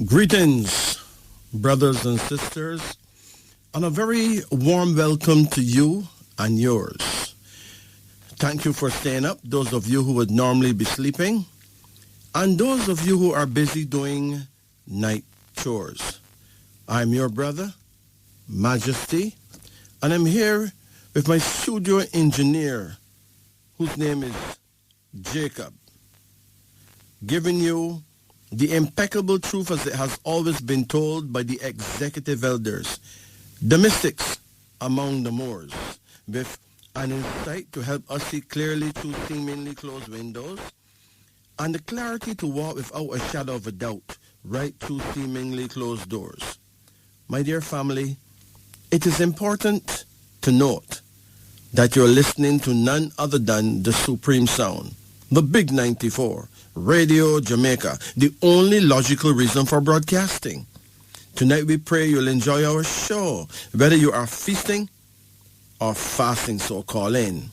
Greetings, brothers and sisters, and a very warm welcome to you and yours. Thank you for staying up, those of you who would normally be sleeping, and those of you who are busy doing night chores. I'm your brother, Majesty, and I'm here with my studio engineer, whose name is Jacob, giving you the impeccable truth as it has always been told by the executive elders, the mystics among the Moors, with an insight to help us see clearly through seemingly closed windows, and the clarity to walk without a shadow of a doubt right through seemingly closed doors. My dear family, it is important to note that you're listening to none other than the Supreme Sound, the Big 94, Radio Jamaica, the only logical reason for broadcasting. Tonight we pray you'll enjoy our show, whether you are feasting or fasting, so call in.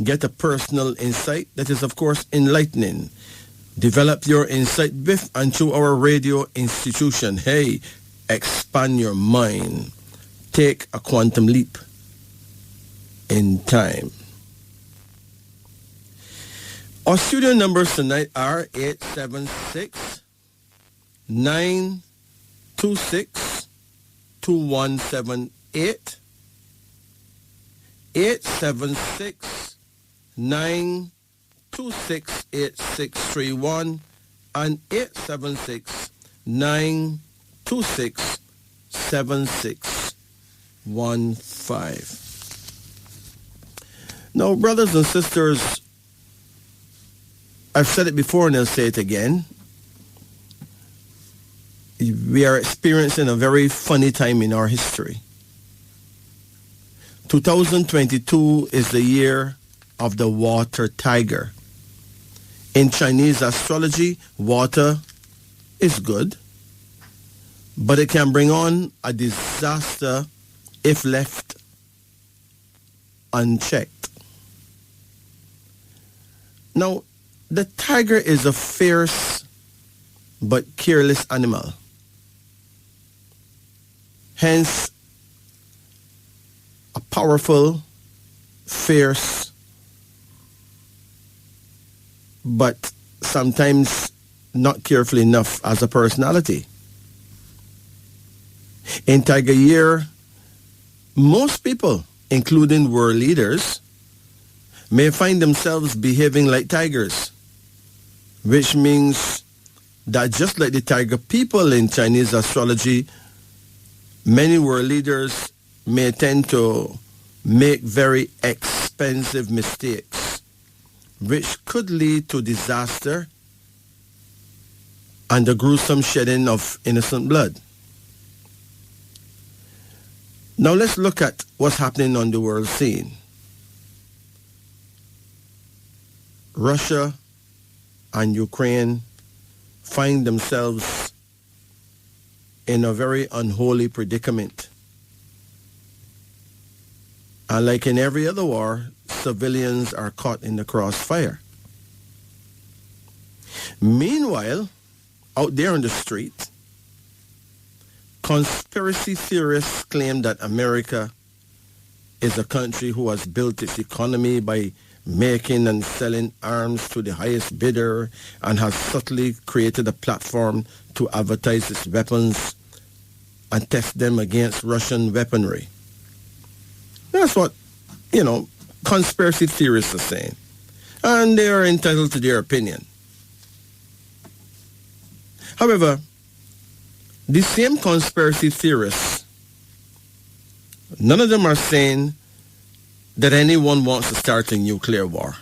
Get a personal insight that is, of course, enlightening. Develop your insight with and through our radio institution. Hey, expand your mind. Take a quantum leap in time. Our studio numbers tonight are 876-926-2178, 876-926-8631, and 876-926-7615. Now, brothers and sisters, I've said it before and I'll say it again. We are experiencing a very funny time in our history. 2022 is the year of the water tiger. In Chinese astrology, water is good, but it can bring on a disaster if left unchecked. Now, the tiger is a fierce but careless animal. Hence, a powerful, fierce, but sometimes not careful enough as a personality. In Tiger Year, most people, including world leaders, may find themselves behaving like tigers, which means that just like the tiger people in Chinese astrology, many world leaders may tend to make very expensive mistakes, which could lead to disaster and the gruesome shedding of innocent blood. Now let's look at what's happening on the world scene. Russia and Ukraine find themselves in a very unholy predicament. And like in every other war, civilians are caught in the crossfire. Meanwhile, out there on the street, conspiracy theorists claim that America is a country who has built its economy by making and selling arms to the highest bidder and has subtly created a platform to advertise its weapons and test them against Russian weaponry. That's what, conspiracy theorists are saying. And they are entitled to their opinion. However, these same conspiracy theorists, none of them are saying that anyone wants to start a nuclear war.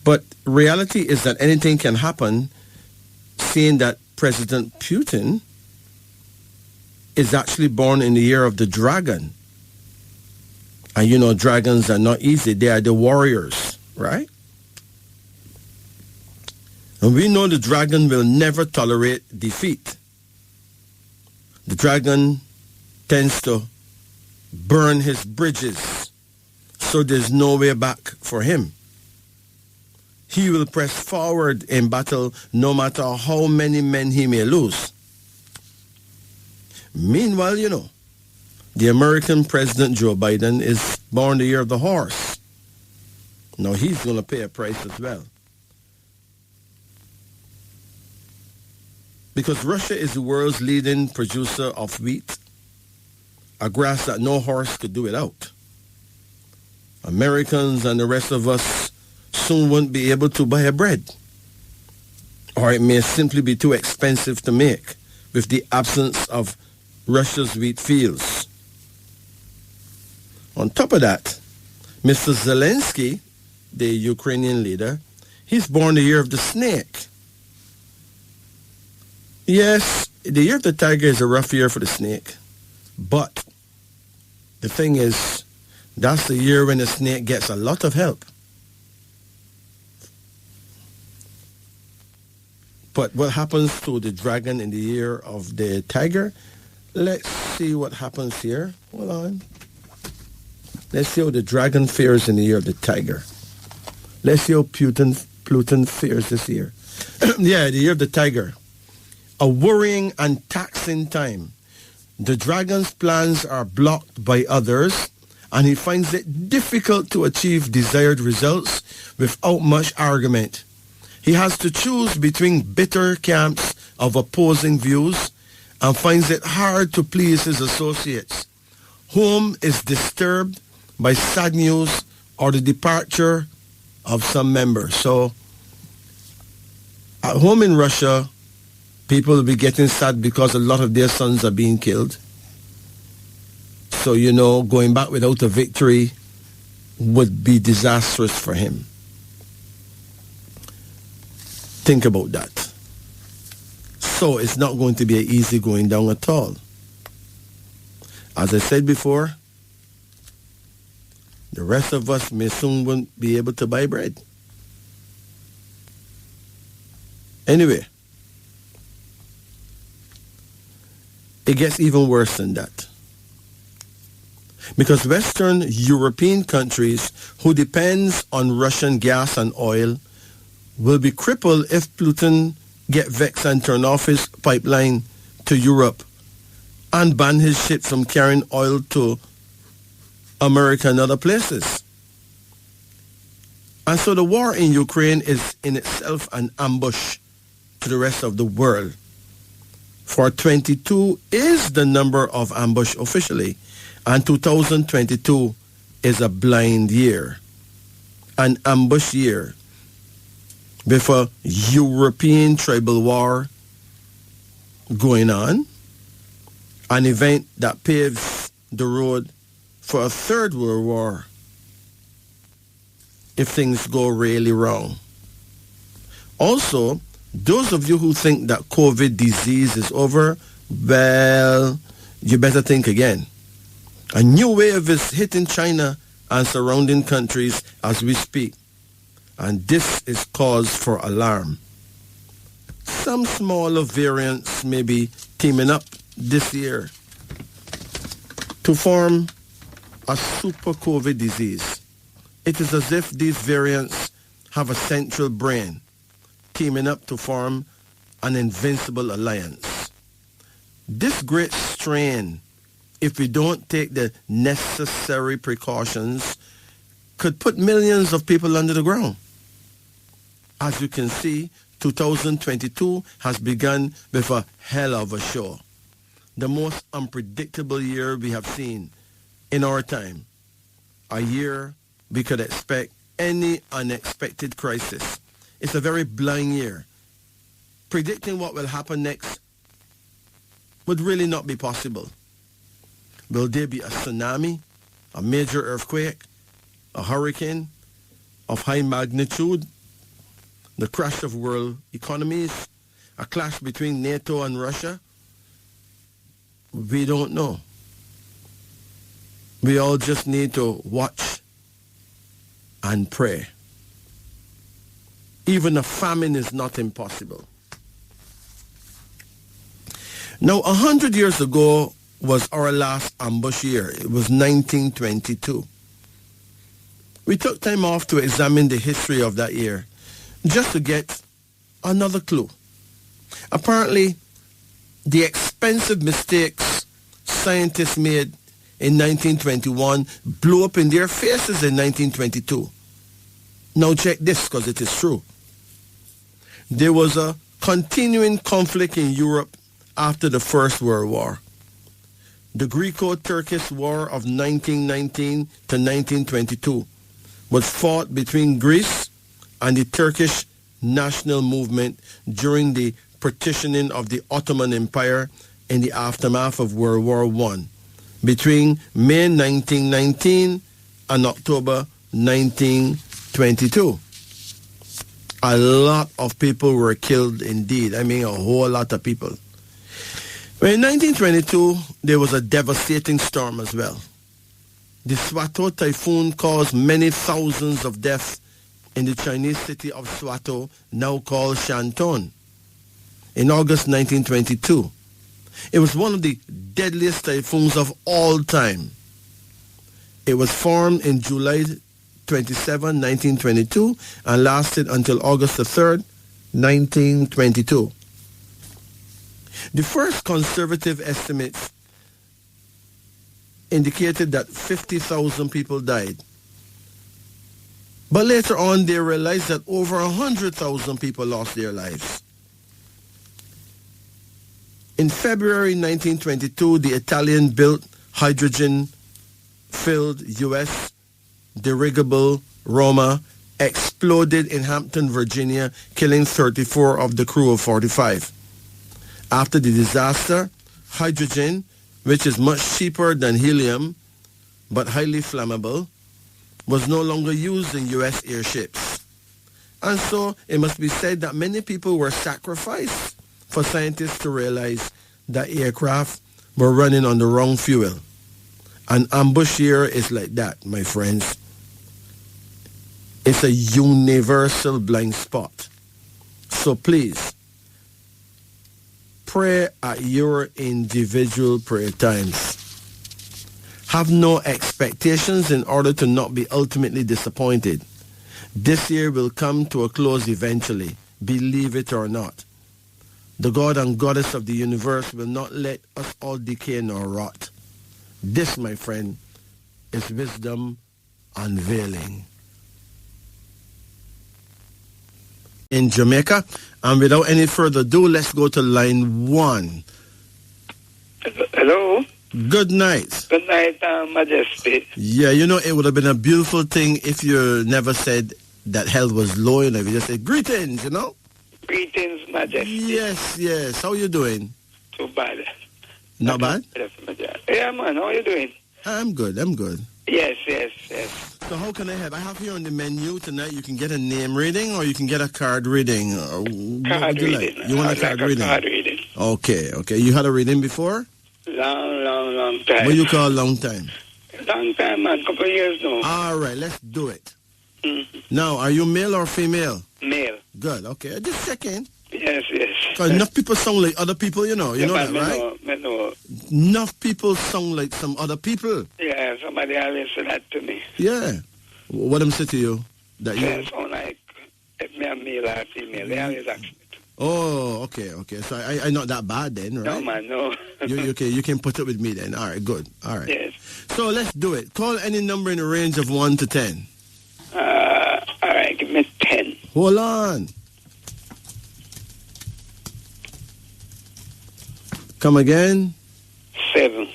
But reality is that anything can happen, seeing that President Putin is actually born in the year of the dragon. And dragons are not easy. They are the warriors, right? And we know the dragon will never tolerate defeat. The dragon tends to burn his bridges, so there's no way back for him. He will press forward in battle no matter how many men he may lose. Meanwhile, the American President Joe Biden is born the year of the horse. Now he's going to pay a price as well. Because Russia is the world's leading producer of wheat, a grass that no horse could do without. Americans and the rest of us soon won't be able to buy a bread. Or it may simply be too expensive to make with the absence of Russia's wheat fields. On top of that, Mr. Zelensky, the Ukrainian leader, he's born the year of the snake. Yes, the year of the tiger is a rough year for the snake. But the thing is, that's the year when the snake gets a lot of help. But what happens to the dragon in the year of the tiger? Let's see what happens here. Hold on. Let's see how the dragon fares in the year of the tiger. Let's see how Pluton fares this year. Yeah, the year of the tiger. A worrying and taxing time. The dragon's plans are blocked by others, and he finds it difficult to achieve desired results without much argument. He has to choose between bitter camps of opposing views and finds it hard to please his associates. Home is disturbed by sad news or the departure of some members. So, at home in Russia, people will be getting sad because a lot of their sons are being killed. So, going back without a victory would be disastrous for him. Think about that. So it's not going to be an easy going down at all. As I said before, the rest of us may soon won't be able to buy bread. Anyway, it gets even worse than that. Because Western European countries who depends on Russian gas and oil will be crippled if Putin get vexed and turn off his pipeline to Europe and ban his ships from carrying oil to America and other places. And so the war in Ukraine is in itself an ambush to the rest of the world. For 22 is the number of ambush officially, and 2022 is a blind year, an ambush year, with a European tribal war going on, an event that paves the road for a third world war if things go really wrong. Also, those of you who think that COVID disease is over, well, you better think again. A new wave is hitting China and surrounding countries as we speak. And this is cause for alarm. Some smaller variants may be teaming up this year to form a super COVID disease. It is as if these variants have a central brain teaming up to form an invincible alliance. This great strain, if we don't take the necessary precautions, could put millions of people under the ground. As you can see, 2022 has begun with a hell of a show. The most unpredictable year we have seen in our time. A year we could expect any unexpected crisis. It's a very blind year. Predicting what will happen next would really not be possible. Will there be a tsunami, a major earthquake, a hurricane of high magnitude, the crash of world economies, a clash between NATO and Russia? We don't know. We all just need to watch and pray. Even a famine is not impossible. Now, 100 years ago was our last ambush year. It was 1922. We took time off to examine the history of that year. just to get another clue. Apparently, the expensive mistakes scientists made in 1921 blew up in their faces in 1922. Now check this, because it is true. There was a continuing conflict in Europe after the First World War. The Greco-Turkish War of 1919 to 1922 was fought between Greece and the Turkish national movement during the partitioning of the Ottoman Empire in the aftermath of World War I, between May 1919 and October 1922. A lot of people were killed indeed. I mean, a whole lot of people. Well, in 1922, there was a devastating storm as well. The Swato typhoon caused many thousands of deaths in the Chinese city of Swato, now called Shantung, in August 1922. It was one of the deadliest typhoons of all time. It was formed in July 27, 1922, and lasted until August 3rd, 1922. The first conservative estimates indicated that 50,000 people died. But later on, they realized that over 100,000 people lost their lives. In February 1922, the Italian-built hydrogen-filled U.S. dirigible Roma exploded in Hampton, Virginia, killing 34 of the crew of 45. After the disaster, hydrogen, which is much cheaper than helium, but highly flammable, was no longer used in U.S. airships. And so it must be said that many people were sacrificed for scientists to realize that aircraft were running on the wrong fuel. An ambush here is like that, my friends. It's a universal blind spot. So please, pray at your individual prayer times. Have no expectations in order to not be ultimately disappointed. This year will come to a close eventually, believe it or not. The God and Goddess of the universe will not let us all decay nor rot. This, my friend, is wisdom unveiling. In Jamaica, and without any further ado, let's go to line 1. Hello. Good night. Good night, Majesty. Yeah, you know, it would have been a beautiful thing if you never said that health was low, and if you just said greetings, you know? Greetings, Majesty. Yes. How you doing? Too bad. Not bad? Yeah, man, how you doing? I'm good. Yes. So how can I help? I have here on the menu tonight, you can get a name reading or you can get a card reading. Card reading. Like? You want a card reading? Card reading. Okay. You had a reading before? Long time. What you call long time? Long time, man. Couple of years now. All right, let's do it. Mm-hmm. Now, are you male or female? Male. Good, okay. Just checking. Yes. Because enough people sound like other people, you know. You know that, right? I know. Enough people sound like some other people. Yeah, somebody always said that to me. Yeah. What them say to you? That you sound like if me a male or female. They always ask me. Oh, okay. So I not that bad then, right? No, man, no. You can put it with me then. All right, good. All right. Yes. So let's do it. Call any number in the range of 1 to 10. All right, give me 10. Hold on. Come again. 7.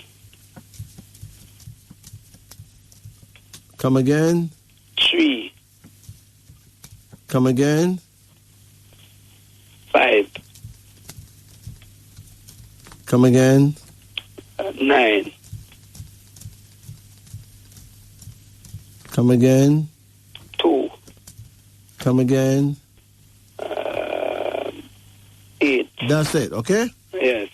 Come again. 3. Come again. 5. Come again. 9. Come again. 2. Come again. 8. That's it, okay? Yes.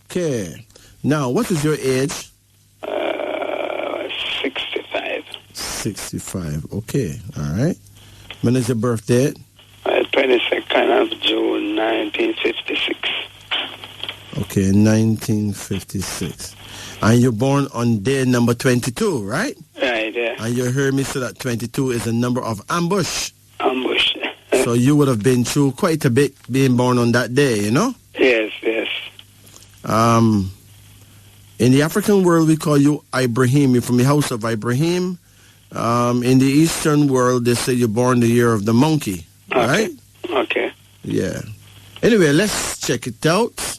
Okay. Now, what is your age? 65. 65. Okay. All right. When is your birth date? 22nd of June, 1956. Okay, 1956. And you're born on day number 22, right? Right. Right, yeah. And you heard me say that 22 is a number of ambush. Ambush. So you would have been through quite a bit being born on that day, you know? Yes, yes. In the African world, we call you Ibrahim. You're from the house of Ibrahim. In the Eastern world, they say you're born the year of the monkey, right? Okay. Yeah. Anyway, let's check it out.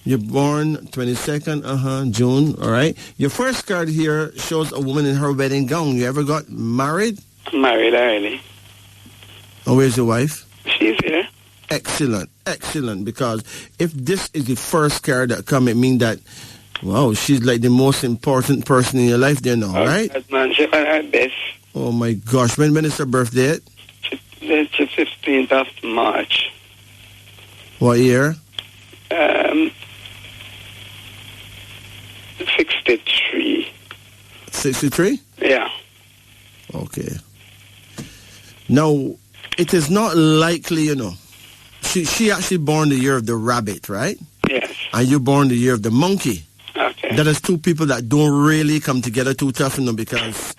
You're born 22nd, June, all right? Your first card here shows a woman in her wedding gown. You ever got married? Married early. And where's your wife? She's here. Excellent, excellent. Because if this is the first card that come, it means that, wow, she's like the most important person in your life there now, right? That man, she's on her best. Oh, my gosh. When is her birthday? It's the 15th of March. What year? 63. 63? Yeah. Okay. Now, it is not likely, you know. She actually born the year of the rabbit, right? Yes. And you born the year of the monkey. Okay. That is two people that don't really come together too tough, you know, because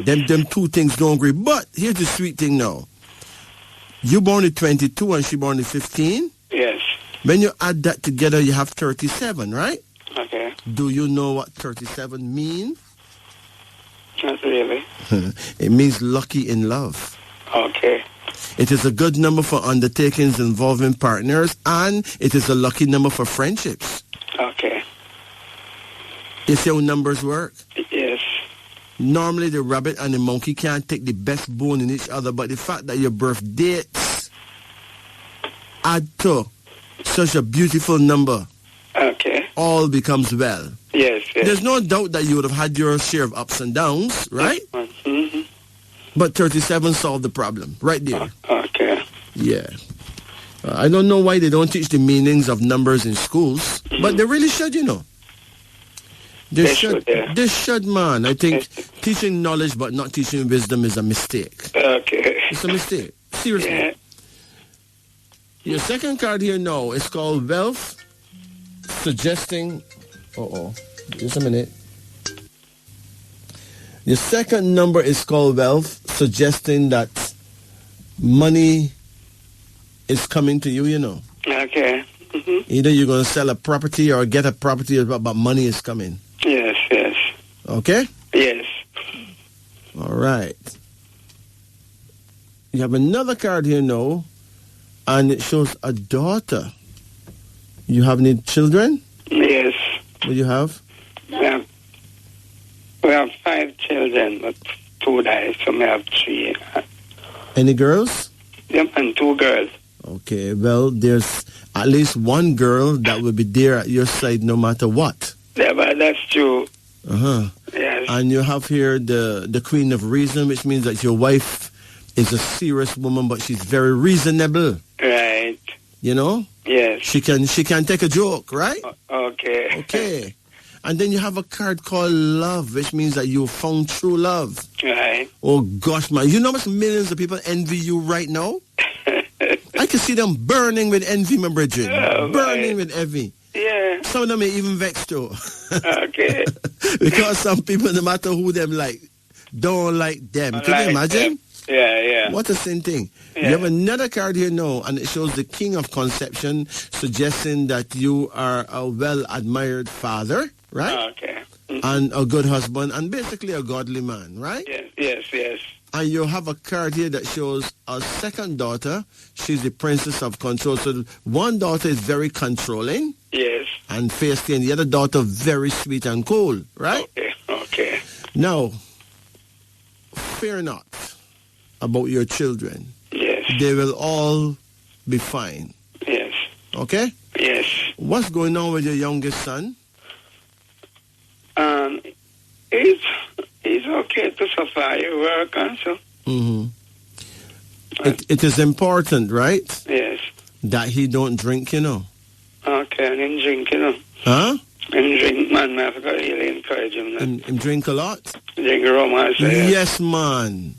them two things don't agree. But here's the sweet thing now. You born the 22 and she born the 15. Yes. When you add that together, you have 37, right? Okay. Do you know what 37 means? Not really. It means lucky in love. Okay. It is a good number for undertakings involving partners, and it is a lucky number for friendships. Okay. You see how numbers work? Yes. Normally, the rabbit and the monkey can't take the best bone in each other, but the fact that your birth dates add to such a beautiful number, Okay. all becomes well. Yes, yes. There's no doubt that you would have had your share of ups and downs, right? Mm-hmm. But 37 solved the problem, right there. Okay. Yeah. I don't know why they don't teach the meanings of numbers in schools, but they really should, you know. They should, yeah. They should, man. I think teaching knowledge but not teaching wisdom is a mistake. Okay. It's a mistake. Seriously. Yeah. Your second card here now is called Wealth, suggesting... Just a minute. Your second number is called Wealth, suggesting that money is coming to you, you know. Okay. Mm-hmm. Either you're going to sell a property or get a property, but money is coming. Yes, yes. Okay? Yes. All right. You have another card here now, and it shows a daughter. You have any children? Yes. What do you have? We have 5 children, but 2 died, so we have 3. Any girls? Yep, and 2 girls. Okay, well, there's at least one girl that will be there at your side no matter what. Yeah, but that's true. Uh-huh. Yes. And you have here the Queen of Reason, which means that your wife is a serious woman, but she's very reasonable. Right. You know? Yes. She can take a joke, right? Okay. Okay. And then you have a card called Love, which means that you found true love. Right. Oh, gosh, man. You know how much millions of people envy you right now? I can see them burning with envy, my brethren. Burning with envy. Yeah. Some of them may even vex too. Okay. Because some people, no matter who them like, don't like them. Can you imagine? Them. Yeah. What a sin thing. Yeah. You have another card here now, and it shows the King of Conception, suggesting that you are a well-admired father, right? Okay. And a good husband, and basically a godly man, right? Yes. And you have a card here that shows a second daughter. She's the princess of control. So one daughter is very controlling. Yes. And feisty, and the other daughter very sweet and cool, right? Okay. Now, fear not about your children. Yes. They will all be fine. Yes. Okay? Yes. What's going on with your youngest son? He's okay to suffer your work and so. Mm-hmm. It is important, right? Yes. That he don't drink, you know. Okay, and him drink, you know. Huh? And drink, man, I have to really encourage him. And drink a lot? Drink rum, I say. Yes, man.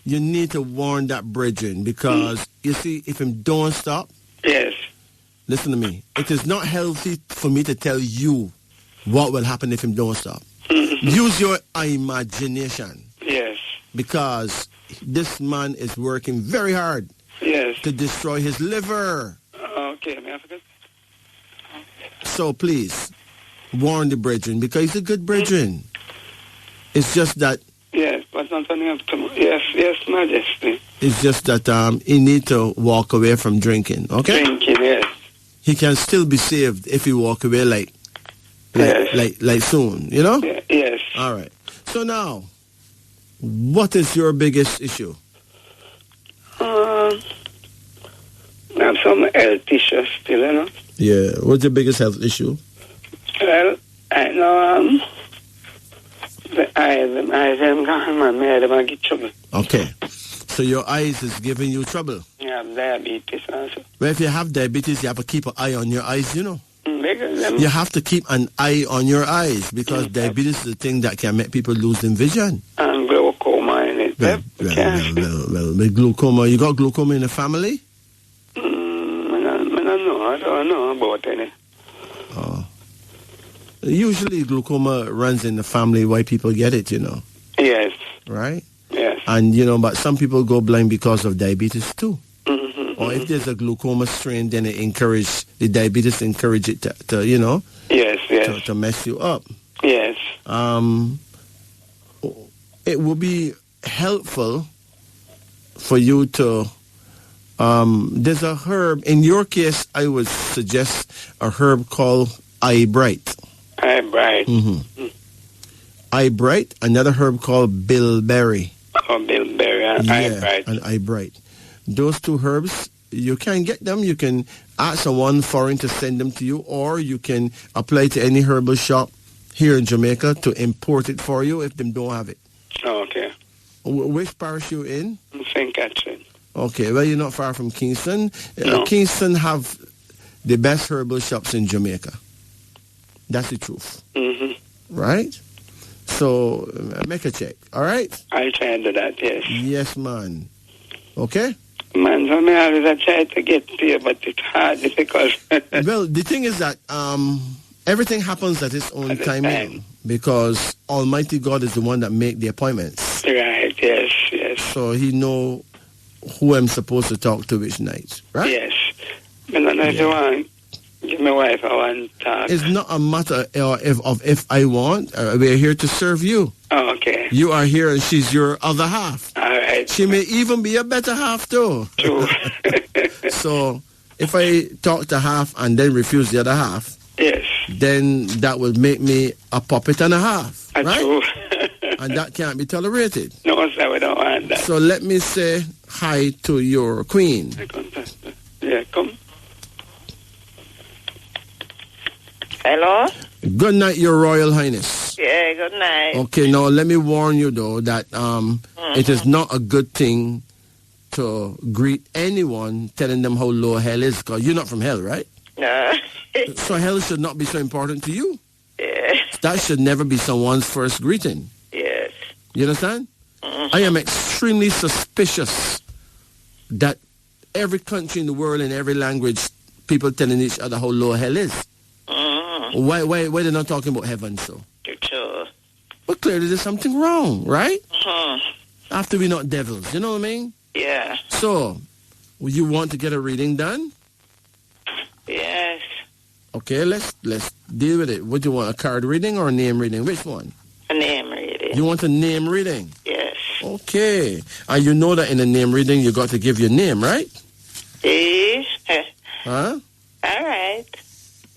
You need to warn that brethren because, you see, if him don't stop, yes. Listen to me. It is not healthy for me to tell you what will happen if him don't stop. Use your imagination. Yes. because this man is working very hard Yes. to destroy his liver. Okay, may I forget? So please, warn the brethren, because he's a good brethren. It's just that Yes, but not only have to. Yes, Majesty. it's just that he need to walk away from drinking. Okay, Drinking, yes. he can still be saved if he walk away like soon. You know. Yes. All right. So now, what is your biggest issue? I have some health issues still, you know. Yeah. What's your biggest health issue? Well, I know the eyes them gone, man. Me them get trouble. Okay. So your eyes is giving you trouble. I have diabetes also. Well, if you have diabetes, you have to keep an eye on your eyes, you know. Because them, You have to keep an eye on your eyes because diabetes is the thing that can make people lose their vision. and glaucoma in it. Well, with glaucoma, you got glaucoma in the family? I don't know about any. Oh. Usually glaucoma runs in the family, why people get it, you know. Yes. Right? Yes. And, you know, but some people go blind because of diabetes too. Mm-hmm. Or if there's a glaucoma strain, then the diabetes encourage it to you know, Yes, yes. to mess you up. Yes. It would be helpful for you to, there's a herb, in your case, I would suggest a herb called eye bright. Eye bright. Mm-hmm. Eye bright, another herb called bilberry. Oh, bilberry and eye bright. And eye bright. Those two herbs, you can get them. You can ask someone foreign to send them to you, or you can apply to any herbal shop here in Jamaica to import it for you if they don't have it. Oh, okay. Which parish you in? St. Catherine. Okay, well, you're not far from Kingston. No. Kingston have the best herbal shops in Jamaica. That's the truth. Mm-hmm. Right? So, make a check. All right? I try to do that, yes. Yes, man. Okay? Man, so me always try to get to you, but it's hard because... Well, the thing is that everything happens at its own At its timing time. because Almighty God is the one that make the appointments. Right, yes, yes. So he know who I'm supposed to talk to which night, right? Yes. But not if you want, give my wife a one talk. It's not a matter if I want. We're here to serve you. Oh, okay. You are here and she's your other half. All right. She may even be a better half too. True. So if I talk to half and then refuse the other half, Yes. then that will make me a puppet and a half, right? True. And that can't be tolerated. No, sir, we don't want that. So let me say hi to your queen. Yeah, come. Hello? Good night, Your Royal Highness. Yeah, good night. Okay, now let me warn you though that it is not a good thing to greet anyone telling them how low hell is, because you're not from hell, right? No. So hell should not be so important to you. Yes. That should never be someone's first greeting. Yes. You understand? I am extremely suspicious that every country in the world, in every language, people telling each other how low hell is. Why they're not talking about heaven, so? Sure. But clearly there's something wrong, right? Hmm. After we're not devils, you know what I mean? Yeah. So, you want to get a reading done? Yes. Okay, let's deal with it. What do you want, a card reading or a name reading? Which one? A name reading. You want a name reading? Yes. Okay. And you know that in a name reading you got to give your name, right? Yes. Huh? All right.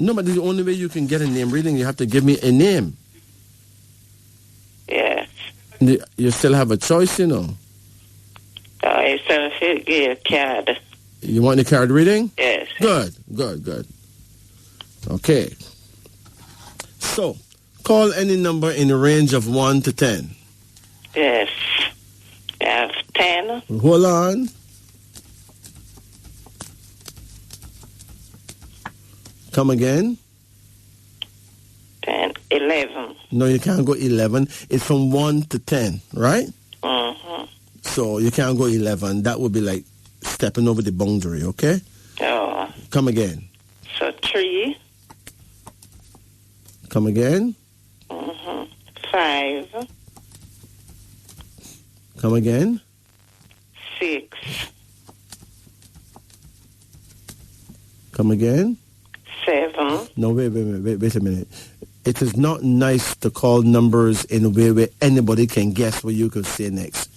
No, but the only way you can get a name reading, you have to give me a name. Yes. You still have a choice, you know. Oh, you still should get a card. You want the card reading? Yes. Good. Okay. So, call any number in the range of 1 to 10. Yes. You have 10. Hold on. Come again. 10. 11. No, you can't go 11. It's from 1 to 10, right? Mm-hmm. So you can't go 11. That would be like stepping over the boundary, okay? Oh. Come again. So 3. Come again. Mm-hmm. 5. Come again. 6. Come again. 7. No, wait a minute. It is not nice to call numbers in a way where anybody can guess what you could say next.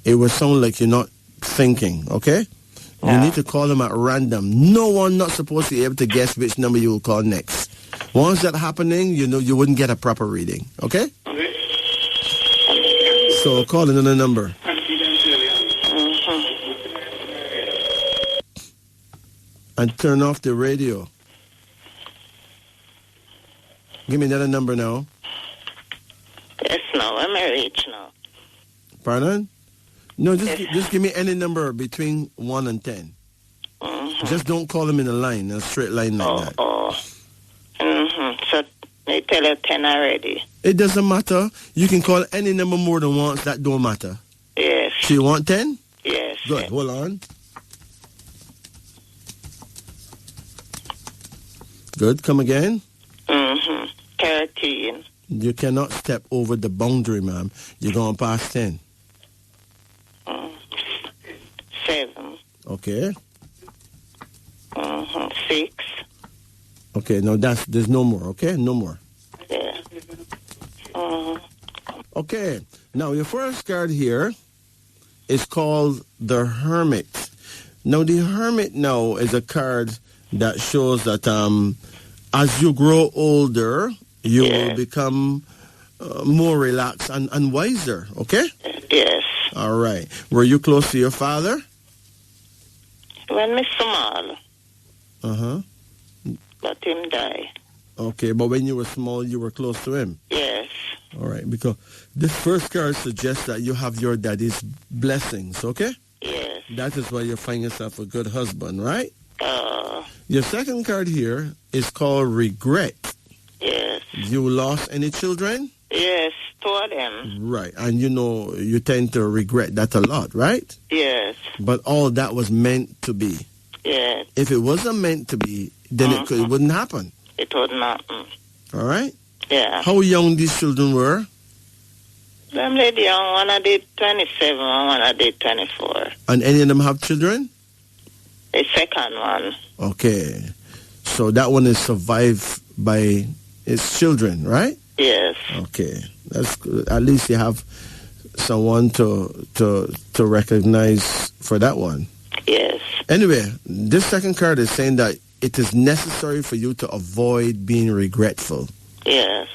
It will sound like you're not thinking, okay? You need to call them at random. No one not supposed to be able to guess which number you will call next. Once that happening, you know you wouldn't get a proper reading, okay? So call another number. And turn off the radio. Give me another number now. Yes, no, I'm rich now. Pardon? No, just give me any number between 1 and 10. Just don't call them in a line, a straight line like that. So they tell you 10 already. It doesn't matter. You can call any number more than once. That don't matter. Yes. So you want 10? Yes. Good. Hold on. Good. Come again. 13. You cannot step over the boundary, ma'am. You're going past 10. 7. Okay. 6. Okay. No, there's no more. Okay. No more. Yeah. Okay. Now, your first card here is called the Hermit. Now, the Hermit now is a card that shows that as you grow older, you will become more relaxed and wiser, okay? Yes. All right. Were you close to your father? When me small, Uh-huh. but him die. Okay, but when you were small, you were close to him? Yes. All right, because this first card suggests that you have your daddy's blessings, okay? Yes. That is why you find yourself a good husband, right? Your second card here is called regret. Yes. You lost any children? Yes, 2 of them. Right, and you know you tend to regret that a lot, right? Yes. But all that was meant to be. Yes. If it wasn't meant to be, then it wouldn't happen. It would not. All right? Yeah. How young these children were? Them lady young, one I did 27, one I did 24. And any of them have children? The second one. Okay. So that one is survived by its children, right? Yes. Okay. That's good. At least you have someone to recognize for that one. Yes. Anyway, this second card is saying that it is necessary for you to avoid being regretful. Yes.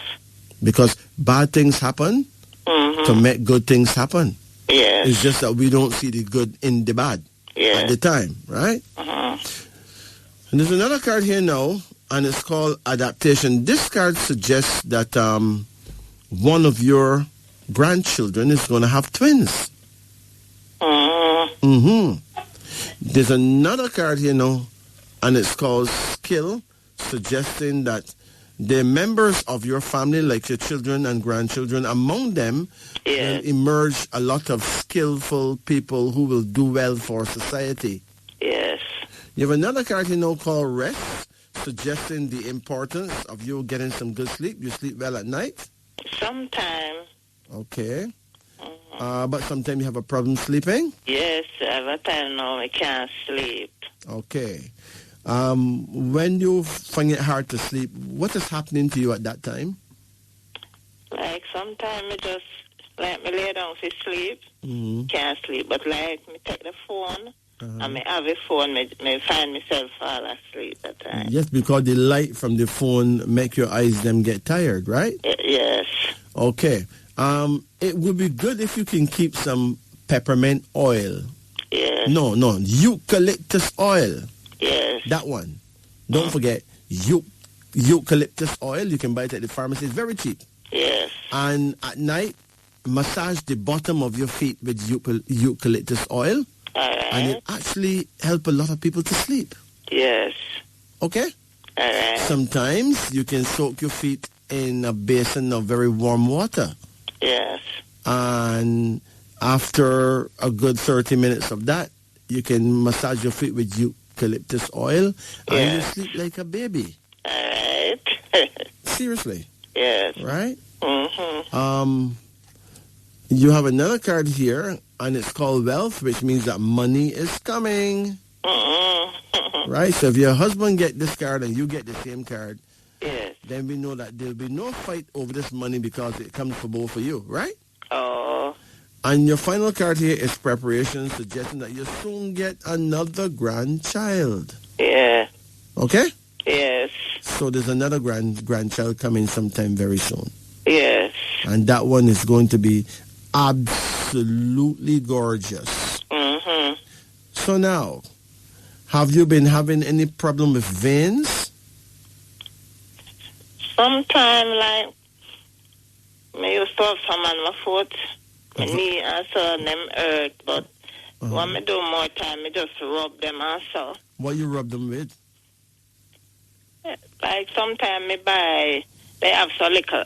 Because bad things happen to make good things happen. Yes. It's just that we don't see the good in the bad at the time, right? And there's another card here now, and it's called adaptation. This card suggests that one of your grandchildren is going to have twins. There's another card here now, and it's called skill, suggesting that the members of your family, like your children and grandchildren, among them will emerge a lot of skillful people who will do well for society. Yes. You have another card here now called rest, suggesting the importance of you getting some good sleep. You sleep well at night? Sometimes. Okay. But sometimes you have a problem sleeping? Yes, every time now I can't sleep. Okay. When you find it hard to sleep, what is happening to you at that time? Like sometimes I just, like me lay down to sleep, can't sleep, but like me take the phone, and me have a phone, me find myself fall asleep at time. Yes, because the light from the phone make your eyes them get tired, right? Yes. Okay. It would be good if you can keep some peppermint oil. Yes. No, eucalyptus oil. Yes. That one. Don't forget, eucalyptus oil. You can buy it at the pharmacy. It's very cheap. Yes. And at night, massage the bottom of your feet with eucalyptus oil. All right. And it actually helps a lot of people to sleep. Yes. Okay? All right. Sometimes you can soak your feet in a basin of very warm water. Yes. And after a good 30 minutes of that, you can massage your feet with eucalyptus oil, and you sleep like a baby. All right. Seriously. Yes. Right? You have another card here, and it's called wealth, which means that money is coming. Right? So if your husband get this card and you get the same card, yes, then we know that there'll be no fight over this money because it comes for both of you, right? Oh. And your final card here is preparation, suggesting that you'll soon get another grandchild. Yeah. Okay? Yes. So there's another grandchild coming sometime very soon. Yes. And that one is going to be absolutely gorgeous. Mm-hmm. So now, have you been having any problem with veins? Sometime, like, I used to have some on my foot, my knee, and so them hurt, but when I do more time, I just rub them also. What you rub them with? Like, sometimes I buy, they have some little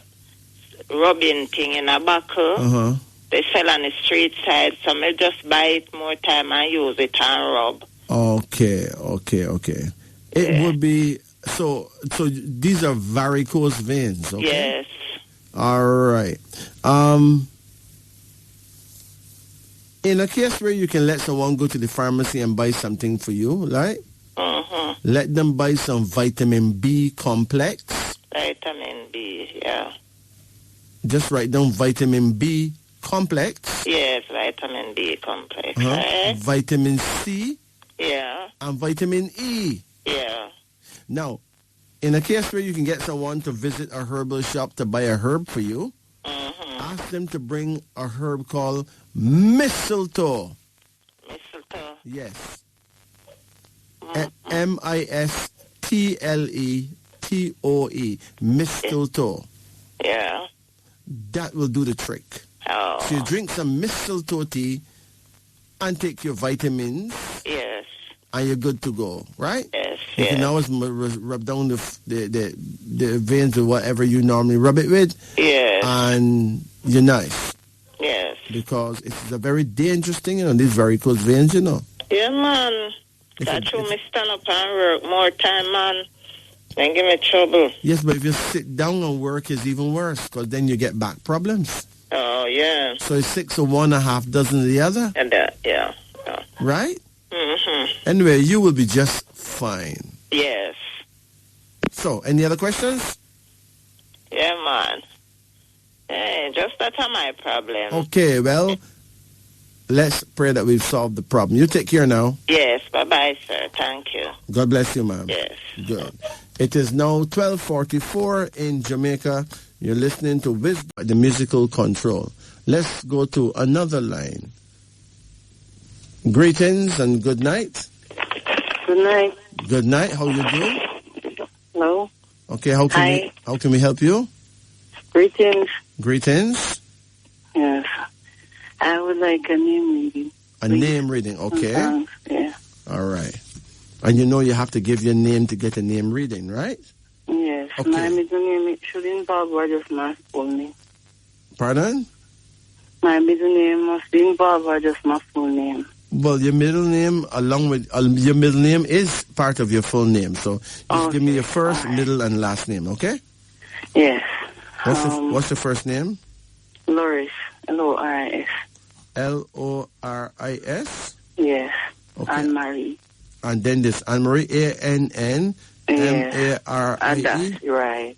rubbing thing in a buckle. They sell on the street side, so I just buy it more time and use it and rub. Okay. It would be, so these are varicose veins, okay? Yes. All right. In a case where you can let someone go to the pharmacy and buy something for you, right? Let them buy some vitamin B complex. Vitamin B, yeah. Just write down vitamin B complex. Yes, vitamin B complex. Vitamin C. Yeah. And vitamin E. Yeah. Now, in a case where you can get someone to visit a herbal shop to buy a herb for you, ask them to bring a herb called mistletoe. Mistletoe? Yes. M-I-S-T-L-E-T-O-E. Mistletoe. Yeah. That will do the trick. Oh. So you drink some mistletoe tea and take your vitamins. Yes. And you're good to go, right? Yes. You can always rub down the veins or whatever you normally rub it with. Yes. And you're nice. Yes. Because it's a very dangerous thing, these varicose veins, Yeah, man. That's why me stand up and work more time, man. Then give me trouble. Yes, but if you sit down and work, it's even worse, because then you get back problems. Oh, yeah. So it's 6 of one, a half dozen of the other. And that, yeah. Right? Anyway, you will be just fine. Yes. So, any other questions? Yeah, man. Hey, just that's my problem. Okay, well, let's pray that we've solved the problem. You take care now. Yes, bye-bye, sir. Thank you. God bless you, ma'am. Yes. Good. It is now 12:44 in Jamaica. You're listening to Wisdom, the musical control. Let's go to another line. Greetings and good night. Good night. Good night. How you doing? Hello. Okay. How can we help you? Greetings. Greetings. Yes. I would like a name reading. A name reading. Okay. Yeah. All right. And you know you have to give your name to get a name reading, right? Yes. Okay. My middle name, it should involve or just my full name. Pardon? My middle name must be involved or just my full name. Well, your middle name, along with your middle name, is part of your full name. So just give me your first, middle, and last name, okay? Yes. What's your first name? Loris. L-O-R-I-S. L-O-R-I-S? Yes. Okay. Anne-Marie. And then this Anne-Marie, A-N-N-M-A-R-I-E. That's right.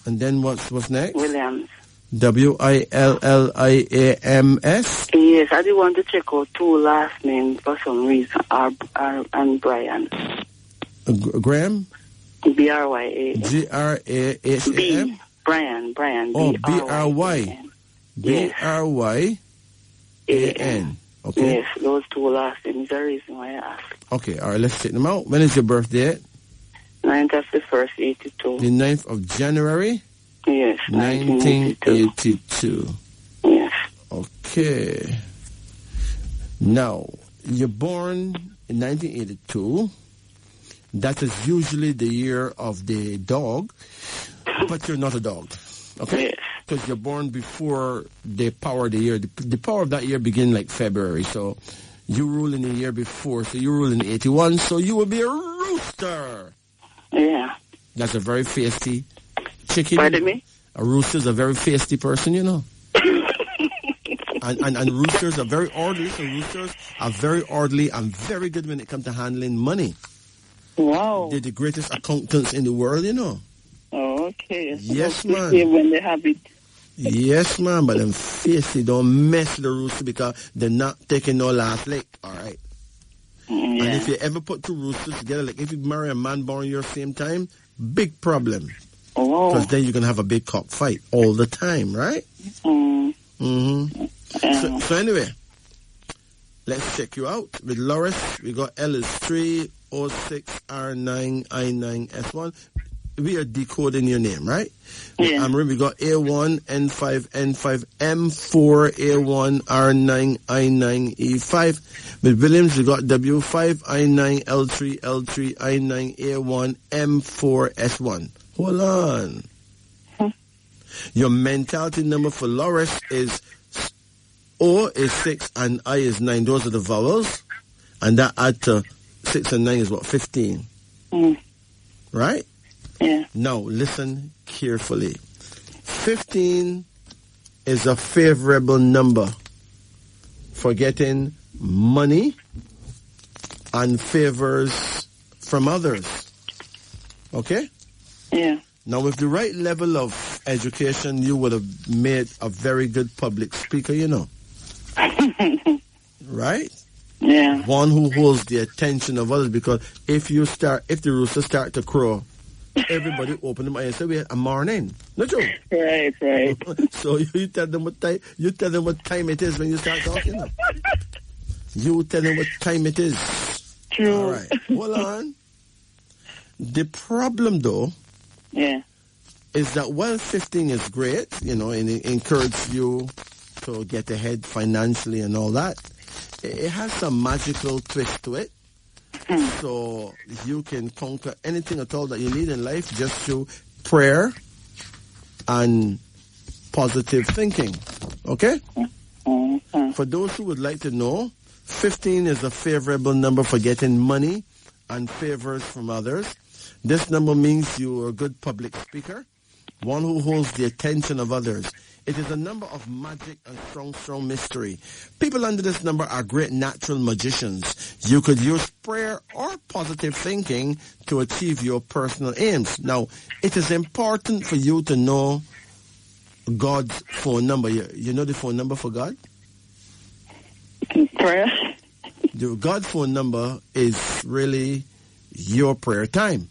And then what's next? Williams. W-I-L-L-I-A-M-S? Yes, I did want to check out two last names for some reason. And Brian. Graham? B-R-Y-A. G-R-A-H-A-M? B. Brian. Oh, B-R-Y. B-R-Y-A-N. Okay. Yes, those two last names. The reason why I asked. Okay, all right, let's check them out. When is your birthday? 9th of the 1st, 82. The 9th of January? Yes, 1982. Yes. Okay. Now, you're born in 1982. That is usually the year of the dog, but you're not a dog. Okay? Yes. Because you're born before the power of the year. The power of that year begin like February. So you rule in the year before. So you rule in 81. So you will be a rooster. Yeah. That's a very feisty chicken. Pardon me? A rooster is a very feisty person, you know. And roosters are very orderly. So roosters are very orderly and very good when it comes to handling money. Wow. They're the greatest accountants in the world, you know. Oh, okay. Yes, man. When they have it. Yes, man, but them face, don't mess with the rooster because they're not taking no last lick, all right? Yeah. And if you ever put two roosters together, like if you marry a man born your same time, big problem. Oh. Because then you're going to have a big cock fight all the time, right? So anyway, let's check you out. With Loris, we got L is 306R9I9S1. We are decoding your name, right? Yeah. And we got A1, N5, N5, M4, A1, R9, I9, E5. With Williams, we got W5, I9, L3, L3, I9, A1, M4, S1. Hold on. Your mentality number for Loris is O is 6 and I is 9. Those are the vowels. And that add to 6 and 9 is what? 15. Right? Yeah. Now, listen carefully. 15 is a favorable number for getting money and favors from others. Okay? Yeah. Now, with the right level of education, you would have made a very good public speaker, you know. Right? Yeah. One who holds the attention of others, because if the rooster start to crow, everybody open them and say, "Wait, a morning." No joke. Right. So you tell them what time. You tell them what time it is when you start talking. You tell them what time it is. True. All right. Hold on. The problem, though, is that while 15 is great, you know, and it encourages you to get ahead financially and all that, it has some magical twist to it. So you can conquer anything at all that you need in life just through prayer and positive thinking. Okay? For those who would like to know, 15 is a favorable number for getting money and favors from others. This number means you are a good public speaker, one who holds the attention of others. It is a number of magic and strong mystery. People under this number are great natural magicians. You could use prayer or positive thinking to achieve your personal aims. Now, it is important for you to know God's phone number. You know the phone number for God? Prayer? The God's phone number is really your prayer time.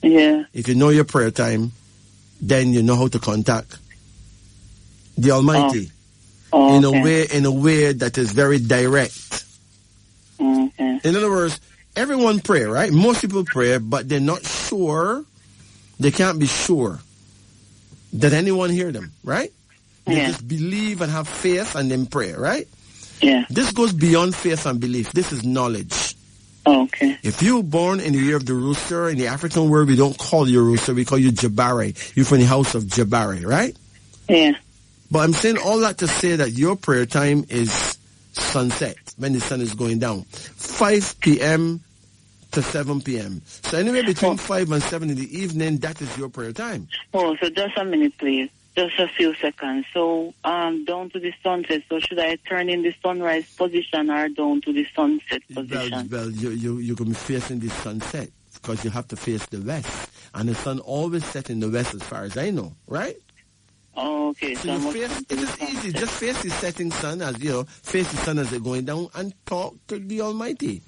Yeah. If you know your prayer time, then you know how to contact the Almighty in a way that is very direct. Okay. In other words, everyone pray, right? Most people pray, but they're not sure. They can't be sure that anyone hear them, right? They just believe and have faith and then pray, right? Yeah. This goes beyond faith and belief. This is knowledge. Okay. If you're born in the year of the rooster, in the African world, we don't call you rooster, we call you Jabari. You're from the house of Jabari, right? Yeah. But I'm saying all that to say that your prayer time is sunset, when the sun is going down. 5 p.m. to 7 p.m. So anywhere between 5 and 7 in the evening, that is your prayer time. Oh, so just a minute, please. Just a few seconds. So, down to the sunset. So should I turn in the sunrise position or down to the sunset position? Well, you're going to be facing the sunset because you have to face the west. And the sun always sets in the west as far as I know, right? Oh, okay. So you face, it is easy. Just face the setting sun as, face the sun as it's going down and talk to the Almighty.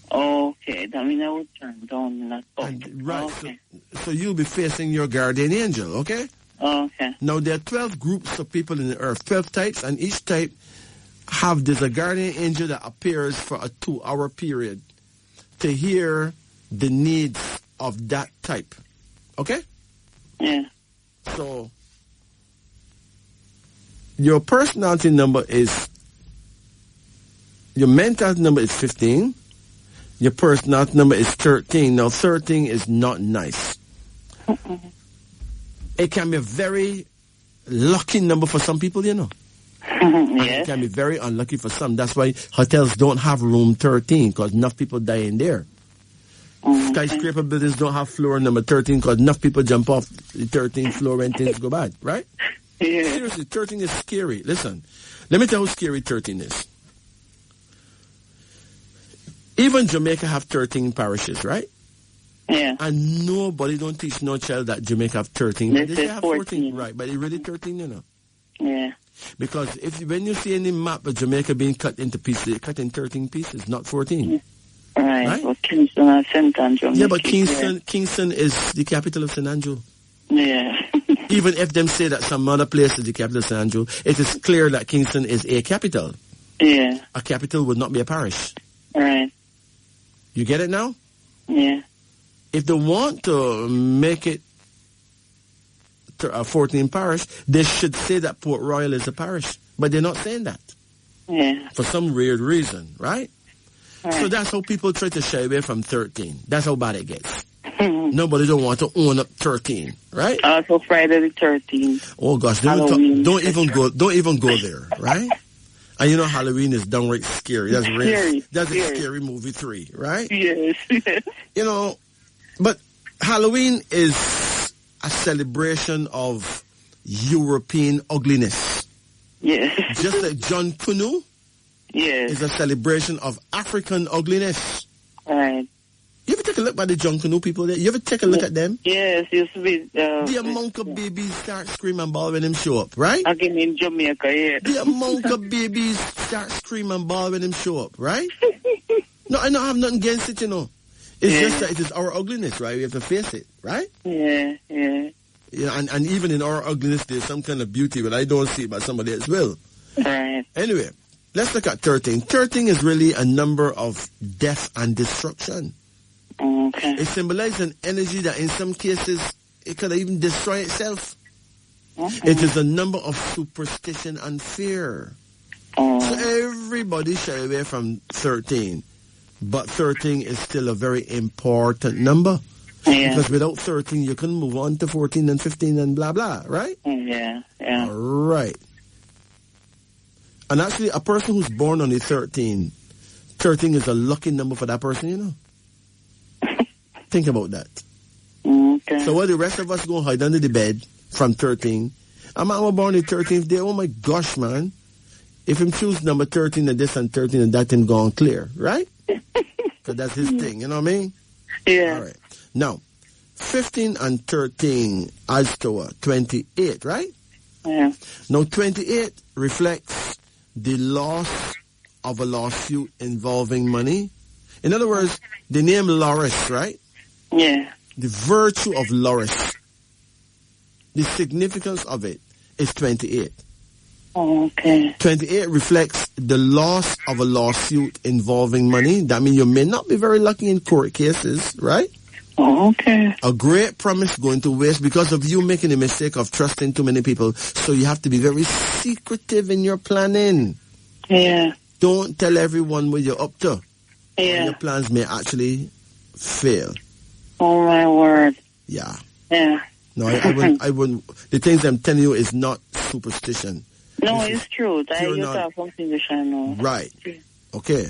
Okay. That means I would turn down, not up. Right. Okay. So you'll be facing your guardian angel, okay? Okay. Now, there are 12 groups of people in the earth, 12 types, and each type there's a guardian angel that appears for a 2-hour period to hear the needs of that type. Okay? Yeah. So, your personality number is, your mentality number is 15. Your personality number is 13. Now, 13 is not nice. It can be a very lucky number for some people, Yes. It can be very unlucky for some. That's why hotels don't have room 13, because enough people die in there. Skyscraper buildings don't have floor number 13, because enough people jump off the 13th floor when things go bad, right? Yeah. Seriously, 13 is scary. Listen, Let me tell you how scary 13 is. Even Jamaica have 13 parishes, right? Yeah. And nobody don't teach no child that Jamaica have 13. They They say have 14. right? But it's really 13, Yeah. Because when you see any map of Jamaica being cut into pieces, they cut in 13 pieces, not 14. Right. Well, Kingston and St. Andrew. Yeah, but Kingston is the capital of St. Andrew. Yeah. Even if them say that some other place is the capital of St. Andrew, it is clear that Kingston is a capital. Yeah. A capital would not be a parish. Right. You get it now? Yeah. If they want to make it a 14 parish, they should say that Port Royal is a parish. But they're not saying that. Yeah. For some weird reason, right? So that's how people try to shy away from 13. That's how bad it gets. Nobody don't want to own up 13, right? Also Friday the 13th. Oh gosh, don't even go there, right? And you know Halloween is downright scary. That's scary. That's a scary movie 3, right? Yes. You know, but Halloween is a celebration of European ugliness. Yes. Just like John Canoe is a celebration of African ugliness. Right. You ever take a look at the John Canoe people there? You ever take a look at them? Yes, used to be... the amount of babies start screaming and ball when them show up, right? Again in Jamaica, yeah. The amount of babies start screaming and ball when them show up, right? No, I don't have nothing against it, you know. It's just that it is our ugliness, right? We have to face it, right? Yeah. Yeah, and even in our ugliness, there's some kind of beauty, but I don't see it, but somebody else will. Right. Anyway, let's look at 13. 13 is really a number of death and destruction. Okay. It symbolizes an energy that in some cases, it could even destroy itself. Okay. It is a number of superstition and fear. So everybody shy away from 13. But 13 is still a very important number. Yeah. Because without 13, you can move on to 14 and 15 and blah, blah, right? Yeah. All right. And actually, a person who's born on the 13 is a lucky number for that person, you know? Think about that. Okay. So while the rest of us go hide under the bed from 13, I'm born the 13th day. Oh my gosh, man. If him choose number 13 and this and 13 and that, him gone clear, right? So that's his thing, you know what I mean? Yeah. All right. Now, 15 and 13 adds to 28, right? Yeah. Now, 28 reflects the loss of a lawsuit involving money. In other words, the name Loris, right? Yeah. The virtue of Loris, the significance of it is 28. Okay. 28 reflects the loss of a lawsuit involving money. That means you may not be very lucky in court cases, right? Okay. A great promise going to waste because of you making the mistake of trusting too many people. So you have to be very secretive in your planning. Yeah. Don't tell everyone what you're up to. Yeah. Your plans may actually fail. Oh my word. Yeah. Yeah. No, I wouldn't. The things I'm telling you is not superstition. No, it's true. I just have something which I know. Right. Okay.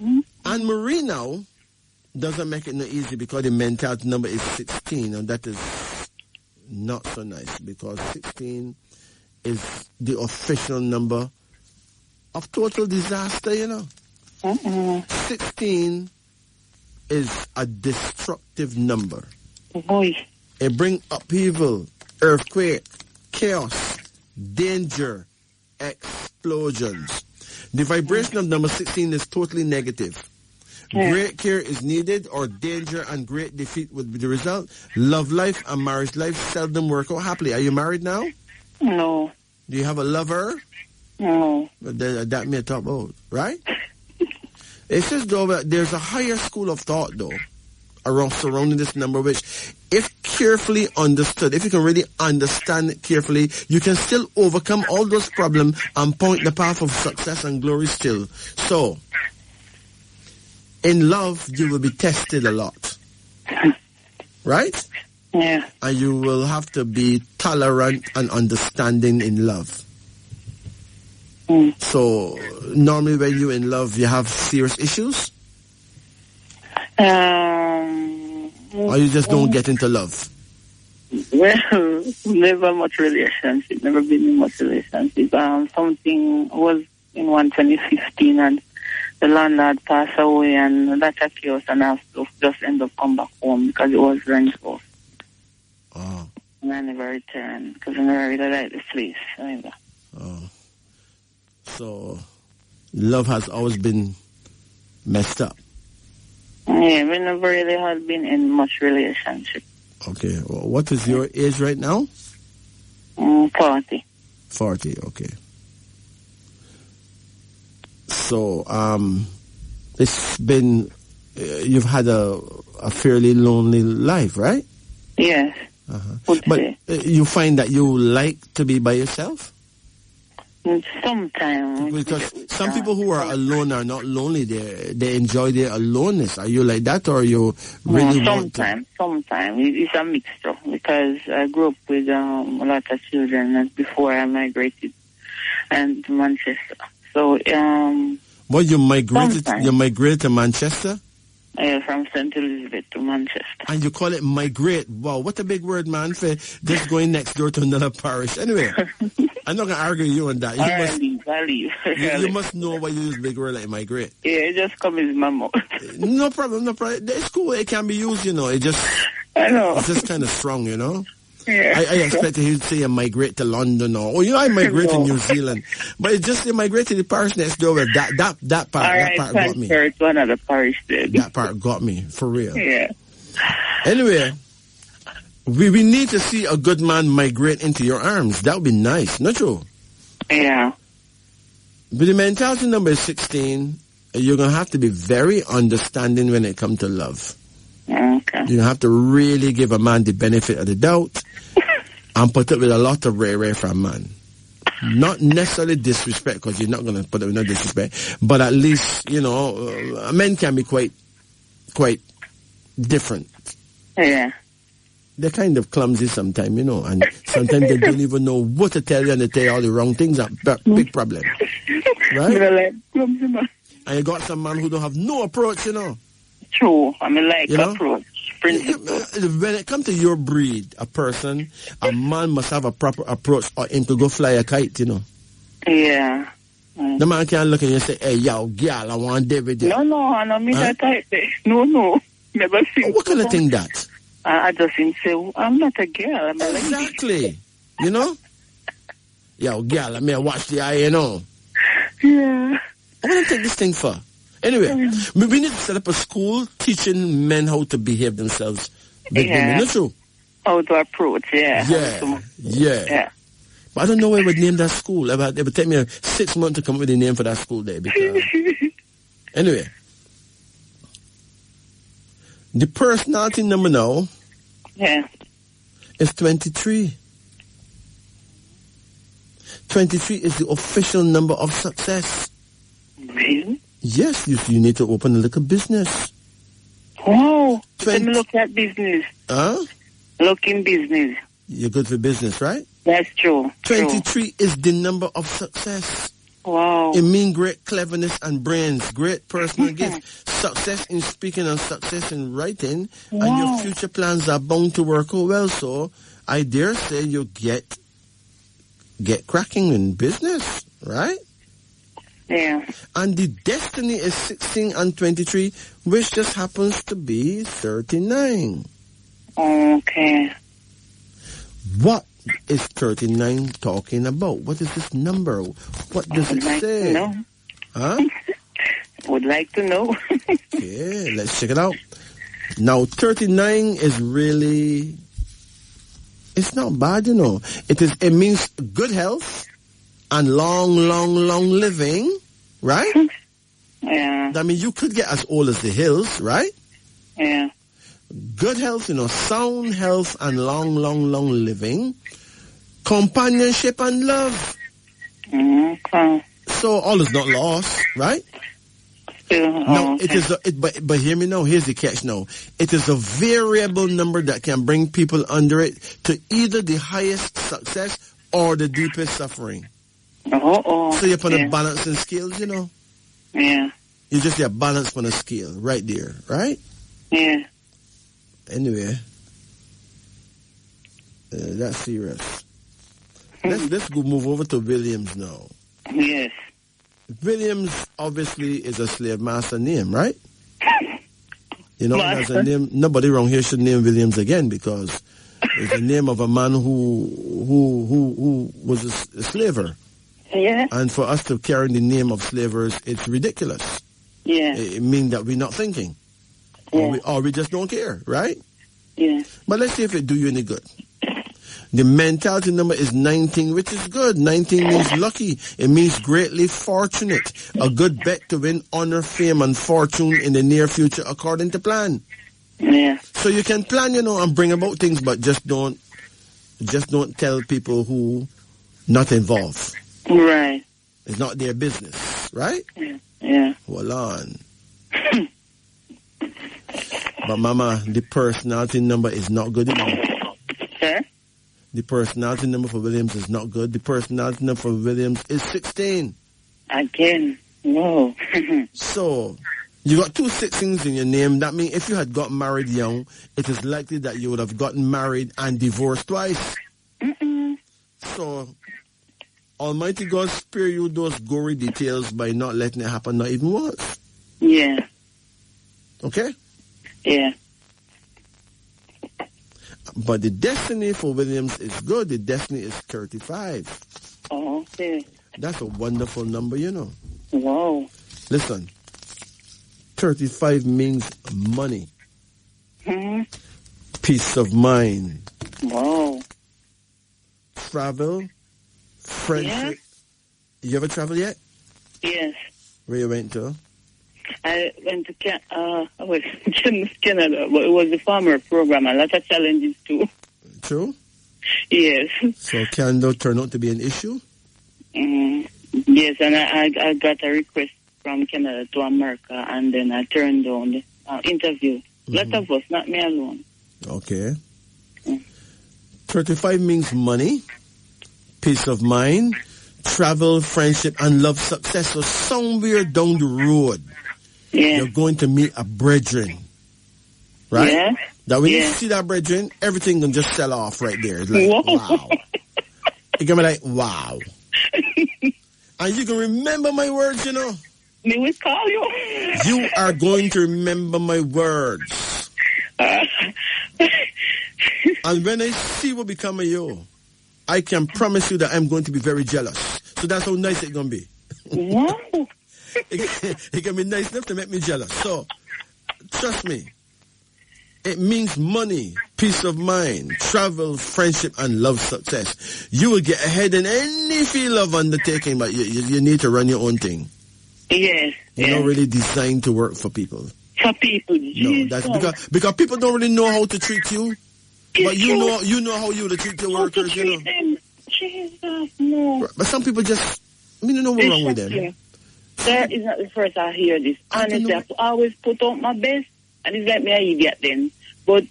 Mm-hmm. And Marie now doesn't make it no easy because the mentality number is 16, and that is not so nice because 16 is the official number of total disaster, you know. 16 is a destructive number. Boy. It brings upheaval, earthquake, chaos, danger, explosions. The vibration of number 16 is totally negative. Great care is needed or danger and great defeat would be the result. Love life and marriage life seldom work out happily. Are you married now? No. Do you have a lover? No. That may talk about, right? It says, though, that there's a higher school of thought, though, surrounding this number, which, if carefully understood, if you can really understand it carefully, you can still overcome all those problems and point the path of success and glory still. So, in love, you will be tested a lot. Right? Yeah. And you will have to be tolerant and understanding in love. So, normally when you're in love, you have serious issues? Or you just don't get into love? Well, never much relationship. Never been in much relationship. Something was in 2015 and the landlord passed away and that chaos and I have to just end up come back home because it was rent house. Oh. And I never returned because I never really liked the place either. Oh. So, love has always been messed up. Yeah, we never really had been in much relationship. Okay. Well, what is your age right now? 40. 40, okay. So, it's been, you've had a fairly lonely life, right? Yes. Uh-huh. But you find that you like to be by yourself? Sometimes. Because some people who are alone are not lonely. They enjoy their aloneness. Are you like that, or you really want to? Sometimes. It's a mixture because I grew up with a lot of children before I migrated and to Manchester. So, Well, you migrated to Manchester? Yeah, from St. Elizabeth to Manchester. And you call it migrate. Wow, what a big word, man, for just going next door to another parish. Anyway, I'm not going to argue you on that. I leave. You must know why you use big word like migrate. Yeah, it just comes in my mouth. No problem. It's cool. It can be used, It just, I know. It's just kind of strong, Yeah. I expected him to say I migrate to London or, I migrate to New Zealand. But it's just they migrate to the parish next door. That part got me. To another parish then. That part got me, for real. Yeah. Anyway, we need to see a good man migrate into your arms. That would be nice, not true? Yeah. But the mentality number is 16. You're going to have to be very understanding when it comes to love. Okay. You have to really give a man the benefit of the doubt and put up with a lot of ray from a man. Not necessarily disrespect, because you're not going to put up with no disrespect, but at least, men can be quite different. Yeah. They're kind of clumsy sometimes, and sometimes they don't even know what to tell you, and they tell you all the wrong things. That's a big problem. Right? And you got some man who don't have no approach, True. Approach. Principle. When it comes to your breed, a man must have a proper approach or him to go fly a kite, Yeah. The man can't look at you and say, hey, yo, girl, I want David. No, I don't mean that type. No. Never seen. What kind of thing that? I just didn't say, I'm not a girl. I'm a lady. Exactly. Yo, girl, let me watch the eye, Yeah. I want to take this thing for. Anyway, we need to set up a school teaching men how to behave themselves. Big women, not true? How to approach, yeah. Yeah. But I don't know where we would name that school. It would take me 6 months to come up with a name for that school there. Because anyway, the personality number now is 23. 23 is the official number of success. Really? Yes, you need to open a little business. Oh, let me look at business. Huh? Look in business. You're good for business, right? That's true. 23 is the number of success. Wow. It means great cleverness and brains, great personal gifts, success in speaking and success in writing, and your future plans are bound to work out well. So I dare say you get cracking in business, right? Yeah. And the destiny is 16 and 23, which just happens to be 39. Okay. What is 39 talking about? What is this number? What does it say? To know. Huh? Would like to know. Okay, let's check it out. Now, 39 is really, it's not bad, It means good health and long living, right? Yeah. I mean, you could get as old as the hills, right? Yeah. Good health, sound health and long living, companionship and love. Okay. So all is not lost, right? No, okay. it is. But hear me now. Here's the catch. Now, it is a variable number that can bring people under it to either the highest success or the deepest suffering. So you're on a balancing scales, Yeah. You just get balance on a scale right there, right? Yeah. Anyway, That's serious. Let's go move over to Williams now. Yes. Williams obviously is a slave master name, right? You know, Master. as a name, nobody around here should name Williams again because it's the name of a man who was a slaver. Yeah. And for us to carry the name of slavers, it's ridiculous. Yeah. It means that we're not thinking. Yeah. Or we just don't care, right? Yeah. But let's see if it do you any good. The mentality number is 19, which is good. 19 means lucky. It means greatly fortunate. A good bet to win honor, fame, and fortune in the near future according to plan. Yeah. So you can plan, and bring about things, but just don't tell people who not involved. Right. It's not their business, right? Yeah. Hold on. But Mama, the personality number is not good enough. Sir? The personality number for Williams is not good. The personality number for Williams is 16. Again. Whoa. So, you got 2 16s in your name. That means if you had got married young, it is likely that you would have gotten married and divorced twice. So, Almighty God spare you those gory details by not letting it happen, not even once. Yeah. Okay? Yeah. But the destiny for Williams is good. The destiny is 35. Oh, okay. That's a wonderful number, Wow. Listen, 35 means money, peace of mind, Wow. travel, friendship. Yeah. You ever travel yet? Yes. Where you went to? I went to Canada, but it was a farmer program. A lot of challenges too. True? Yes. So Canada turned out to be an issue? Yes, and I got a request from Canada to America, and then I turned down the interview. Lots of us, not me alone. Okay. 35 means money, peace of mind, travel, friendship, and love success. So somewhere down the road, you're going to meet a brethren. Right? Yeah. That when you see that brethren, everything can just sell off right there. It's like, wow. You're going to be like, wow. And you can remember my words, Me will call you. You are going to remember my words. And when I see what become of you, I can promise you that I'm going to be very jealous. So that's how nice it's going to be. Wow. It can be nice enough to make me jealous. So, trust me. It means money, peace of mind, travel, friendship, and love success. You will get ahead in any field of undertaking, but you need to run your own thing. Yes. You're not really designed to work for people. For people. No, that's because people don't really know how to treat you. But you know how you to treat your workers, Them. Jesus, no. But some people just, don't know what's wrong with them. That is not the first I hear this. Honestly, I always put out my best, and it's like me an idiot then. But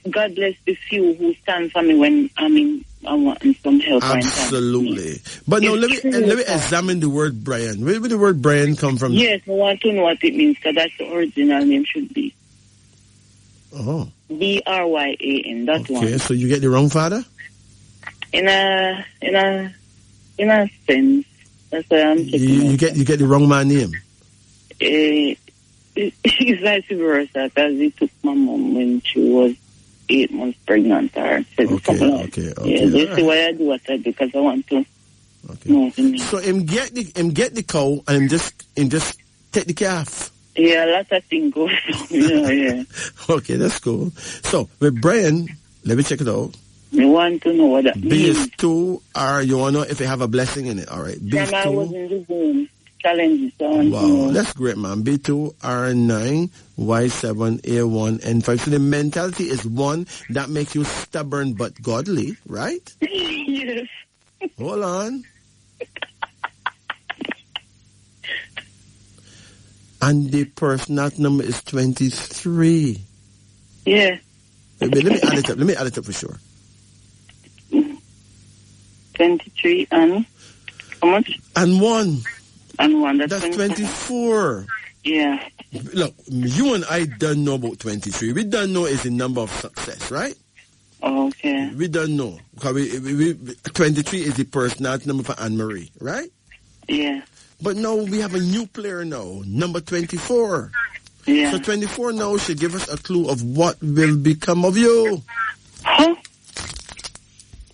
God bless the few who stand for me when I want some help. Absolutely. But no, let me examine the word Brian. Where did the word Brian come from? Yes, I want to know what it means, because that's the original name should be. Oh. Bryan, that one. Okay, so you get the wrong father? In a sense. That's why I'm checking. You get the wrong man name. It's vice versa, because he took my mom when she was 8 months pregnant. Or okay. Yeah, that's why I do what I do, because I want to know the name. So him get the cow and him just take the calf. Yeah, lots of things go on. Yeah. Okay, that's cool. So with Brian, let me check it out. You want to know what that means. B is 2, R, you want to know if it have a blessing in it. All right. B is 2. I was in the Zoom challenges. Wow, that's great, man. B2, R9, Y7, A1, N5. So the mentality is 1 that makes you stubborn but godly, right? Yes. Hold on. And the personality number is 23. Yeah. Let me add it up. Let me add it up for sure. 23 and how much? And 1. And 1. That's 24. Yeah. Look, you and I don't know about 23. We don't know it's the number of success, right? Okay. We don't know. Because 23 is the personality number for Anne-Marie, right? Yeah. But no, we have a new player now, number 24. Yeah. So 24 now should give us a clue of what will become of you. Huh?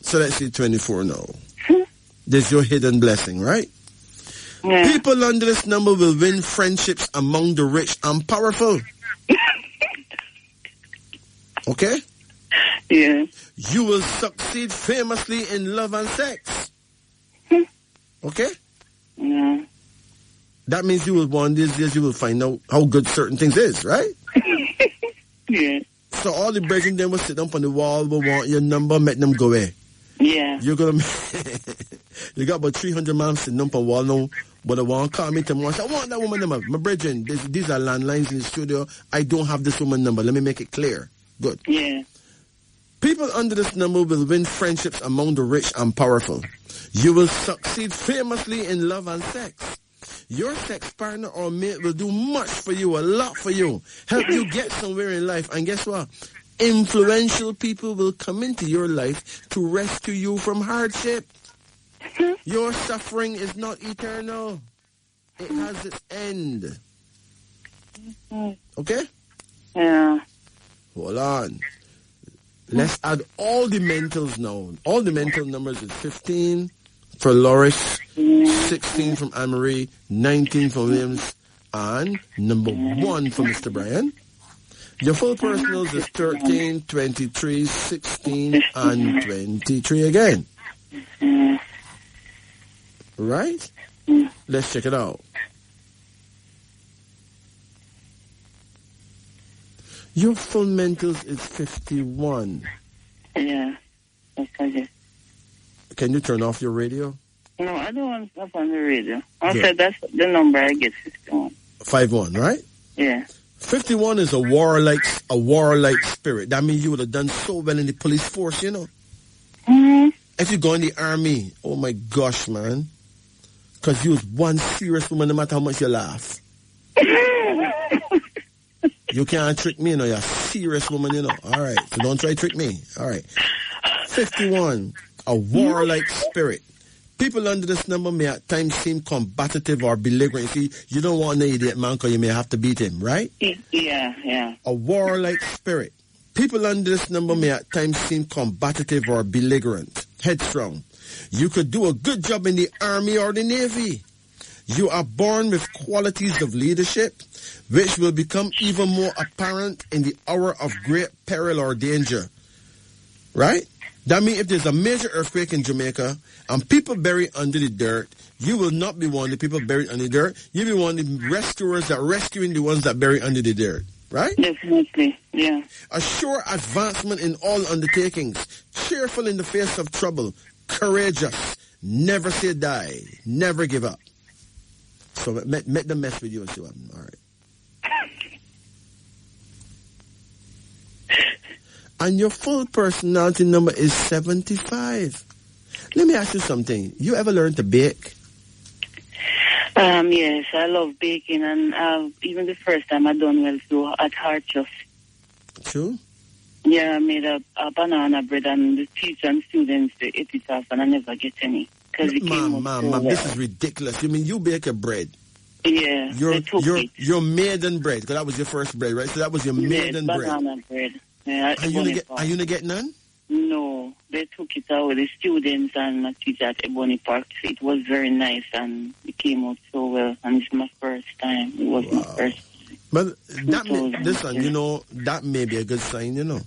So let's see 24 now. There's your hidden blessing, right? Yeah. People under this number will win friendships among the rich and powerful. Okay? Yeah. You will succeed famously in love and sex. Okay? Yeah. That means you will one these days you will find out how good certain things is, right? Yeah. So all the brethren then will sit up on the wall, will want your number, make them go away. Yeah. You're gonna you got about 300 man sitting up on the wall now, but I want to call me tomorrow. I want that woman number. My brethren, these are landlines in the studio. I don't have this woman number. Let me make it clear. Good. Yeah. People under this number will win friendships among the rich and powerful. You will succeed famously in love and sex. Your sex partner or mate will do much for you, a lot for you, help you get somewhere in life. And guess what? Influential people will come into your life to rescue you from hardship. Your suffering is not eternal. It has its end. Okay? Yeah. Hold on. Let's add all the mentals now. All the mental numbers is 15 for Loris, 16 from Anne-Marie, 19 for Williams, and number 1 for Mr. Brian. Your full personals is 13, 23, 16, and 23 again. Right? Let's check it out. Your full mentals is 51. Yeah. Okay. Can you turn off your radio? No, I don't want stuff on the radio. I Good. said that's the number I get, 51. 51, right? Yeah. 51 is a warlike spirit. That means you would have done so well in the police force, you know. Mm-hmm. If you go in the army, oh my gosh, man. Because you was one serious woman no matter how much you laugh. You can't trick me, you know. You're a serious woman, you know. All right. So don't try to trick me. All right. 51, a warlike spirit. People under this number may at times seem combative or belligerent. See, you don't want an idiot man because you may have to beat him, right? Yeah. A warlike spirit. People under this number may at times seem combative or belligerent, headstrong. You could do a good job in the army or the navy. You are born with qualities of leadership, which will become even more apparent in the hour of great peril or danger. Right? That means if there's a major earthquake in Jamaica and people buried under the dirt, you will not be one of the people buried under the dirt. You'll be one of the rescuers that are rescuing the ones that buried under the dirt. Right? Definitely, yeah. A sure advancement in all undertakings, cheerful in the face of trouble, courageous, never say die, never give up. So make them mess with you and see what happens. All right. And your full personality number is 75. Let me ask you something. You ever learn to bake? Yes, I love baking, and even the first time I done well too at Harchus. True? Yeah, I made a banana bread, and the teacher and students they ate it off, and I never get any. Ma'am, this is ridiculous. You mean you bake a bread? Yeah, your maiden bread, because that was your first bread, right? So that was your maiden bread. Banana bread. Yeah, are you not get none? No, they took it out with the students and my teacher at Ebony Park. So it was very nice, and it came out so well. And it's my first time. It was my first. But you know, that may be a good sign, you know.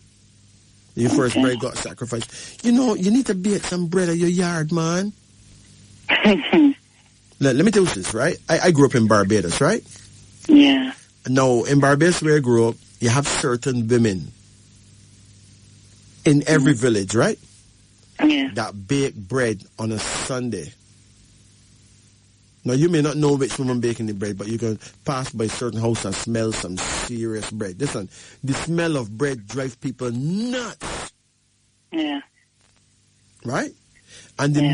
Your first bread got sacrificed. You know, you need to bake some bread at your yard, man. Let me tell you this, right? I grew up in Barbados, right? Yeah. Now, in Barbados where I grew up, you have certain women in every village, right? Yeah. That bake bread on a Sunday. Now, you may not know which woman baking the bread, but you can pass by a certain house and smell some serious bread. Listen, the smell of bread drives people nuts. Yeah. Right? And the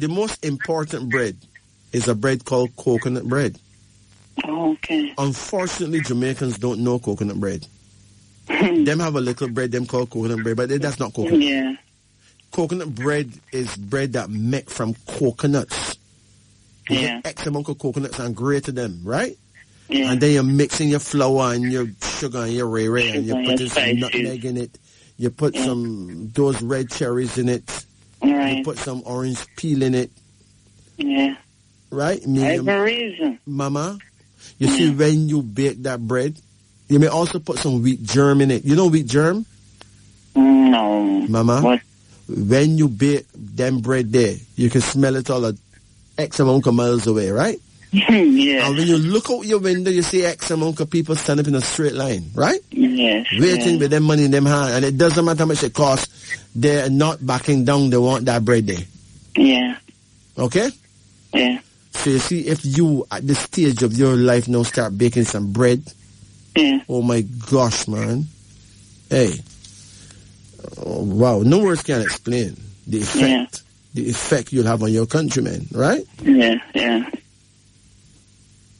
most important bread is a bread called coconut bread. Oh, okay. Unfortunately, Jamaicans don't know coconut bread. Them have a little bread, them called coconut bread, but that's not coconut. Yeah. Coconut bread is bread that made from coconuts. You get X amount of coconuts and grate them, right? Yeah. And then you're mixing your flour and your sugar and your ray and you're putting some nutmeg in it. You put some those red cherries in it. Right. You put some orange peel in it. Yeah. Right? I have a reason. Mama, you see when you bake that bread, you may also put some wheat germ in it. You know wheat germ? No. Mama, what? When you bake them bread there, you can smell it all at X amount of miles away, right? Yeah. And when you look out your window, you see X amount of people stand up in a straight line, right? Yes. Waiting with them money in them hand. And it doesn't matter how much it costs. They're not backing down. They want that bread there. Yeah. Okay? Yeah. So you see, if you, at this stage of your life now, start baking some bread, oh my gosh, man. Hey. Oh, wow. No words can explain the effect. The effect you'll have on your countrymen, right? Yeah, yeah.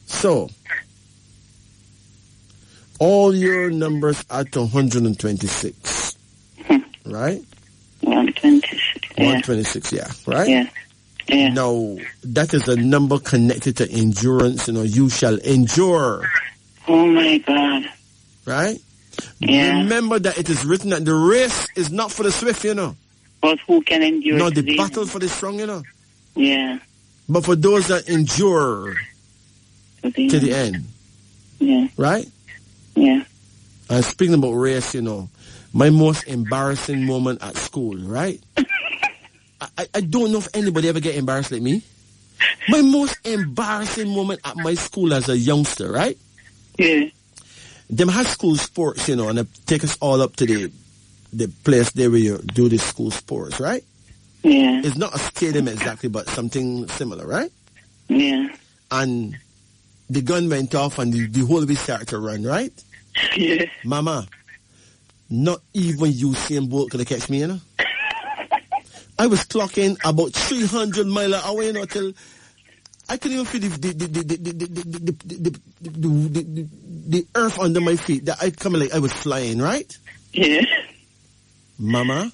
So, all your numbers add to 126, right? 126. 126, yeah, right? Yeah. Yeah. Now, that is a number connected to endurance. You know, you shall endure. Oh my God. Right? Yeah. Remember that it is written that the race is not for the swift, you know. But who can endure? No, the battle for the strong, you know. Yeah. But for those that endure to the end. Yeah. Right? Yeah. And speaking about race, you know, my most embarrassing moment at school, right? I don't know if anybody ever get embarrassed like me. My most embarrassing moment at my school as a youngster, right? Yeah. Them high school sports, you know, and they take us all up to the place there where you do the school sports, right? Yeah. It's not a stadium exactly, but something similar, right? Yeah. And the gun went off and the whole of it started to run, right? Yeah. Mama, not even Usain Bolt could have catch me, you know? I was clocking about 300 miles an hour, you know, till I couldn't even feel the earth under my feet. That I come like I was flying, right? Yeah. Mama,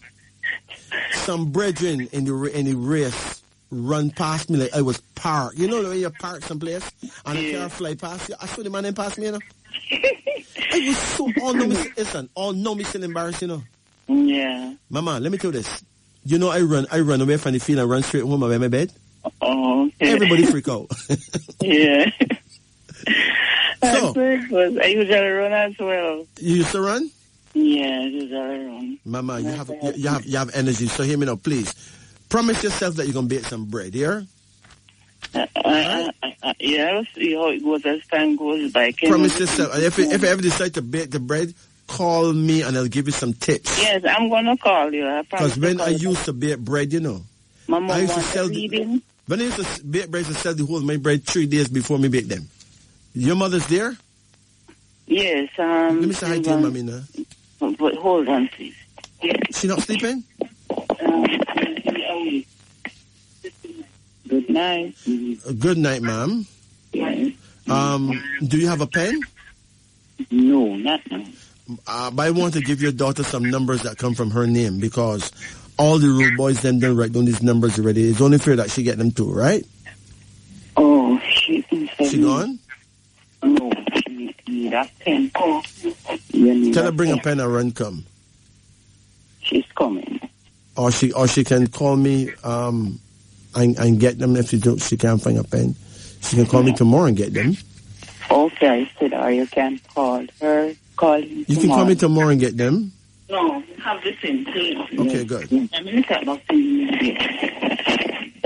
some brethren in the race run past me like I was parked. You know when you're parked someplace and a car fly past you? I saw the man then past me, you know? I was so all know me still embarrassed, you know? Yeah. Mama, let me tell you this. You know I run away from the field and run straight home away my bed. Oh, okay. Everybody freak out. Yeah. So, I usually run as well. You used to run? Yeah, I usually run. Mama, you have energy. So hear me now, please. Promise yourself that you're gonna bake some bread, yeah? Yeah, I'll see how it goes as time goes by. Promise yourself. If you ever decide to bake the bread, call me and I'll give you some tips. Yes, I'm gonna call you. Because when I used to bake bread, you know, Mama I used to sell when I used to bake bread, I used to sell the whole of my bread 3 days before me bake them. Your mother's there? Yes. Let me say hi to your mommy now. But hold on, please. She not sleeping? Good night. Good night, ma'am. Do you have a pen? No, not now. But I want to give your daughter some numbers that come from her name because all the rude boys them don't write down these numbers already. It's only fair that she get them too, right? Oh, she gone? No, she need a pen. Tell her bring a pen and run come. She's coming. Or she can call me and get them if she can't find a pen. She can call me tomorrow and get them. Okay, I said, or you can call her. You can call me tomorrow and get them? No, have the pen, please. Okay, good.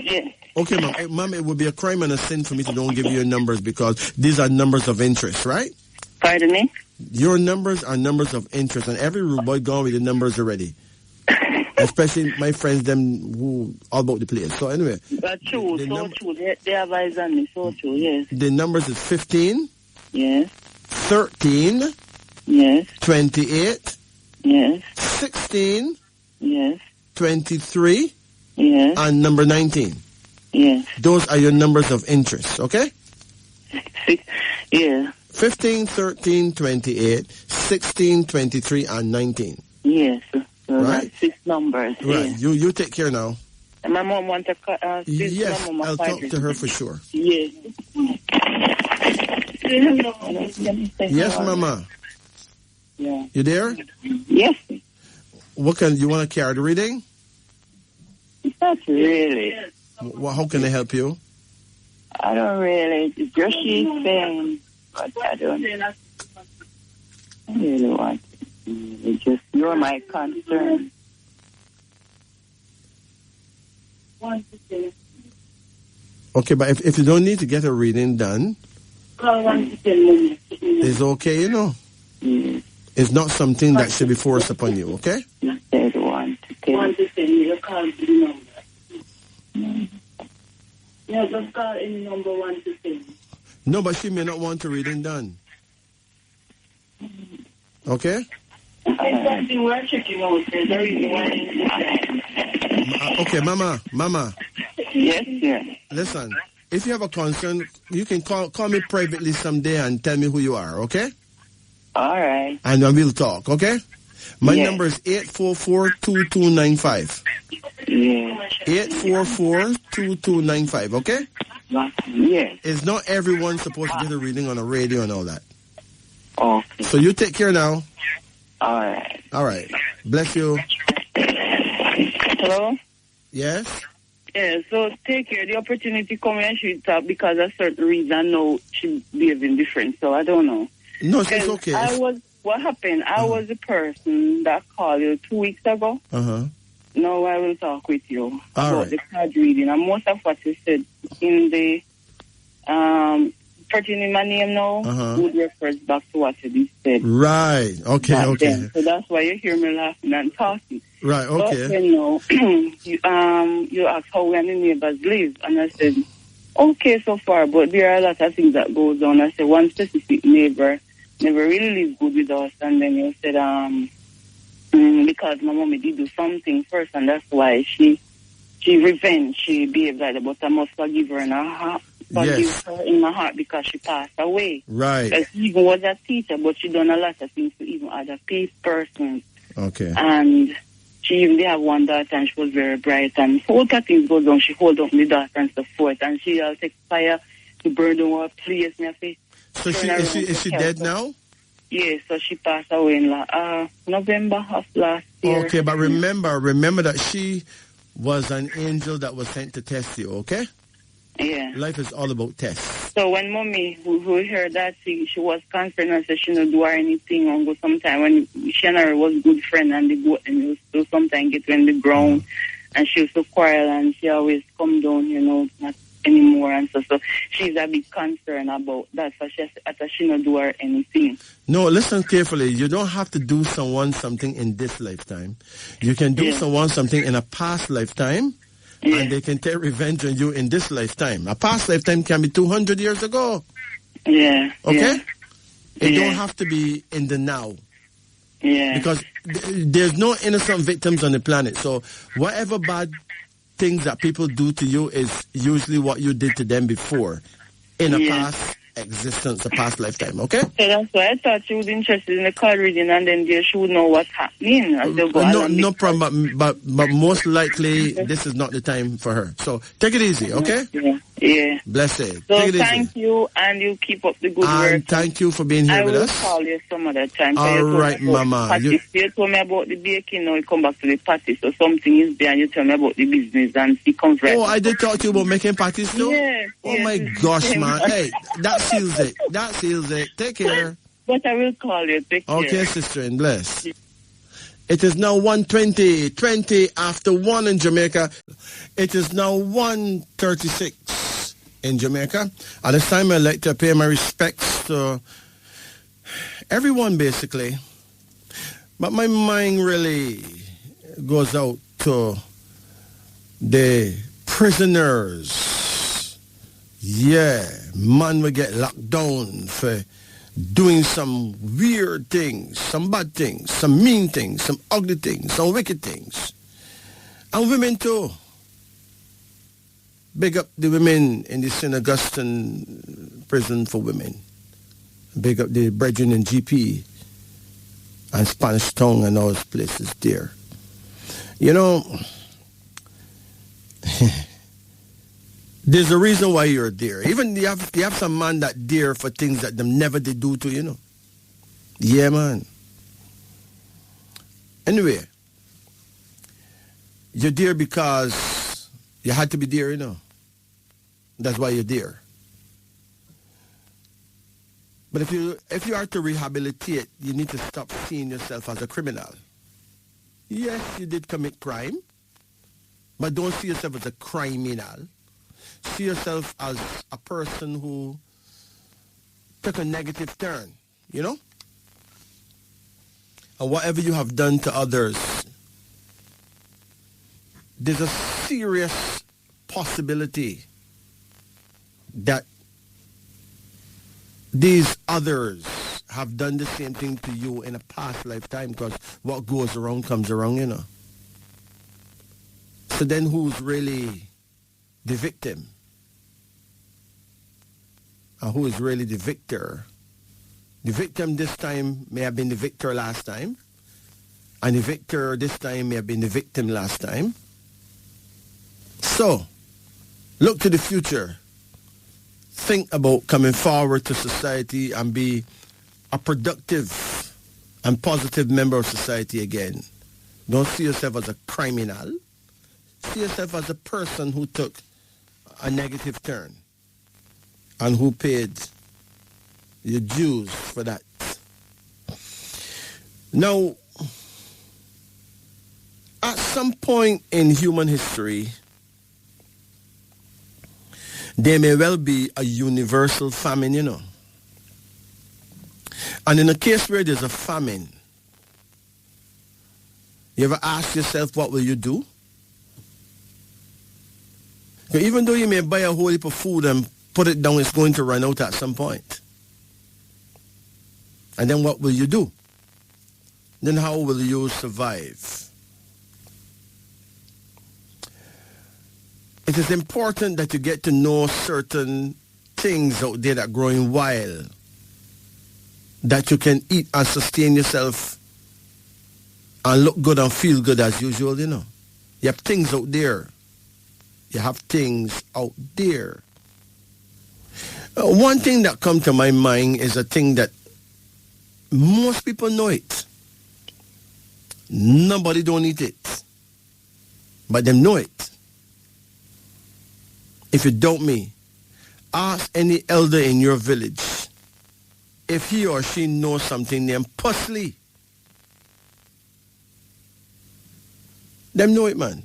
Yeah. Okay, ma'am, it would be a crime and a sin for me to don't give you your numbers because these are numbers of interest, right? Pardon me? Your numbers are numbers of interest, and every rude boy gone with the numbers already. Especially my friends, them who all about the place. So anyway. That's true, true. They advise on me, so true, yes. The numbers is 15. Yes. 13. Yes. 28. Yes. 16. Yes. 23. Yes. And number 19. Yes. Those are your numbers of interest, okay? Yeah. 15, 13, 28, 16, 23, and 19. Yes. So Right. that's 6 numbers. Right. Yeah. You take care now. And my mom wants to Yes, I'll talk to her for sure. Yes. Yes, Mama. Yeah. You there? Yes. What can you want to carry the reading? Not really. How can I help you? I don't really. It's just she's saying, but I don't really want it. It's just you're my concern. Okay, but if you don't need to get a reading done, it's okay, you know. Yes. It's not something that should be forced upon you, okay? You said 1 to 10. 1 to 10, you call the number. Yeah, just call any number 1 to 10. No, but she may not want a reading done. Okay? It's something we're checking out. There's a reason why. Okay, Mama. Yes, yes. Listen, if you have a concern, you can call me privately someday and tell me who you are, okay? All right. And then we'll talk, okay? My Yes. number is 844-2295. Yeah. 844-2295, okay? Yes. It's not everyone supposed to get a reading on a radio and all that. Okay. So you take care now. All right. All right. Bless you. Hello? Yes? Yeah, so take care. The opportunity come and she talk because of certain reason now she behaving different. So I don't know. No, it's okay. What happened? I was the person that called you 2 weeks ago. Uh-huh. Now I will talk with you All about right. the card reading. And most of what you said in the pertaining my name now would refers back to what you just said. Right. Okay, back okay. then. So that's why you hear me laughing and talking. Right, okay. But then you asked how when the neighbors live, and I said, okay so far, but there are a lot of things that goes on. I said one specific neighbor never really lives good with us, and then you said because my mommy did do something first, and that's why she revenge. She behaved like that, but I must forgive her in her heart. Forgive her in my heart because she passed away. Right. Because she even was a teacher, but she done a lot of things to even other persons. Okay. And she even have one daughter, and she was very bright. And so all that things goes on, she hold up the daughter and so forth. And she will take fire to burn down her place. So is she dead now? Yes, so she passed away in November of last year. Okay, but remember that she was an angel that was sent to test you, okay? Yeah. Life is all about tests. So when mommy, who heard that, she was concerned and said she not do her anything and go sometime when she and her was good friend and they go and used to sometimes get on the ground and she used to quarrel and she always come down, not anymore and so she's a big concern about that. So she not do her anything. No, listen carefully. You don't have to do someone something in this lifetime. You can do someone something in a past lifetime. Yeah. And they can take revenge on you in this lifetime. A past lifetime can be 200 years ago. Yeah. Okay? Yeah. It don't have to be in the now. Yeah. Because there's no innocent victims on the planet. So whatever bad things that people do to you is usually what you did to them before in a past existence, a past lifetime, okay? So that's why I thought she was interested in the card reading and then she would know what's happening. No problem, but most likely this is not the time for her. So take it easy, okay? Yeah. Bless it. So take it thank easy. You and you keep up the good work. And thank you for being here with us. I will call you some other time. All right, Mama. You told me about the baking, now you come back to the party, so something is there and you tell me about the business and she comes right. Oh, I did talk to you about making parties too? Yeah. Oh my gosh, man. Hey, that seals it. That seals it. Take care. But I will call you. Take care. Okay, sister, and bless. It is now 20 after 1 in Jamaica. It is now 1:36 in Jamaica. At this time, I'd like to pay my respects to everyone, basically. But my mind really goes out to the prisoners. Yeah, man will get locked down for doing some weird things, some bad things, some mean things, some ugly things, some wicked things. And women too. Big up the women in the St. Augustine prison for women. Big up the brethren in GP and Spanish Town and all those places there. You know, there's a reason why you're there. Even you have some man that there for things that them never did do to, you know. Yeah, man. Anyway, you're there because you had to be there, you know. That's why you're there. But if you are to rehabilitate, you need to stop seeing yourself as a criminal. Yes, you did commit crime, but don't see yourself as a criminal. See yourself as a person who took a negative turn, you know? And whatever you have done to others, there's a serious possibility that these others have done the same thing to you in a past lifetime, because what goes around comes around, you know. So then who's really the victim? And who is really the victor? The victim this time may have been the victor last time, and the victor this time may have been the victim last time. So, look to the future. Think about coming forward to society and be a productive and positive member of society again. Don't see yourself as a criminal. See yourself as a person who took a negative turn and who paid your dues for that. Now, at some point in human history, there may well be a universal famine, you know. And in a case where there's a famine, you ever ask yourself, what will you do? Even though you may buy a whole heap of food and put it down, it's going to run out at some point. And then what will you do? Then how will you survive? It is important that you get to know certain things out there that are growing wild, that you can eat and sustain yourself and look good and feel good as usual, you know. You have things out there. You have things out there. One thing that comes to my mind is a thing that most people know it. Nobody don't eat it, but them know it. If you doubt me, ask any elder in your village if he or she knows something named purslane. Them know it, man.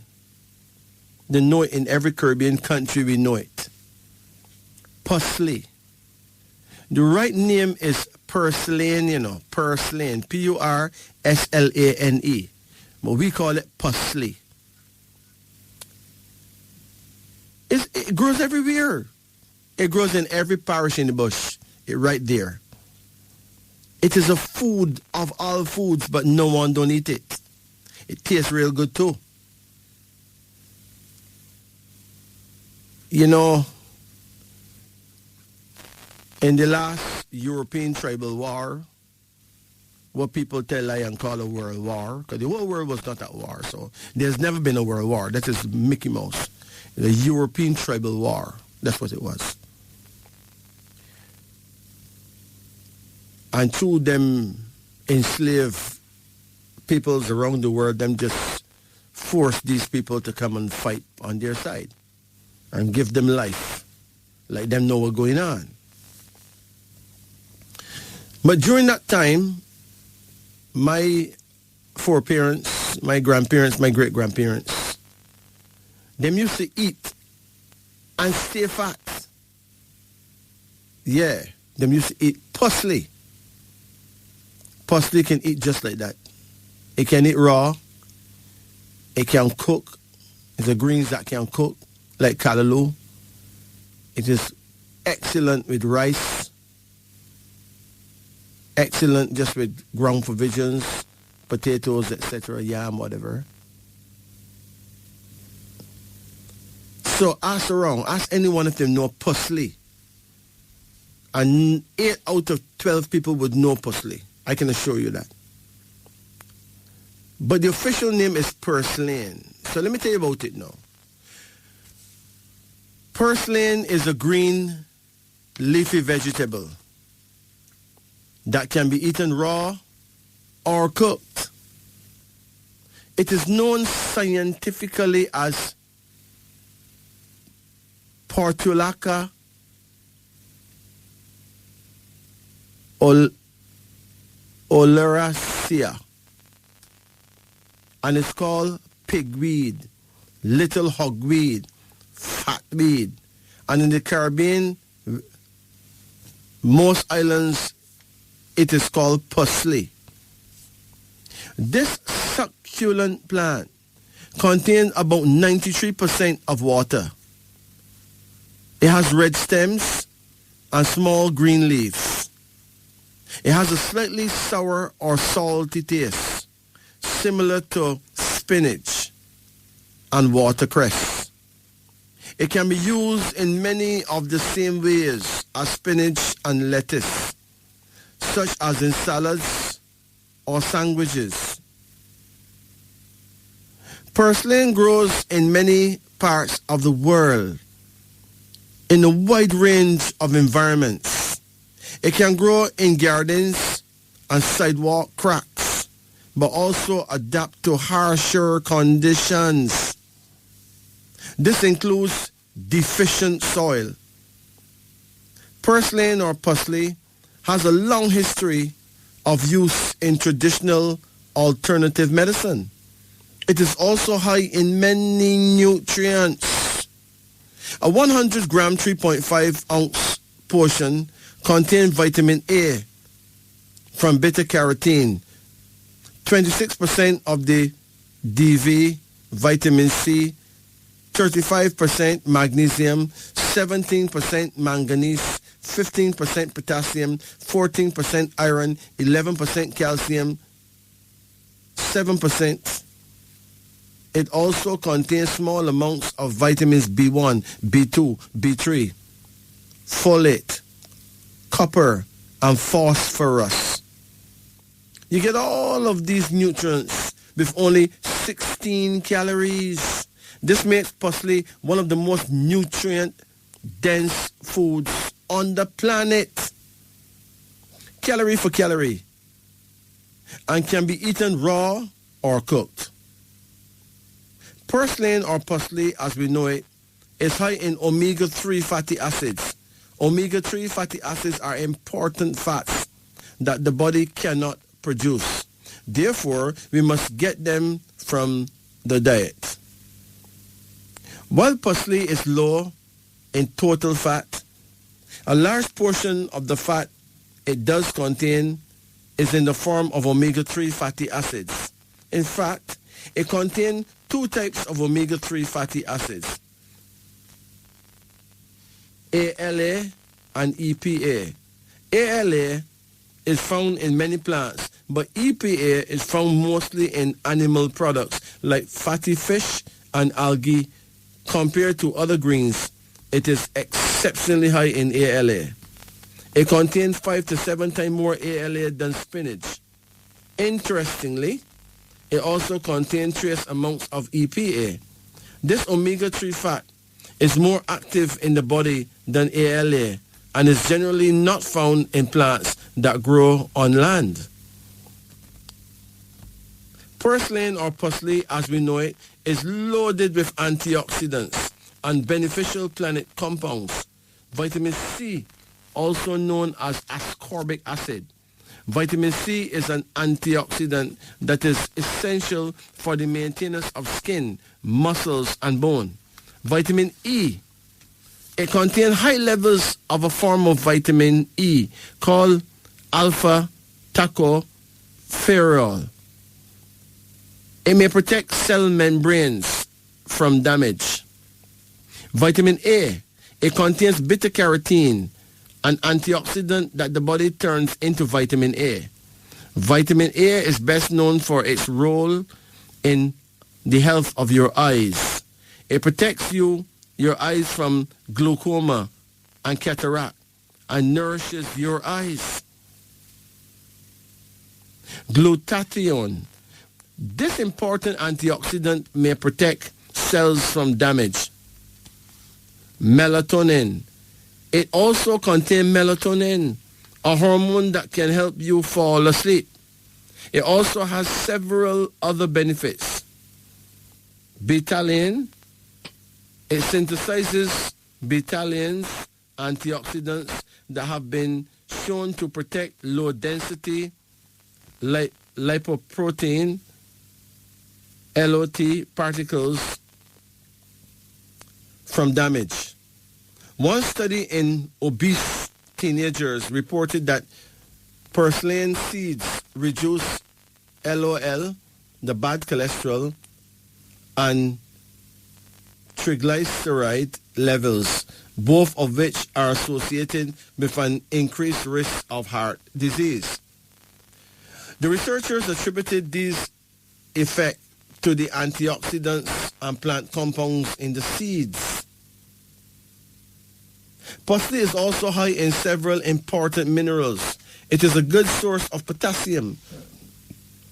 They know it in every Caribbean country, we know it. Purslane. The right name is purslane, you know, purslane, P-U-R-S-L-A-N-E. But we call it purslane. It grows everywhere. It grows in every parish in the bush. It's right there. It is a food of all foods, but no one don't eat it. It tastes real good too. You know, in the last European tribal war, what people tell I and call a world war, because the whole world was not at war, so there's never been a world war. That is Mickey Mouse. The European tribal war. That's what it was. And through them enslaved peoples around the world, them just forced these people to come and fight on their side and give them life, like them know what's going on. But during that time, my foreparents, my grandparents, my great-grandparents, them used to eat and stay fat. Yeah, them used to eat purslane. Purslane can eat just like that. It can eat raw. It can cook. It's a greens that can cook, like callaloo. It is excellent with rice. Excellent just with ground provisions, potatoes, etc., yam, whatever. So ask around. Ask anyone if they know purslane. And 8 out of 12 people would know purslane. I can assure you that. But the official name is purslane. So let me tell you about it now. Purslane is a green leafy vegetable that can be eaten raw or cooked. It is known scientifically as Portulaca oleracea, and it's called pigweed, little hogweed, fatweed, and in the Caribbean, most islands, it is called purslane. This succulent plant contains about 93% of water. It has red stems and small green leaves. It has a slightly sour or salty taste, similar to spinach and watercress. It can be used in many of the same ways as spinach and lettuce, such as in salads or sandwiches. Purslane grows in many parts of the world in a wide range of environments. It can grow in gardens and sidewalk cracks, but also adapt to harsher conditions. This includes deficient soil. Purslane or purslane has a long history of use in traditional alternative medicine. It is also high in many nutrients. A 100 gram 3.5 ounce portion contains vitamin A from beta carotene, 26% of the DV, vitamin C, 35% magnesium, 17% manganese, 15% potassium, 14% iron, 11% calcium, 7%. It also contains small amounts of vitamins B1, B2, B3, folate, copper, and phosphorus. You get all of these nutrients with only 16 calories. This makes purslane one of the most nutrient-dense foods on the planet. Calorie for calorie. And can be eaten raw or cooked. Purslane or purslane, as we know it, is high in omega-3 fatty acids. Omega-3 fatty acids are important fats that the body cannot produce. Therefore, we must get them from the diet. While purslane is low in total fat, a large portion of the fat it does contain is in the form of omega-3 fatty acids. In fact, it contains 2 types of omega-3 fatty acids, ALA and EPA. ALA is found in many plants, but EPA is found mostly in animal products like fatty fish and algae. Compared to other greens, it is exceptionally high in ALA. It contains 5 to 7 times more ALA than spinach. Interestingly, it also contains trace amounts of EPA. This omega-3 fat is more active in the body than ALA and is generally not found in plants that grow on land. Purslane or purslane, as we know it, is loaded with antioxidants and beneficial plant compounds. Vitamin C, also known as ascorbic acid. Vitamin C is an antioxidant that is essential for the maintenance of skin, muscles, and bone. Vitamin E, it contains high levels of a form of vitamin E called alpha-tocopherol. It may protect cell membranes from damage. Vitamin A, it contains beta-carotene, an antioxidant that the body turns into vitamin A. Vitamin A is best known for its role in the health of your eyes. It protects your eyes from glaucoma and cataract and nourishes your eyes. Glutathione. This important antioxidant may protect cells from damage. Melatonin. It also contains melatonin, a hormone that can help you fall asleep. It also has several other benefits. Betaline. It synthesizes betalains, antioxidants that have been shown to protect low-density lipoprotein (LOT) particles from damage. One study in obese teenagers reported that purslane seeds reduce LOL, the bad cholesterol, and triglyceride levels, both of which are associated with an increased risk of heart disease. The researchers attributed these effects to the antioxidants and plant compounds in the seeds. Parsley is also high in several important minerals. It is a good source of potassium,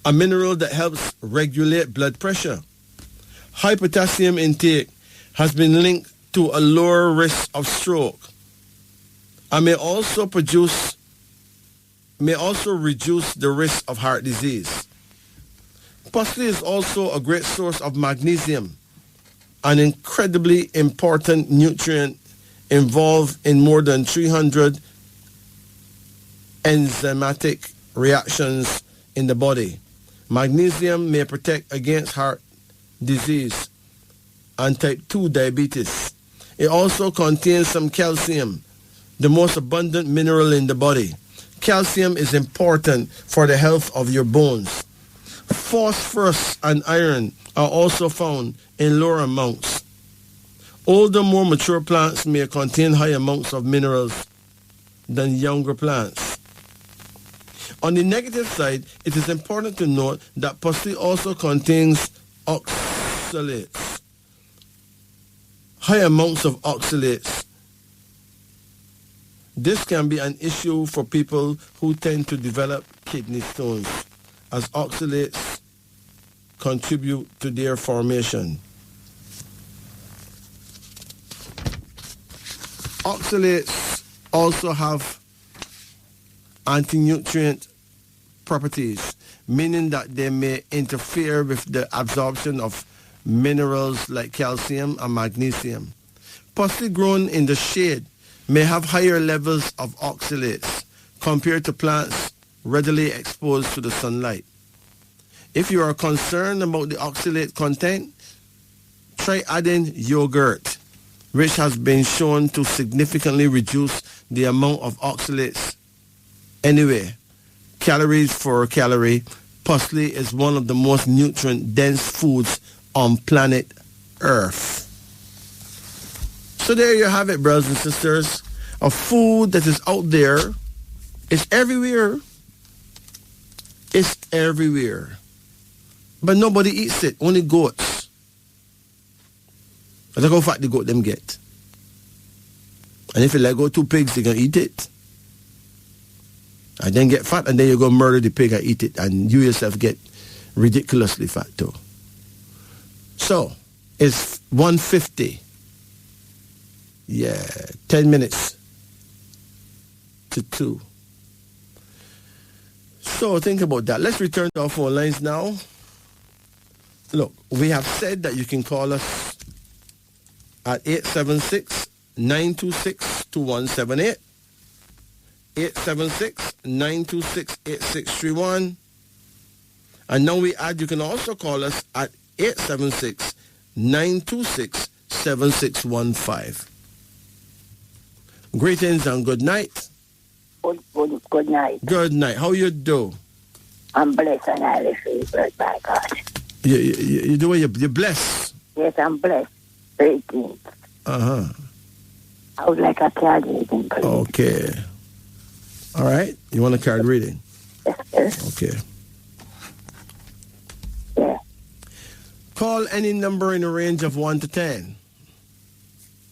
a mineral that helps regulate blood pressure. High potassium intake has been linked to a lower risk of stroke and may also reduce the risk of heart disease. Parsley is also a great source of magnesium, an incredibly important nutrient involved in more than 300 enzymatic reactions in the body. Magnesium may protect against heart disease and type 2 diabetes. It also contains some calcium, the most abundant mineral in the body. Calcium is important for the health of your bones. Phosphorus and iron are also found in lower amounts. Older, more mature plants may contain high amounts of minerals than younger plants. On the negative side, it is important to note that parsley also contains oxalates. High amounts of oxalates. This can be an issue for people who tend to develop kidney stones, as oxalates contribute to their formation. Oxalates also have anti-nutrient properties, meaning that they may interfere with the absorption of minerals like calcium and magnesium. Parsley grown in the shade may have higher levels of oxalates compared to plants readily exposed to the sunlight. If you are concerned about the oxalate content, try adding yogurt, which has been shown to significantly reduce the amount of oxalates. Anyway, calories for a calorie, parsley is one of the most nutrient-dense foods on planet Earth. So there you have it, brothers and sisters. A food that is out there. It's everywhere. It's everywhere. But nobody eats it, only goats. I look how fat the goat them get. And if you let go 2 pigs, they can eat it. And then get fat, and then you go murder the pig and eat it. And you yourself get ridiculously fat too. So, it's 1:50. Yeah, 10 minutes to 2. So think about that. Let's return to our phone lines now. Look, we have said that you can call us at 876-926-2178, 876-926-8631. And now we add, you can also call us at 876-926-7615. Greetings and good night. Good night. Good night. How you do? I'm blessed and highly favored by God. You do what you're blessed? Yes, I'm blessed. 18th. Uh-huh. I would like a card reading, please. Okay. All right. You want a card reading? Yes. Okay. Yeah. Call any number in a range of 1 to 10.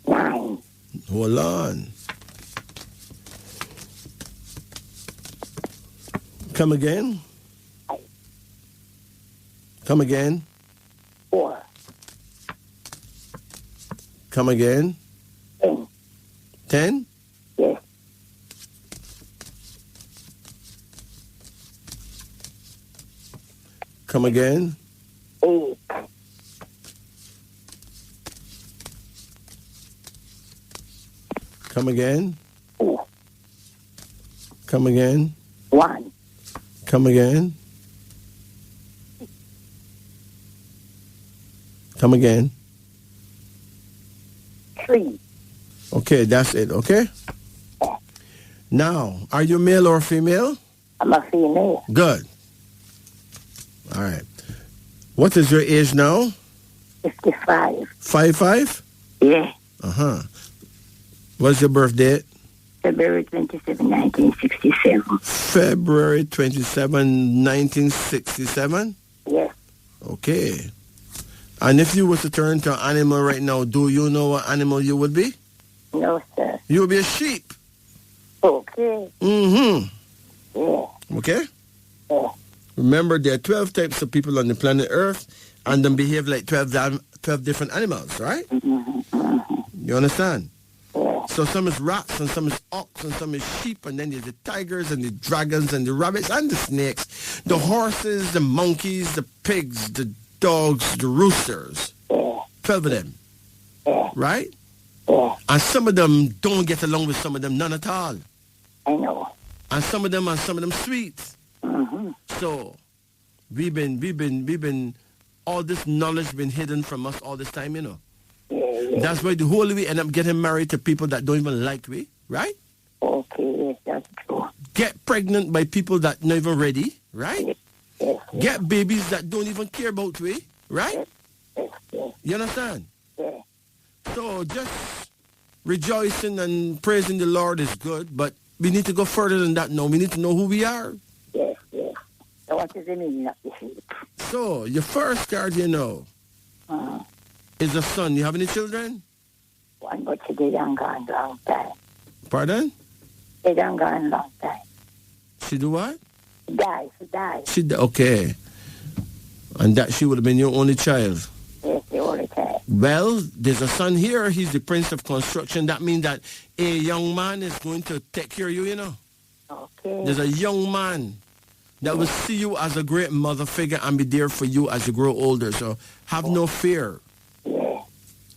9. Hold on. Come again. Come again. 4. Come again. 10. 10. Yes. Come again. 8. Come again. 2. Come again. 1. Come again. Come again. 3. Okay, that's it, okay? Now, are you male or female? I'm a female. Good. All right. What is your age now? 55. 55? Yeah. Uh-huh. What's your birth date? February 27, 1967. February 27, 1967? Yes. Okay. And if you were to turn to an animal right now, do you know what animal you would be? No, sir. You would be a sheep. Okay. Mm-hmm. Yeah. Okay? Yeah. Remember, there are 12 types of people on the planet Earth, and them behave like 12 different animals, right? You understand? Yeah. So some is rats, and some is ox, and some is sheep, and then there's the tigers, and the dragons, and the rabbits, and the snakes, the horses, the monkeys, the pigs, the dogs, the roosters. Yeah. 12 of them. Yeah. Right? Yeah. And some of them don't get along with some of them, none at all. I know. And some of them sweet. Mm-hmm. So we've been all this knowledge been hidden from us all this time, you know. Yeah, yeah. That's why the whole we end up getting married to people that don't even like we, right? Okay, yes, that's true. Get pregnant by people that not even ready, right? Yes, yes, Get babies that don't even care about we, right? yes, yes, You understand? yes. So just rejoicing and praising the Lord is good, but we need to go further than that now. We need to know who we are. Yes, yes. So what is the meaning of this? So your first card, you know, is a son. You have any children? One, but she did and gone long time. Pardon? They done gone long time. She do what? She died. Okay. And that she would have been your only child. Yes, the only child. Well, there's a son here. He's the prince of construction. That means that a young man is going to take care of you, you know. Okay. There's a young man that will see you as a great mother figure and be there for you as you grow older. So have no fear. Yeah.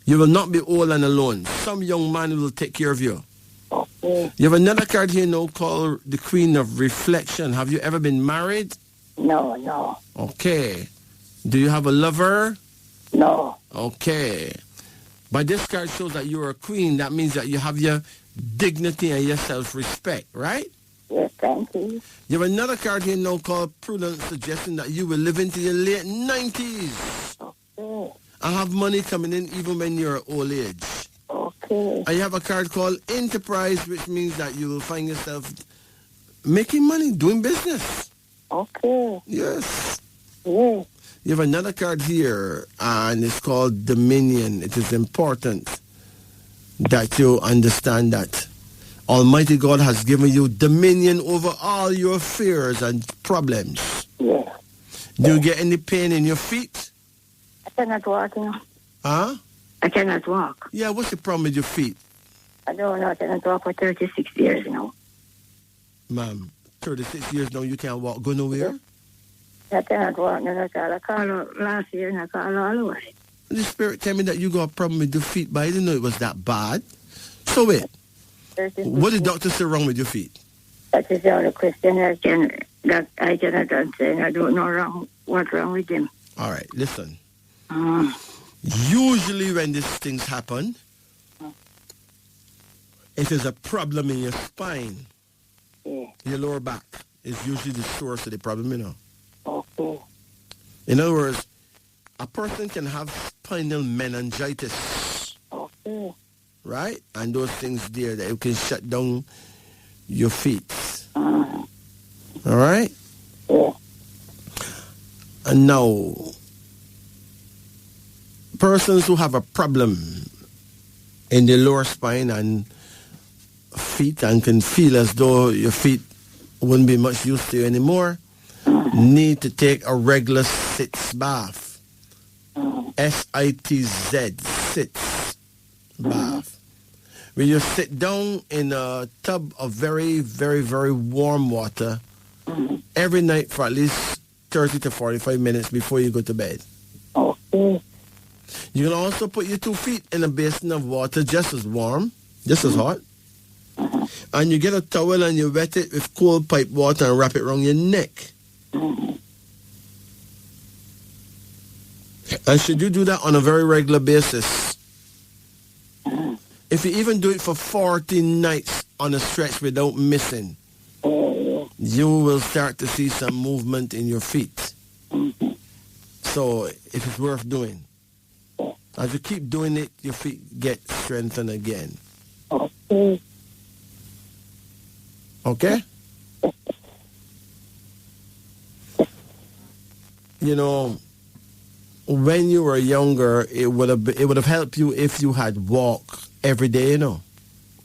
You will not be old and alone. Some young man will take care of you. Okay. You have another card here now called the Queen of Reflection. Have you ever been married? No. Okay. Do you have a lover? No. Okay. But this card shows that you're a queen. That means that you have your dignity and your self-respect, right? Yes, thank you. You have another card here now called Prudence, suggesting that you will live into your late 90s. Okay. And have money coming in even when you're old age. Okay. And you have a card called Enterprise, which means that you will find yourself making money, doing business. Okay. Yes. Yes. You have another card here, and it's called Dominion. It is important that you understand that Almighty God has given you dominion over all your fears and problems. Yes. Do you get any pain in your feet? I cannot walk, you know. Huh? I cannot walk. Yeah, what's the problem with your feet? I don't know. I cannot walk for 36 years now. Ma'am, 36 years now, you can't walk, go nowhere? I cannot walk. No, I called out last year and I called all the way. The Spirit tell me that you got a problem with your feet, but I didn't know it was that bad. So wait, what did doctor say wrong with your feet? That is the only question that I cannot answer, and I don't know what's wrong with him. All right, listen. Usually when these things happen, it is a problem in your spine. Yeah. Your lower back is usually the source of the problem, you know. Okay. In other words, a person can have spinal meningitis, Okay. right? And those things there that you can shut down your feet. All right? Yeah. And now, persons who have a problem in the lower spine and feet and can feel as though your feet wouldn't be much use to you anymore. Need to take a regular sitz bath. SITZ, sitz bath. When you sit down in a tub of very, very, very warm water every night for at least 30 to 45 minutes before you go to bed. Okay. You can also put your 2 feet in a basin of water just as warm, just as hot. And you get a towel and you wet it with cold pipe water and wrap it around your neck. And should you do that on a very regular basis, if you even do it for 40 nights on a stretch without missing, you will start to see some movement in your feet. So it is worth doing. As you keep doing it, your feet get strengthened again. Okay. Okay? You know, when you were younger, it would have helped you if you had walked every day, you know.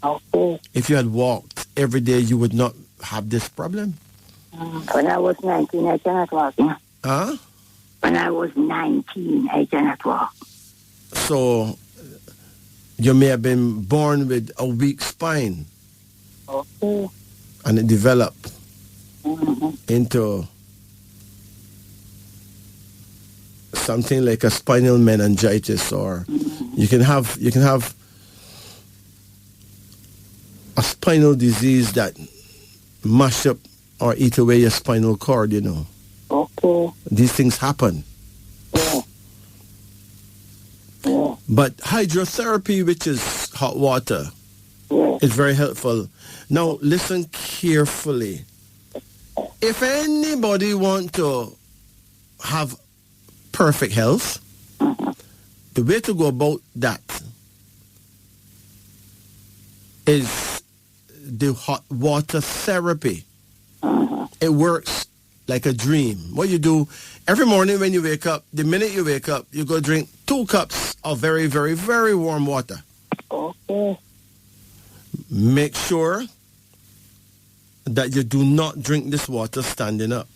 Okay. If you had walked every day, you would not have this problem. When I was 19, I cannot walk. Huh? When I was 19, I cannot walk. So you may have been born with a weak spine. Okay. And it developed into something like a spinal meningitis, or you can have a spinal disease that mash up or eat away your spinal cord, you know. Okay. These things happen. Yeah. Yeah. But hydrotherapy, which is hot water, is very helpful. Now, listen carefully. If anybody want to have perfect health, the way to go about that is the hot water therapy. It works like a dream. What you do every morning when you wake up, the minute you wake up, you go drink 2 cups of very, very, very warm water. Okay. Make sure that you do not drink this water standing up.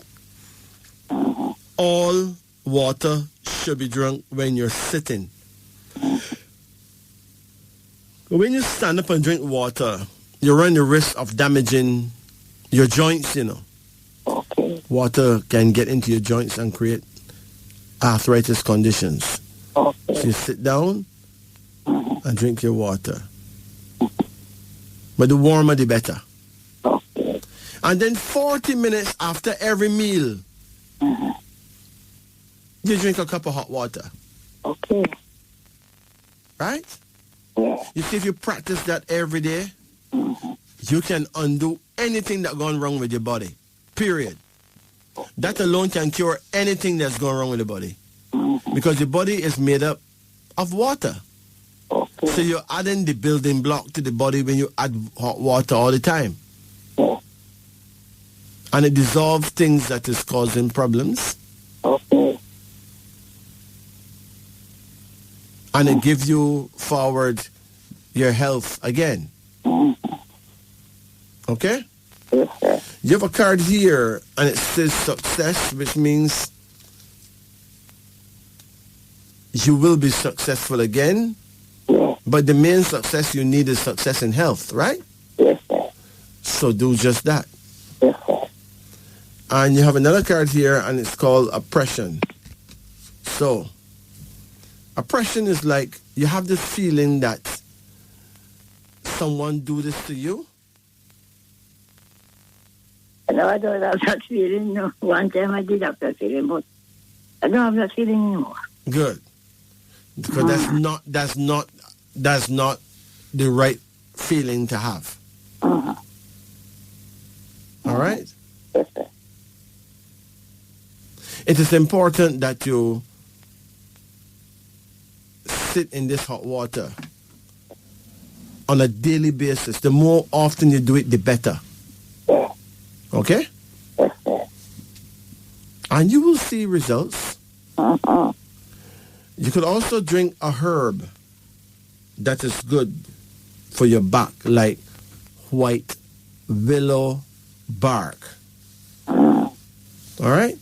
All water should be drunk when you're sitting. When you stand up and drink water, you run the risk of damaging your joints, you know. Okay. Water can get into your joints and create arthritis conditions. Okay. So you sit down and drink your water. But the warmer, the better. Okay. And then 40 minutes after every meal, you drink a cup of hot water. Okay. Right? Yeah. You see, if you practice that every day, you can undo anything that's gone wrong with your body. Period. That alone can cure anything that's gone wrong with the body. Because your body is made up of water. Okay. So you're adding the building block to the body when you add hot water all the time. Yeah. And it dissolves things that is causing problems. Okay. And it gives you forward your health again. Okay? Yes, sir. You have a card here and it says success, which means you will be successful again. Yeah. But the main success you need is success in health, right? Yes, sir. So do just that. Yes, sir. And you have another card here and it's called oppression. So, oppression is like you have this feeling that someone do this to you. No, I don't have that feeling. No. One time I did have that feeling, but I don't have that feeling anymore. Good. Because that's not the right feeling to have. All right? Yes, sir. It is important that you sit in this hot water on a daily basis. The more often you do it, the better. Yeah. Okay? Yes, sir. And you will see results. Uh-huh. You could also drink a herb that is good for your back, like white willow bark. All right?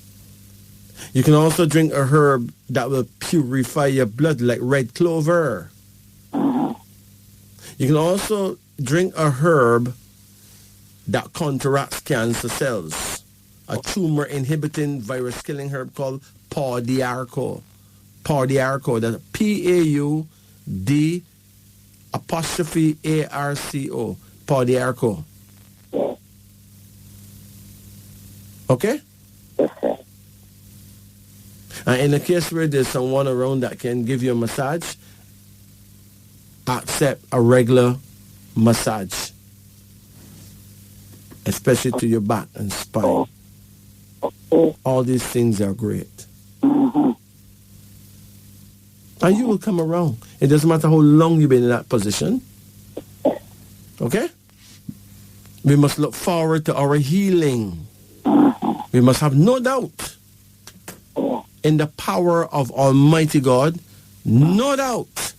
You can also drink a herb that will purify your blood, like red clover. You can also drink a herb that counteracts cancer cells. A tumor-inhibiting virus-killing herb called Paudiarco. Paudiarco, that's P-A-U-D'-A-R-C-O. Paudiarco. Okay? And in the case where there's someone around that can give you a massage, accept a regular massage, especially to your back and spine. All these things are great. And you will come around. It doesn't matter how long you've been in that position. Okay? We must look forward to our healing. We must have no doubt in the power of Almighty God, no doubt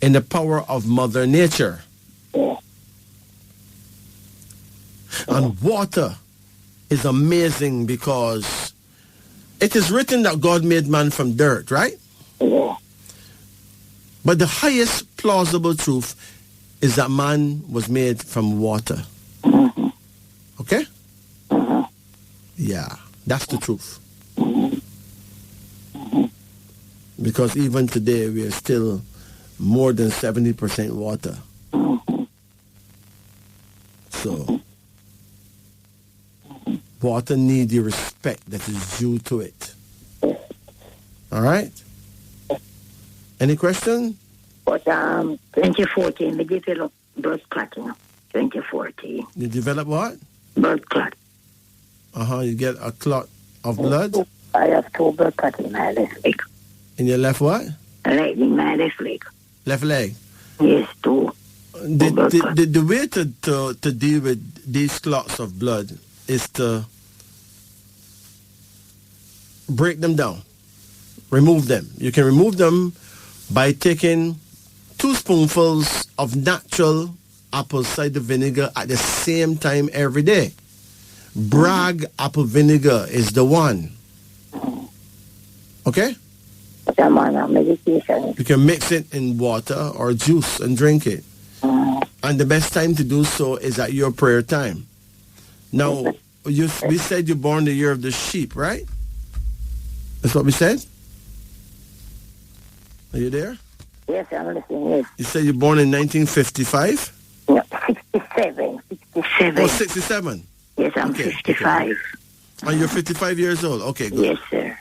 in the power of Mother Nature. And water is amazing because it is written that God made man from dirt, right? But the highest plausible truth is that man was made from water. Okay? Yeah, that's the truth. Because even today we are still more than 70% water. So, water needs the respect that is due to it. All right? Any question? But 2014, we developed blood clotting. 2014. You develop what? Blood clot. You get a clot of blood? I have 2 blood clots in my left leg. In your left what? In my left leg. Left leg? Yes, 2. The way to deal with these clots of blood is to break them down. Remove them. You can remove them by taking 2 spoonfuls of natural apple cider vinegar at the same time every day. Bragg apple vinegar is the one. Okay? I'm on a medication. You can mix it in water or juice and drink it. And the best time to do so is at your prayer time. Now, we said you're born the year of the sheep, right? That's what we said? Are you there? Yes, I'm listening, yes. You said you're born in 1955? No, 67. 67. Oh, 67? Yes, I'm 55. Okay. And you're 55 years old? Okay, good. Yes, sir.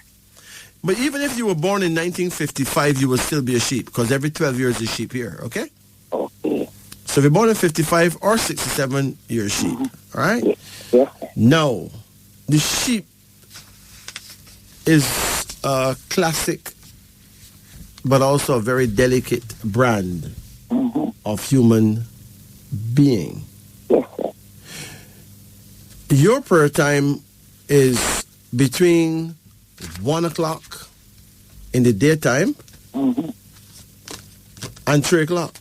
But even if you were born in 1955, you would still be a sheep, because every 12 years is sheep year, okay? Okay. So if you're born in 55 or 67, you're a sheep, all right? Yes, sir. Now, the sheep is a classic, but also a very delicate brand of human being. Yes, sir. Your prayer time is between 1 o'clock in the daytime and 3 o'clock.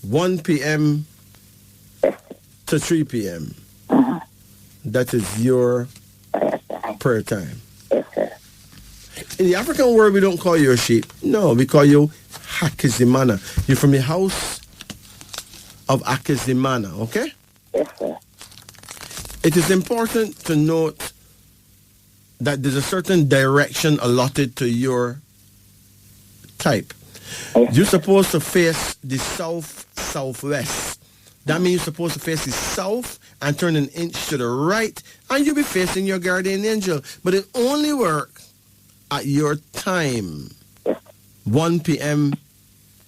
1 p.m. to 3 p.m. That is your prayer time. Yes, sir. In the African world, we don't call you a sheep. No, we call you Hakizimana. You're from the house of Akizimana, okay? Yes, sir. It is important to note that there's a certain direction allotted to your type. You're supposed to face the south-southwest. That means you're supposed to face the south and turn an inch to the right, and you'll be facing your guardian angel. But it only works at your time, 1 p.m.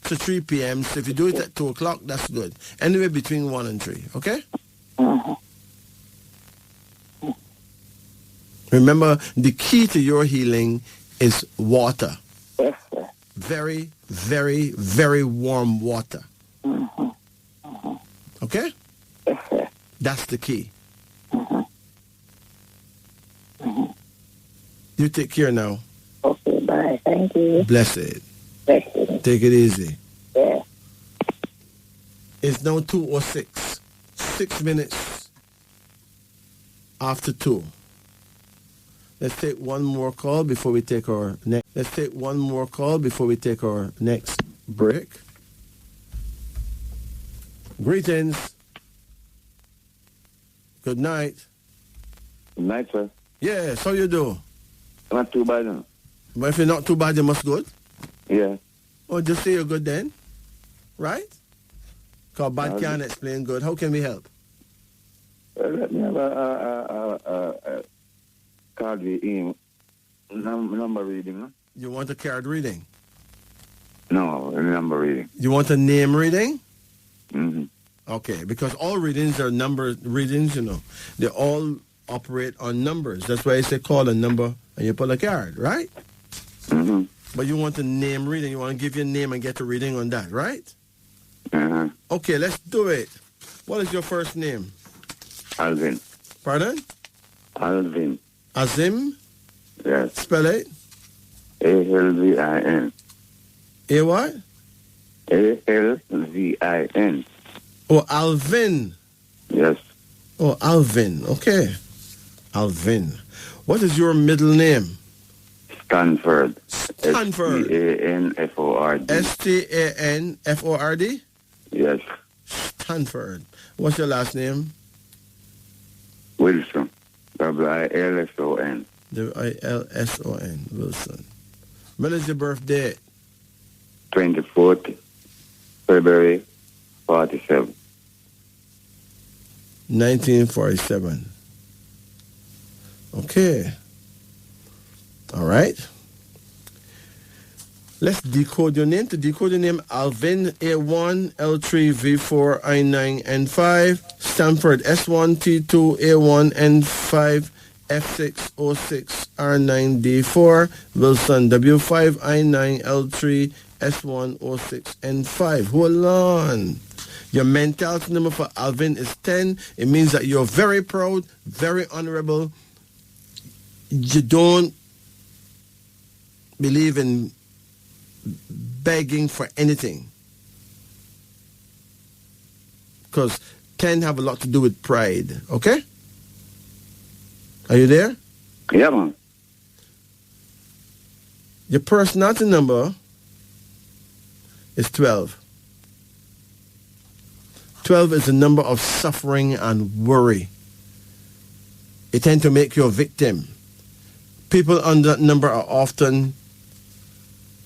to 3 p.m. So if you do it at 2 o'clock, that's good. Anywhere between 1 and 3, okay? Remember, the key to your healing is water. Yes, sir. Very, very, very warm water. Okay? Yes, sir. That's the key. You take care now. Okay, bye. Thank you. Blessed. Blessed. Take it easy. Yeah. It's now 2:06. 6 minutes after 2. Let's take one more call before we take our next. Let's take one more call before we take our next break. Greetings. Good night. Good night, sir. Yes, how you do? Not too bad, no? But if you're not too bad, you must good. Yeah. Oh, just say you're good then. Right? Because bad can't explain good. How can we help? Let me have a card reading, number reading, no? You want a card reading? No, a number reading. You want a name reading? Mm-hmm. Okay, because all readings are number readings, you know. They all operate on numbers. That's why I say call a number and you pull a card, right? Mm-hmm. But you want a name reading. You want to give your name and get a reading on that, right? Uh-huh. Okay, let's do it. What is your first name? Alvin. Pardon? Alvin. Azim? Yes. Spell it. A-L-V-I-N. A what? A-L-V-I-N. Oh, Alvin. Yes. Oh, Alvin. Okay. Alvin. What is your middle name? Stanford. Stanford. S-T-A-N-F-O-R-D. S-T-A-N-F-O-R-D? Yes. Stanford. What's your last name? Wilson. W-I-L-S-O-N. W-I-L-S-O-N. Wilson. When is your birthday? 24th February 47. 1947. Okay. All right. Let's decode your name. To decode your name, Alvin, A1, L3, V4, I9, N5, Stanford, S1, T2, A1, N5, F6, O6, R9, D4, Wilson, W5, I9, L3, S1, O6, N5. Hold on. Your mentality number for Alvin is 10. It means that you're very proud, very honorable. You don't believe in begging for anything. Because 10 have a lot to do with pride. Okay? Are you there? Yeah, man. Your personality number is 12. 12 is the number of suffering and worry. It tends to make you a victim. People under that number are often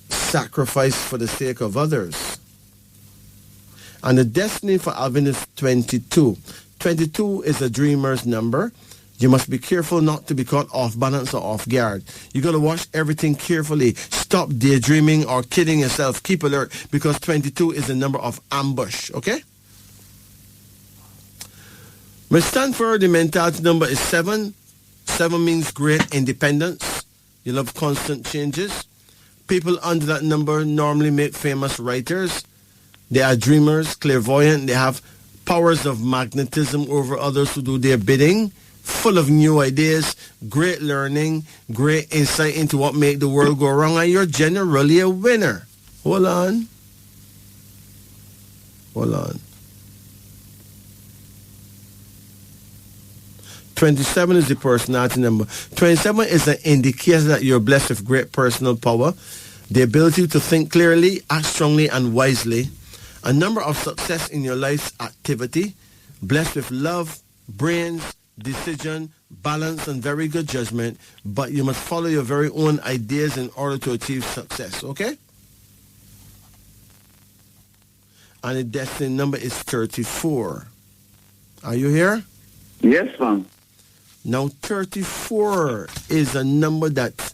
sacrificed for the sake of others. And the destiny for Alvin is 22. 22 is a dreamer's number. You must be careful not to be caught off balance or off guard. You got to watch everything carefully. Stop daydreaming or kidding yourself. Keep alert because 22 is the number of ambush. Okay? With Stanford, the mentality number is 7. 7 means great independence. You love constant changes. People under that number normally make famous writers. They are dreamers, clairvoyant. They have powers of magnetism over others who do their bidding. Full of new ideas, great learning, great insight into what makes the world go wrong, and you're generally a winner. Hold on. Hold on. 27 is the personality number. 27 is an indicator that you're blessed with great personal power, the ability to think clearly, act strongly and wisely, a number of success in your life's activity, blessed with love, brains, decision, balance, and very good judgment, but you must follow your very own ideas in order to achieve success, okay? And the destiny number is 34. Are you here? Yes, ma'am. Now, 34 is a number that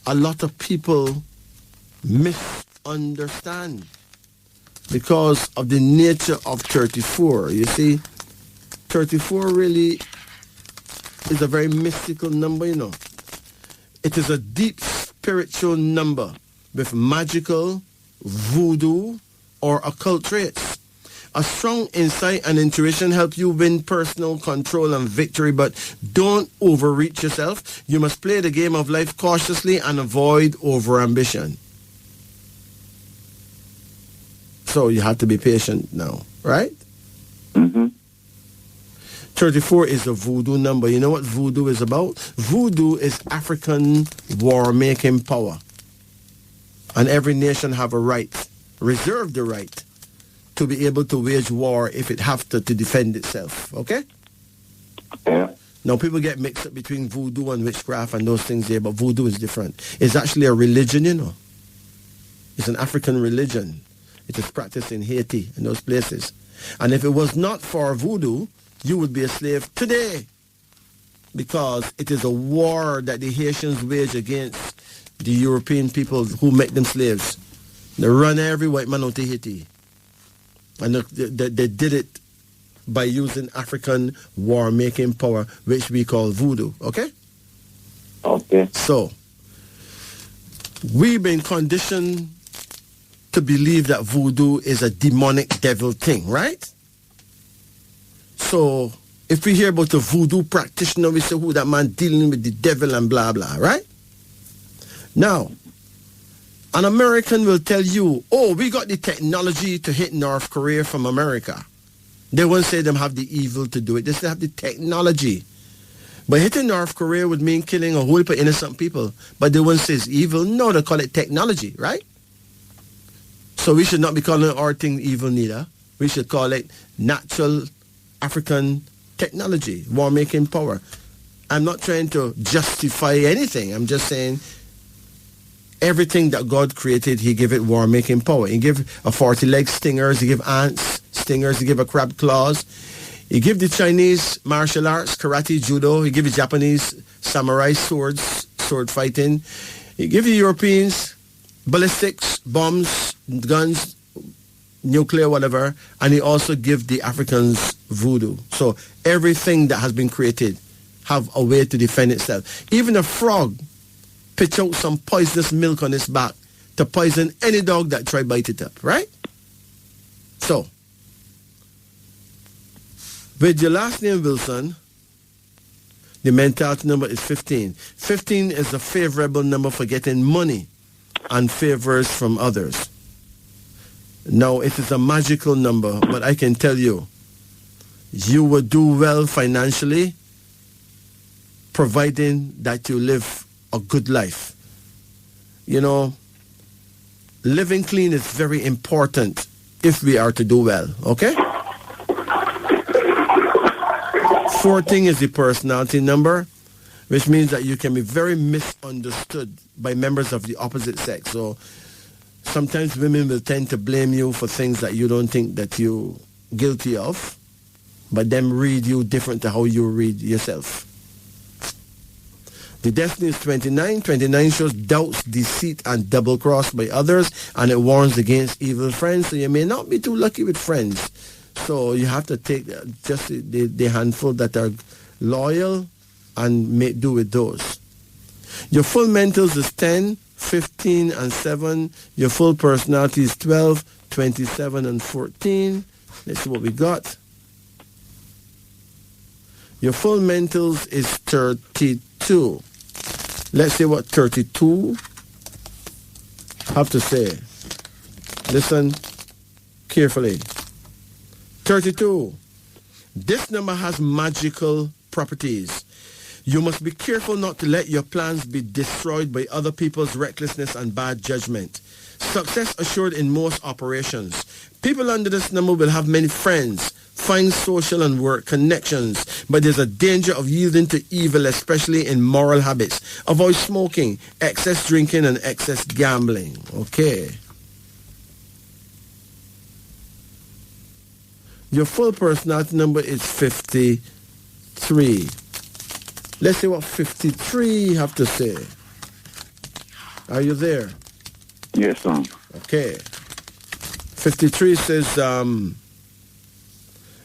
a lot of people misunderstand because of the nature of 34. You see, 34 really is a very mystical number, you know. It is a deep spiritual number with magical, voodoo, or occult traits. A strong insight and intuition help you win personal control and victory, but don't overreach yourself. You must play the game of life cautiously and avoid overambition. So you have to be patient now, right? Mm-hmm. 34 is a voodoo number. You know what voodoo is about? Voodoo is African war-making power. And every nation have a right, reserve the right, to be able to wage war if it have to defend itself. Okay? Yeah. Now, people get mixed up between voodoo and witchcraft and those things there, but voodoo is different. It's actually a religion, you know. It's an African religion. It is practiced in Haiti and those places. And if it was not for voodoo, you would be a slave today, because it is a war that the Haitians wage against the European people who make them slaves. They run every white man out of Haiti. And they did it by using African war-making power, which we call voodoo, okay? Okay. So, we've been conditioned to believe that voodoo is a demonic devil thing, right? So, if we hear about a voodoo practitioner, we say, who that man dealing with the devil and blah, blah, right? Now, an American will tell you, oh, we got the technology to hit North Korea from America. They won't say them have the evil to do it. They still have the technology. But hitting North Korea would mean killing a whole heap of innocent people. But they won't say it's evil. No, they call it technology, right? So we should not be calling our thing evil neither. We should call it natural African technology, war-making power. I'm not trying to justify anything. I'm just saying everything that God created, he gave it war-making power. He gave a 40-leg stingers, he gave ants stingers, he gave a crab claws. He gave the Chinese martial arts, karate, judo. He gave the Japanese samurai swords, sword fighting. He gave the Europeans ballistics, bombs, guns, nuclear, whatever. And he also gave the Africans voodoo. So everything that has been created have a way to defend itself. Even a frog pitch out some poisonous milk on its back to poison any dog that try bite it up, right? So, with your last name, Wilson, the mentality number is 15. 15 is a favorable number for getting money and favors from others. Now, it is a magical number, but I can tell you, you will do well financially, providing that you live a good life. You know, living clean is very important if we are to do well, okay? 14 is the personality number, which means that you can be very misunderstood by members of the opposite sex. So sometimes women will tend to blame you for things that you don't think that you're guilty of, but them read you different to how you read yourself. The destiny is 29. 29 shows doubts, deceit, and double cross by others, and it warns against evil friends. So you may not be too lucky with friends. So you have to take just the handful that are loyal and make do with those. Your full mentals is 10, 15, and 7. Your full personality is 12, 27, and 14. Let's see what we got. Your full mentals is 32. Let's see what 32 have to say. Listen carefully. 32. This number has magical properties. You must be careful not to let your plans be destroyed by other people's recklessness and bad judgment. Success assured in most operations. People under this number will have many friends, find social and work connections, but there's a danger of yielding to evil, especially in moral habits. Avoid smoking, excess drinking, and excess gambling. Okay. Your full personality number is 53. Let's see what 53 have to say. Are you there? Yes, sir. Okay. 53 says,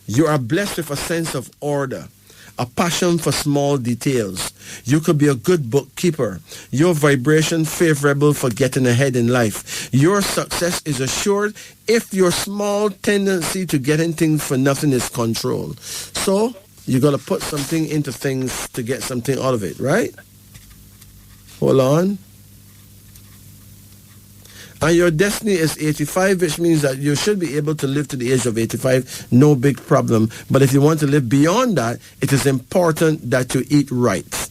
you are blessed with a sense of order, a passion for small details. You could be a good bookkeeper. Your vibration favorable for getting ahead in life. Your success is assured if your small tendency to getting things for nothing is controlled. So, you got to put something into things to get something out of it, right? Hold on. And your destiny is 85, which means that you should be able to live to the age of 85, no big problem. But if you want to live beyond that, it is important that you eat right.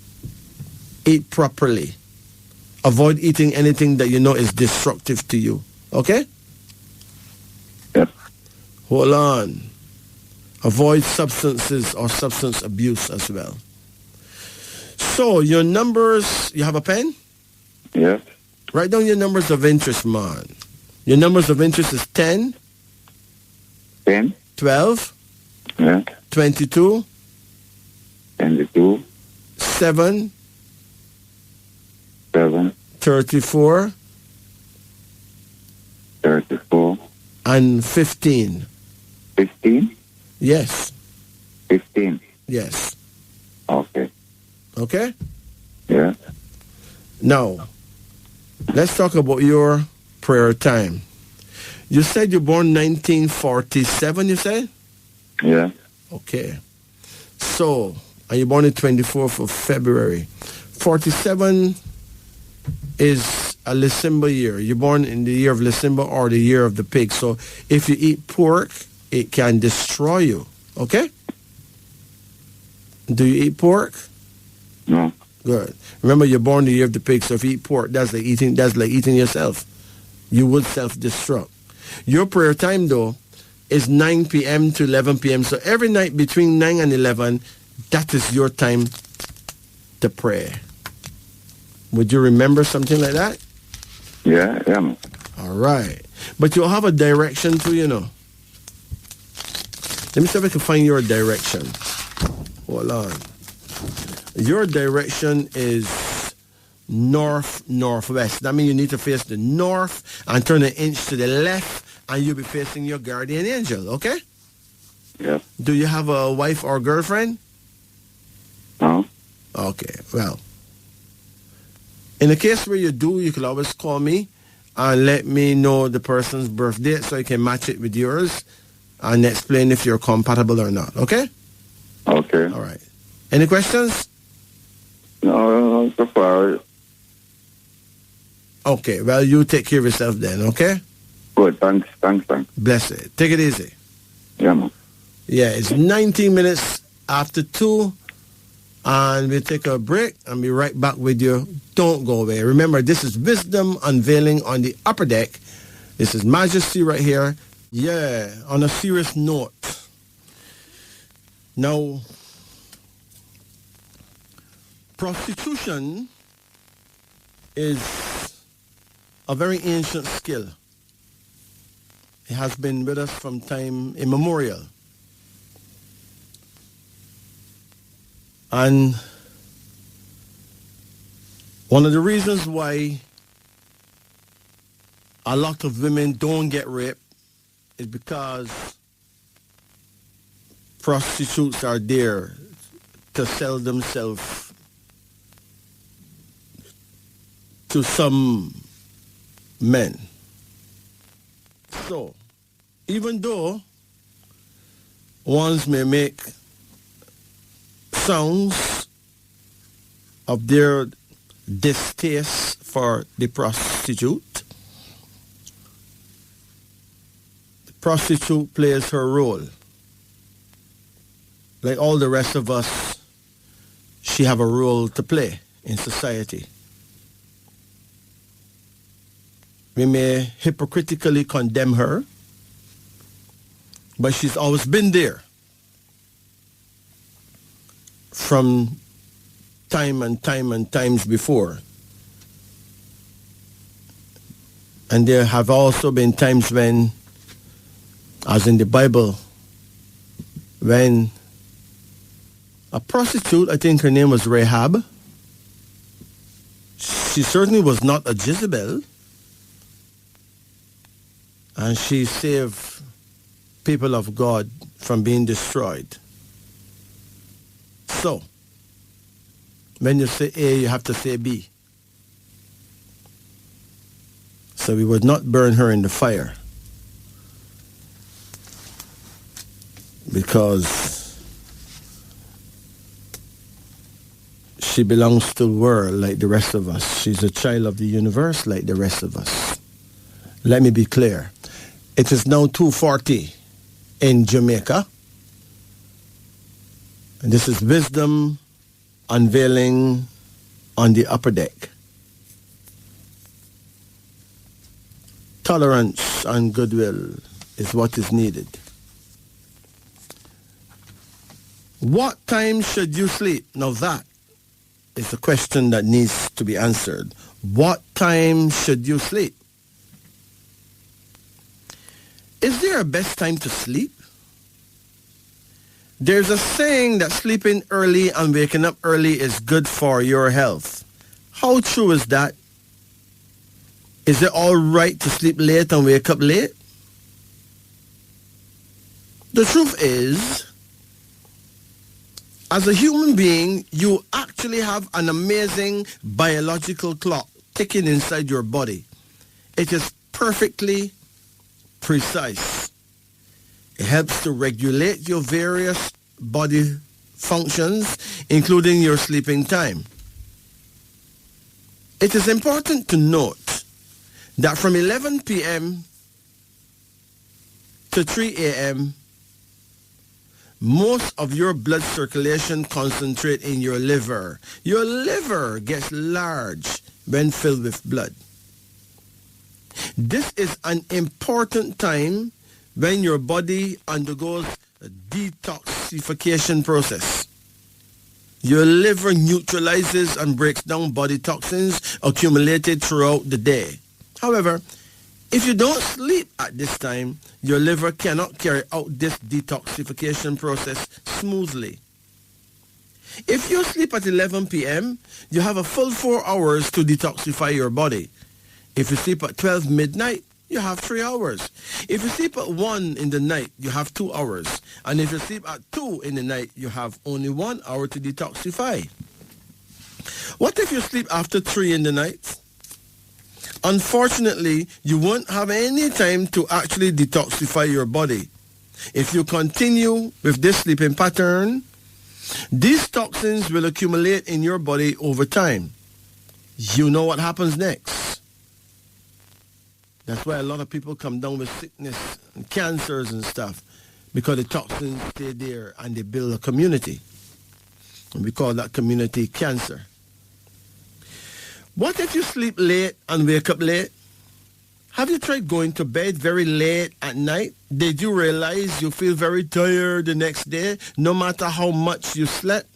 Eat properly. Avoid eating anything that you know is destructive to you. Okay? Yep. Hold on. Avoid substances or substance abuse as well. So, your numbers, you have a pen? Yes. Write down your numbers of interest, man. Your numbers of interest is 10, 10. 12, Yeah. 22, 22. 7, 7. 34, 34. and 15. 15. Yes. 15. Yes. Okay. Okay? Yeah. Now, let's talk about your prayer time. You said you're born 1947, you said? Yeah. Okay. So, and you're born the 24th of February. 47 is a December year. You're born in the year of December or the year of the pig. So, if you eat pork, it can destroy you. Okay? Do you eat pork? No. Good. Remember, you're born the year of the pig, so if you eat pork, that's like eating yourself. You would self-destruct. Your prayer time, though, is 9 p.m. to 11 p.m. So every night between 9 and 11, that is your time to pray. Would you remember something like that? Yeah. Yeah. All right. But you'll have a direction too, you know. Let me see if I can find your direction. Hold on. Your direction is north-northwest. That means you need to face the north and turn an inch to the left, and you'll be facing your guardian angel, okay? Yeah. Do you have a wife or girlfriend? No. Okay, well. In the case where you do, you can always call me and let me know the person's birth date so I can match it with yours and explain if you're compatible or not, okay? Okay. All right. Any questions? No, so far. Okay, well, you take care of yourself then, okay? Good. Thanks. Bless it. Take it easy. Yeah, man. Yeah, it's 19 minutes after 2, and we'll take a break and be right back with you. Don't go away. Remember, this is Wisdom Unveiling on the Upper Deck. This is Majesty right here. Yeah, on a serious note. Now, prostitution is a very ancient skill. It has been with us from time immemorial. And one of the reasons why a lot of women don't get raped is because prostitutes are there to sell themselves to some men. So, even though ones may make sounds of their distaste for the prostitute, the prostitute plays her role. Like all the rest of us, she have a role to play in society. We may hypocritically condemn her, but she's always been there from time and times before. And there have also been times when, as in the Bible, when a prostitute, I think her name was Rahab, she certainly was not a Jezebel, and she saved people of God from being destroyed. So, when you say A, you have to say B. So we would not burn her in the fire, because she belongs to the world like the rest of us. She's a child of the universe like the rest of us. Let me be clear. It is now 2:40 in Jamaica. And this is Wisdom Unveiling on the Upper Deck. Tolerance and goodwill is what is needed. What time should you sleep? Now that is the question that needs to be answered. What time should you sleep? Is there a best time to sleep? There's a saying that sleeping early and waking up early is good for your health. How true is that? Is it all right to sleep late and wake up late? The truth is, as a human being, you actually have an amazing biological clock ticking inside your body. It is perfectly precise. It helps to regulate your various body functions, including your sleeping time. It is important to note that from 11 p.m. to 3 a.m., most of your blood circulation concentrates in your liver. Your liver gets large when filled with blood. This is an important time when your body undergoes a detoxification process. Your liver neutralizes and breaks down body toxins accumulated throughout the day. However, if you don't sleep at this time, your liver cannot carry out this detoxification process smoothly. If you sleep at 11 p.m., you have a full 4 hours to detoxify your body. If you sleep at 12 midnight, you have 3 hours. If you sleep at 1 in the night, you have 2 hours. And if you sleep at 2 in the night, you have only 1 hour to detoxify. What if you sleep after 3 in the night? Unfortunately, you won't have any time to actually detoxify your body. If you continue with this sleeping pattern, these toxins will accumulate in your body over time. You know what happens next. That's why a lot of people come down with sickness and cancers and stuff, because the toxins stay there and they build a community. And we call that community cancer. What if you sleep late and wake up late? Have you tried going to bed very late at night? Did you realize you feel very tired the next day, no matter how much you slept?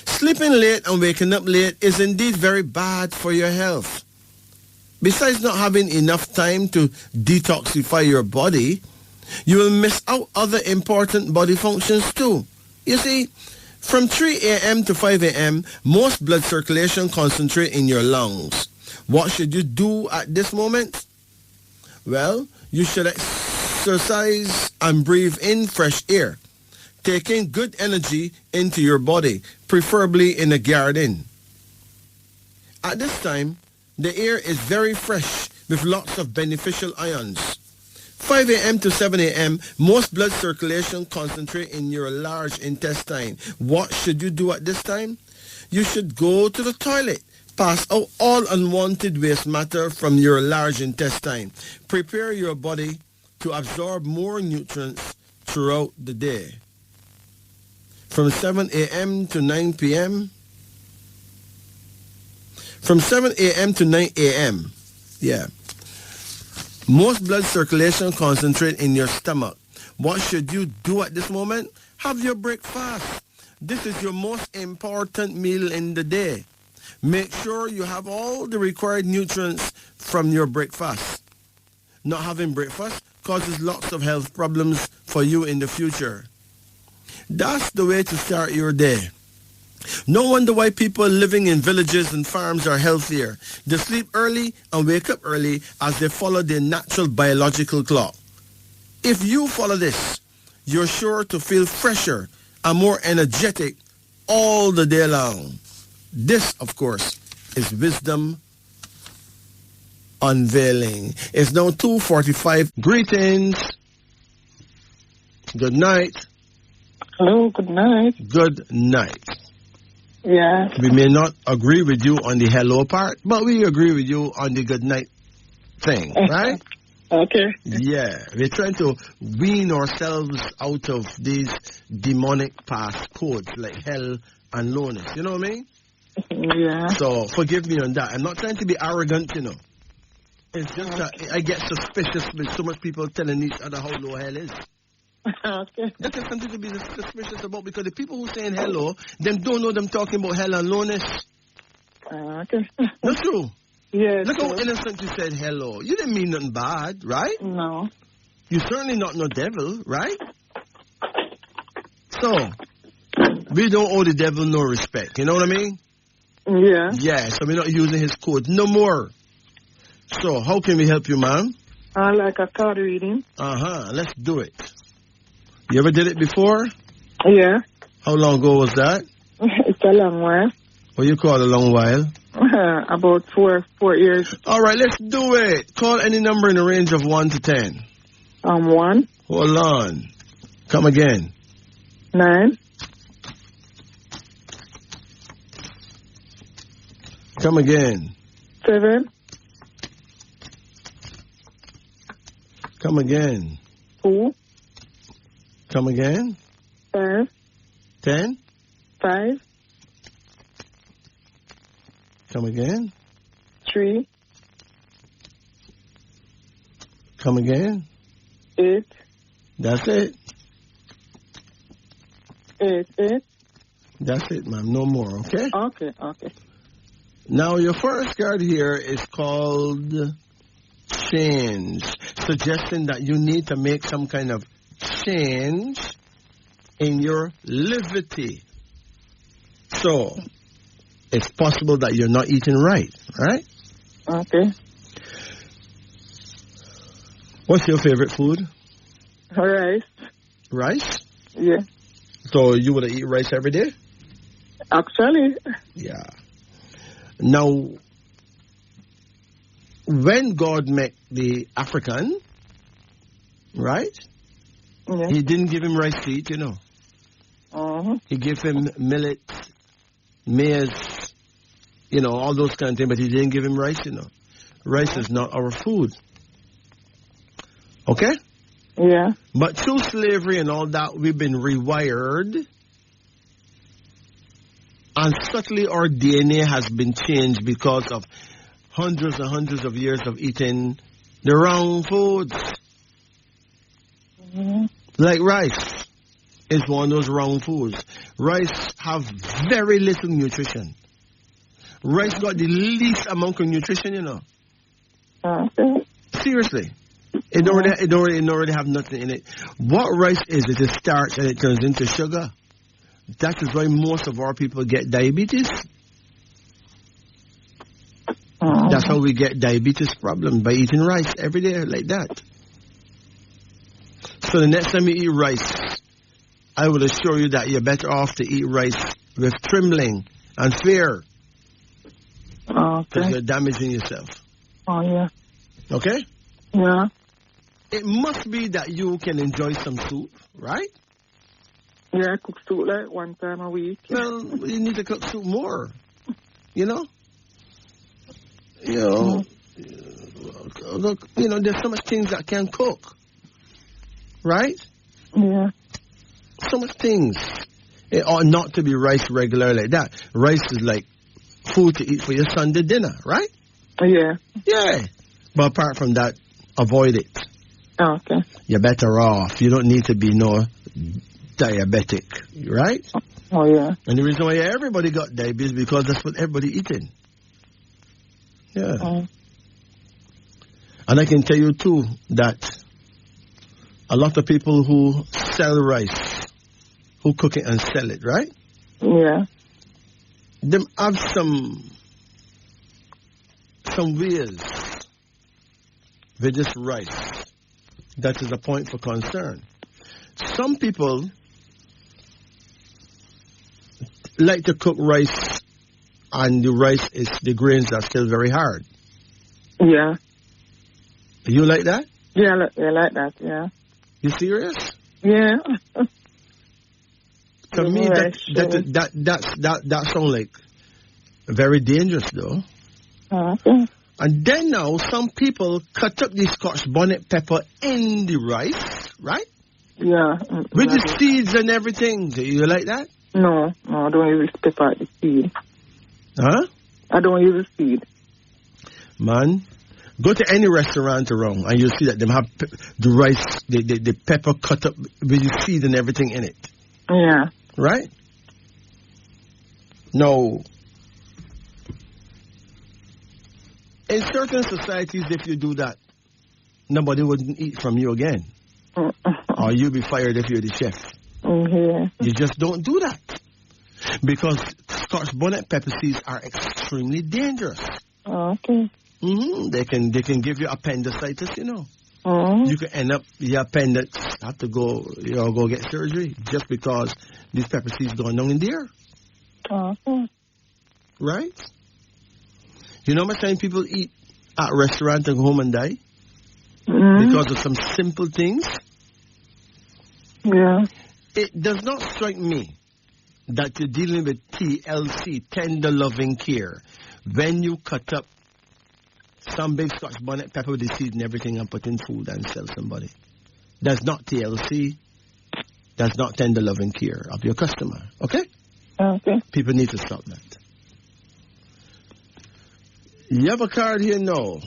Sleeping late and waking up late is indeed very bad for your health. Besides not having enough time to detoxify your body, you will miss out other important body functions too. You see, from 3 a.m. to 5 a.m., most blood circulation concentrates in your lungs. What should you do at this moment? Well, you should exercise and breathe in fresh air, taking good energy into your body, preferably in a garden. At this time, the air is very fresh with lots of beneficial ions. 5 a.m. to 7 a.m., most blood circulation concentrates in your large intestine. What should you do at this time? You should go to the toilet. Pass out all unwanted waste matter from your large intestine. Prepare your body to absorb more nutrients throughout the day. From 7 a.m. to 9 p.m., from 7 a.m. to 9 a.m., most blood circulation concentrates in your stomach. What should you do at this moment? Have your breakfast. This is your most important meal in the day. Make sure you have all the required nutrients from your breakfast. Not having breakfast causes lots of health problems for you in the future. That's the way to start your day. No wonder why people living in villages and farms are healthier. They sleep early and wake up early as they follow their natural biological clock. If you follow this, you're sure to feel fresher and more energetic all the day long. This, of course, is Wisdom Unveiling. It's now 2:45. Greetings. Good night. Hello, good night. Good night. Yeah. We may not agree with you on the hello part, but we agree with you on the good night thing, right? Okay. Yeah, we're trying to wean ourselves out of these demonic past codes like hell and lowness. You know what I mean? Yeah. So forgive me on that. I'm not trying to be arrogant, you know. It's just that I get suspicious with so much people telling each other how low hell is. Okay. That is something to be suspicious about, because the people who saying hello, them don't know them talking about hell and lowness. Okay. Not true. Yes. Look how innocent you said hello. You didn't mean nothing bad, right? No. You certainly not no devil, right? So, we don't owe the devil no respect. You know what I mean? Yeah. Yeah, so we're not using his code no more. So, how can we help you, ma'am? I like a card reading. Let's do it. You ever did it before? Yeah. How long ago was that? It's a long while. What you call a long while? About 4 years. All right, let's do it. Call any number in the range of 1 to 10. 1. Hold on. Come again. 9. Come again. 7. Come again. 2. Come again. 5. 10. 5. Come again. 3. Come again. 8. That's it. 8. That's it, ma'am. No more, okay? Okay. Now, your first card here is called change, suggesting that you need to make some kind of change in your livity. So, it's possible that you're not eating right? Okay. What's your favorite food? Rice. Rice? Yeah. So you would eat rice every day? Actually. Yeah. Now, when God met the African, right? Yeah. He didn't give him rice to eat, you know. He gave him millet, maize, you know, all those kind of things, but he didn't give him rice, you know. Rice is not our food. Okay? Yeah. But through slavery and all that, we've been rewired. And subtly our DNA has been changed because of hundreds and hundreds of years of eating the wrong foods. Like rice is one of those wrong foods. Rice have very little nutrition. Rice got the least amount of nutrition, you know. Seriously. It don't really have nothing in it. What rice is starch and it turns into sugar. That is why most of our people get diabetes. That's how we get diabetes problem, by eating rice every day like that. So the next time you eat rice, I will assure you that you're better off to eat rice with trembling and fear. Because you're damaging yourself. Oh, yeah. Okay? Yeah. It must be that you can enjoy some soup, right? Yeah, I cook soup like 1 time a week. Well, you need to cook soup more. You know? Look, there's so much things that can cook. Right? Yeah. So much things. It ought not to be rice regular like that. Rice is like food to eat for your Sunday dinner, right? Yeah. Yeah. But apart from that, avoid it. Okay. You're better off. You don't need to be no diabetic, right? Oh, yeah. And the reason why everybody got diabetes is because that's what everybody eating. Yeah. And I can tell you, too, that a lot of people who sell rice, who cook it and sell it, right? Yeah. Them have some ways with this rice that is a point for concern. Some people like to cook rice and the grains are still very hard. Yeah. You like that? Yeah, I like that, yeah. You serious? Yeah. To me, that sounds like very dangerous, though. Okay. And then now, some people cut up the Scotch bonnet pepper in the rice, right? Yeah. With the seeds and everything. Do you like that? No, I don't use pepper at the seed. Huh? I don't use the seed. Man, go to any restaurant around and you'll see that they have the rice, the pepper cut up with the seed and everything in it. Yeah. Right? No. In certain societies, if you do that, nobody wouldn't eat from you again. Or you'll be fired if you're the chef. Yeah. You just don't do that. Because Scotch bonnet pepper seeds are extremely dangerous. Okay. They can give you appendicitis, you know. Mm-hmm. You can end up, your appendix have to go get surgery just because these pepper seeds going down in the air. Okay. Right? You know how much time people eat at a restaurant and go home and die? Because of some simple things? Yeah. It does not strike me that you're dealing with TLC, tender loving care, when you cut up some big Scotch bonnet pepper with the seed and everything and put in food and sell somebody. That's not TLC. That's not tender loving care of your customer. Okay? Okay. People need to stop that. You have a card here, no.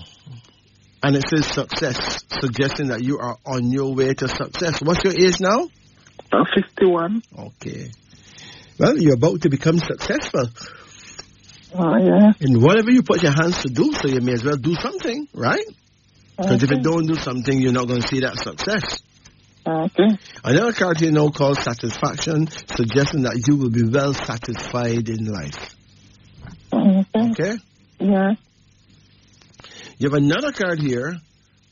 And it says success, suggesting that you are on your way to success. What's your age now? 51. Okay. Well, you're about to become successful. Oh, yeah. In whatever you put your hands to do, so you may as well do something, right? Because if you don't do something, you're not going to see that success. Okay. Another card here now called satisfaction, suggesting that you will be well satisfied in life. Okay? Yeah. You have another card here,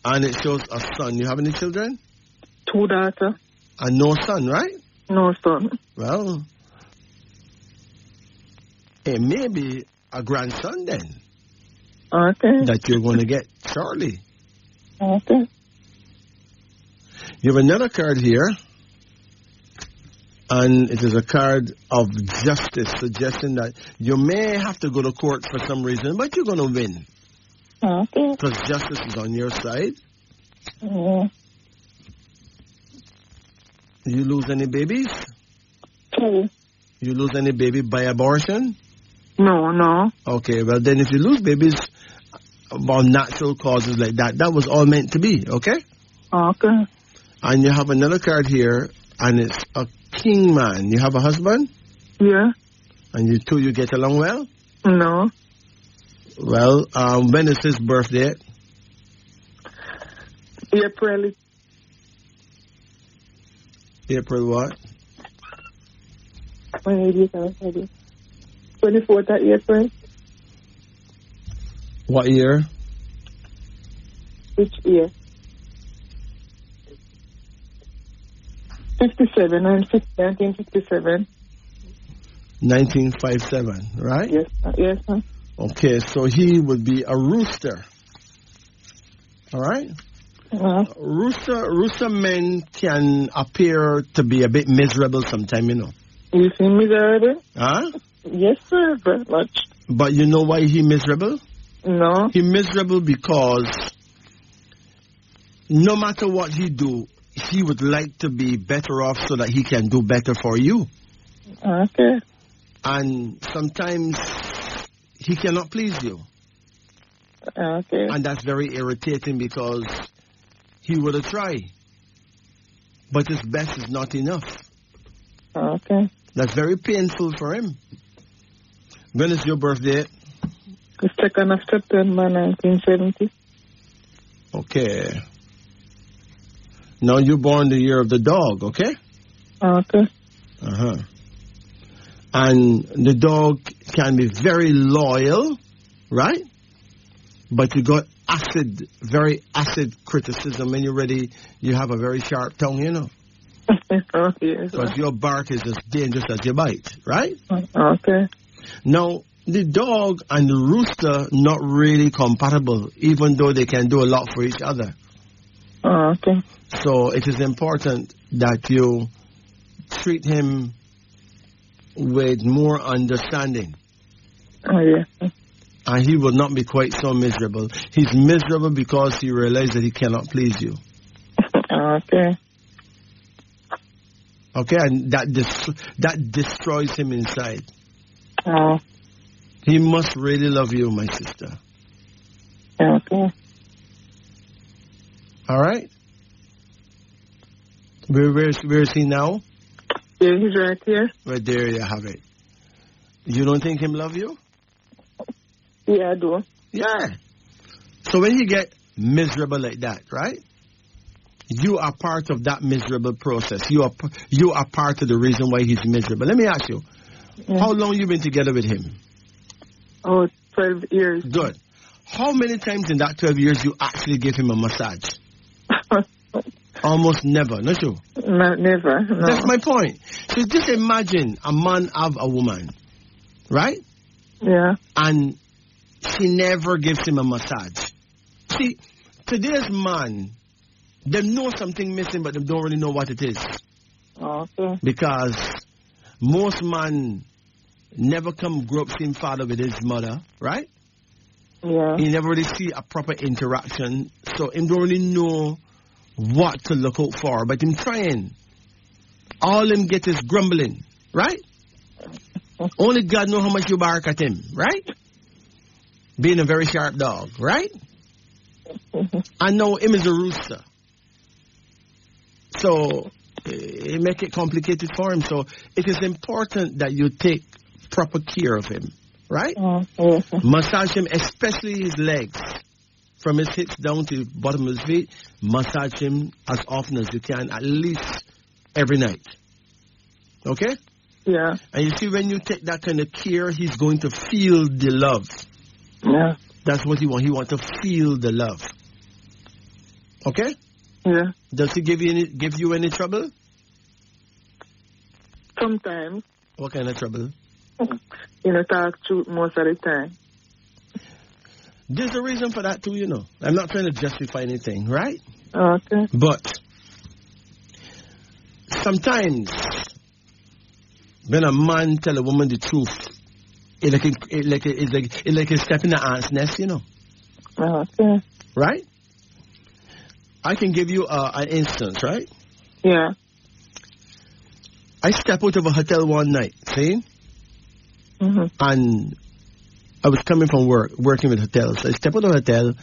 and it shows a son. You have any children? 2 daughters. And no son, right? No son. Well, it may be a grandson then. Okay. That you're going to get shortly. Okay. You have another card here, and it is a card of justice, suggesting that you may have to go to court for some reason, but you're going to win. Okay. Because justice is on your side. Yeah. You lose any babies? 2. You lose any baby by abortion? No. Okay, well then if you lose babies about natural causes like that, that was all meant to be, okay? Okay. And you have another card here, and it's a king man. You have a husband? Yeah. And you two, you get along well? No. Well, when is his birthday? April. April what? 24th of April. What year? Which year? 57, 1957. 1957, right? Yes, sir. Okay, so he would be a rooster. All right? Rooster men can appear to be a bit miserable sometimes, you know. You see miserable? Huh? Yes, sir, very much. But you know why he miserable? No. He miserable because no matter what he do, he would like to be better off so that he can do better for you. Okay. And sometimes he cannot please you. Okay. And that's very irritating because he would have tried. But his best is not enough. Okay. That's very painful for him. When is your birthday? The 2nd of September, 1970. Okay. Now you're born the year of the dog, okay? Okay. Uh-huh. And the dog can be very loyal, right? But you got very acid criticism. When you're ready, you have a very sharp tongue, you know? Oh, yes. Because your bark is as dangerous as your bite, right? Okay. Now, the dog and the rooster not really compatible, even though they can do a lot for each other. Okay. So it is important that you treat him with more understanding. Oh, yeah. And he will not be quite so miserable. He's miserable because he realizes that he cannot please you. Okay. Okay, and that destroys him inside. Oh. He must really love you, my sister. Okay. All right? Where is he now? Yeah, he's right here. Right there you have it. You don't think him love you? Yeah, I do. Yeah. So when you get miserable like that, right? You are part of that miserable process. You are part of the reason why he's miserable. Let me ask you, how long you been together with him? Oh, 12 years. Good. How many times in that 12 years you actually give him a massage? Almost never, not you? Never. No. That's my point. So just imagine a man have a woman, right? Yeah. And she never gives him a massage. See, today's man, they know something missing, but they don't really know what it is. Okay. Because most men never grow up seeing father with his mother, right? Yeah. He never really see a proper interaction, so he don't really know what to look out for, but him trying. All him get is grumbling, right? Only God know how much you bark at him, right? Being a very sharp dog, right? And now him is a rooster. So it make it complicated for him. So it is important that you take proper care of him, right? Massage him, especially his legs. From his hips down to the bottom of his feet, massage him as often as you can, at least every night. Okay? Yeah. And you see, when you take that kind of care, he's going to feel the love. Yeah. That's what he wants. He wants to feel the love. Okay? Yeah. Does he give you any trouble? Sometimes. What kind of trouble? Talk truth most of the time. There's a reason for that too, you know. I'm not trying to justify anything, right? Okay. But sometimes when a man tell a woman the truth, it's like a step in the ant's nest, you know. Okay. Right? I can give you an instance, right? Yeah. I step out of a hotel one night, see? Mm-hmm. And I was coming from working with hotels. I step out of the hotel,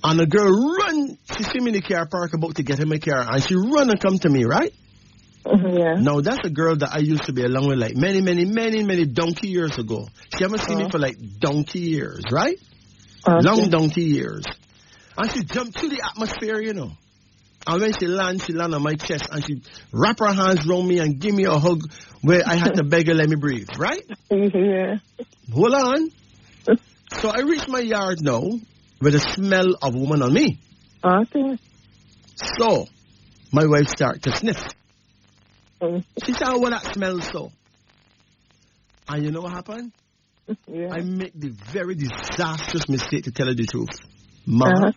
and a girl run. She see me in the car park about to get in my car, and she run and come to me, right? Yeah. Now, that's a girl that I used to be along with like many donkey years ago. She haven't seen me for like donkey years, right? Okay. Long donkey years. And she jumped through the atmosphere, you know. And when she land on my chest, and she wrap her hands around me and give me a hug where I had to beg her let me breathe, right? Yeah. Hold on. So I reach my yard now with the smell of a woman on me. Okay. So my wife started to sniff. She said, "Oh, well, that smells so." And you know what happened? Yeah. I make the very disastrous mistake, to tell her the truth. Mama,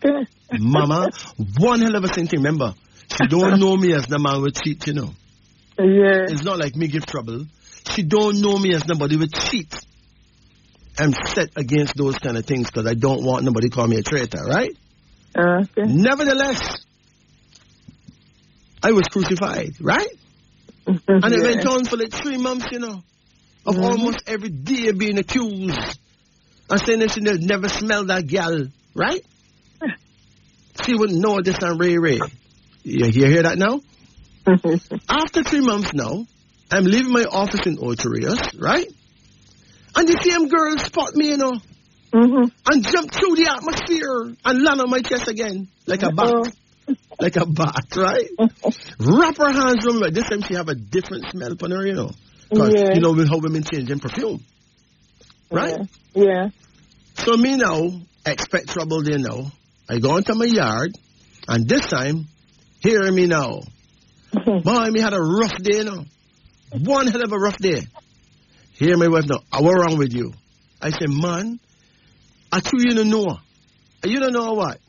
one hell of a thing. Remember, she don't know me as the man with cheat, you know. Yeah. It's not like me give trouble. She don't know me as nobody with cheat. I'm set against those kind of things because I don't want nobody to call me a traitor, right? Okay. Nevertheless, I was crucified, right? And it went on for like 3 months, you know, of almost every day being accused and saying that she never smelled that gal, right? She wouldn't know this and Ray. You hear that now? After 3 months now, I'm leaving my office in Ocherius, right? And the same girl spot me, you know, and jump through the atmosphere and land on my chest again, like a bat. Like a bat, right? Wrap her hands around me. This time she have a different smell upon her, you know. Because you know how women change in perfume. Right? Yeah. So me now, expect trouble there now. I go into my yard, and this time, hear me now. Boy, me had a rough day, you know. One hell of a rough day. Hear my wife now. What's wrong with you? I say, man, I tell you don't know. You don't know what?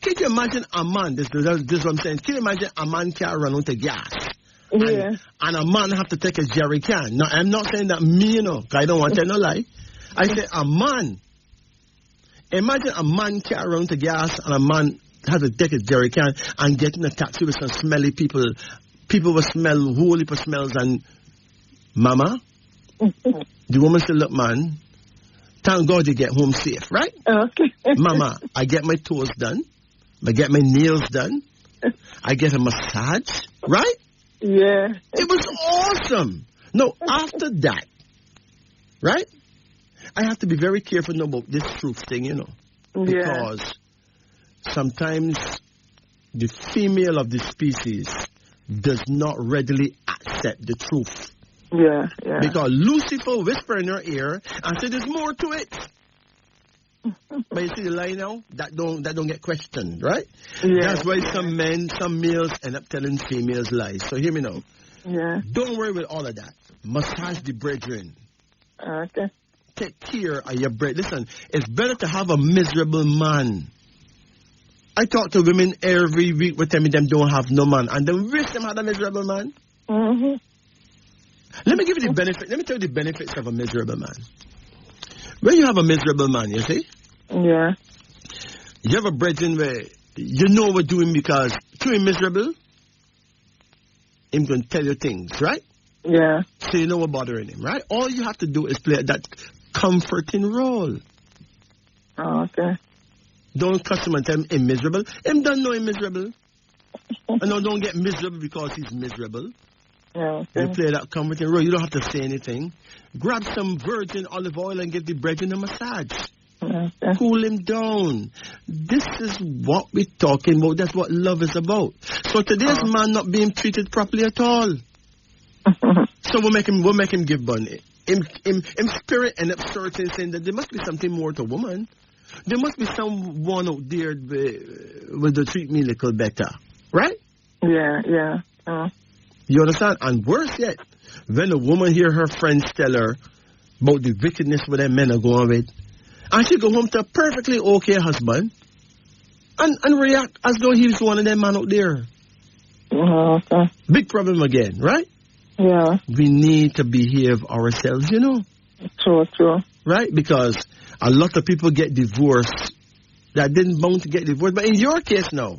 Can you imagine a man, this is what I'm saying, can you imagine a man can't run out of gas? And a man have to take a jerry can. Now, I'm not saying that me, you know, 'cause I don't want to tell no lie. I say a man. Imagine a man carry around to gas and a man has to take a jerry can and get in a taxi with some smelly people. People will smell whole heap of smells and mama, the woman say, look man, thank God you get home safe, right? Okay. Mama, I get my toes done. I get my nails done. I get a massage, right? Yeah. It was awesome. No, after that, right? I have to be very careful about this truth thing, you know. Because sometimes the female of the species does not readily accept the truth. Yeah, yeah. Because Lucifer whisper in her ear and say there's more to it. But you see the lie now? That don't get questioned, right? Yeah. That's why some males end up telling females lies. So hear me now. Yeah. Don't worry with all of that. Massage the brethren. Okay. Take care of your bread. Listen, it's better to have a miserable man. I talk to women every week with them don't have no man. And then wish them had a miserable man. Mm-hmm. Let me give you the benefit. Let me tell you the benefits of a miserable man. When you have a miserable man, you see? Yeah. You have a brethren where you know what doing because to him miserable, him going to tell you things, right? Yeah. So you know what bothering him, right? All you have to do is play that comforting role. Oh, okay. Don't cuss him and tell him miserable. Him don't know him miserable. And no, don't get miserable because he's miserable. Yeah, okay. You play that comforting role. You don't have to say anything. Grab some virgin olive oil and give the brethren a massage. Okay. Cool him down. This is what we're talking about. That's what love is about. So today's man not being treated properly at all. So we'll make him give money. In spirit and absurdity saying that there must be something more to woman. There must be someone out there with to treat me a little better. Right? Yeah, yeah. You understand? And worse yet, when a woman hear her friends tell her about the wickedness where their men are going with, and she go home to a perfectly okay husband and react as though he was one of them man out there. Okay. Big problem again, right? Yeah. We need to behave ourselves, you know. True. Right? Because a lot of people get divorced that didn't bound to get divorced. But in your case now,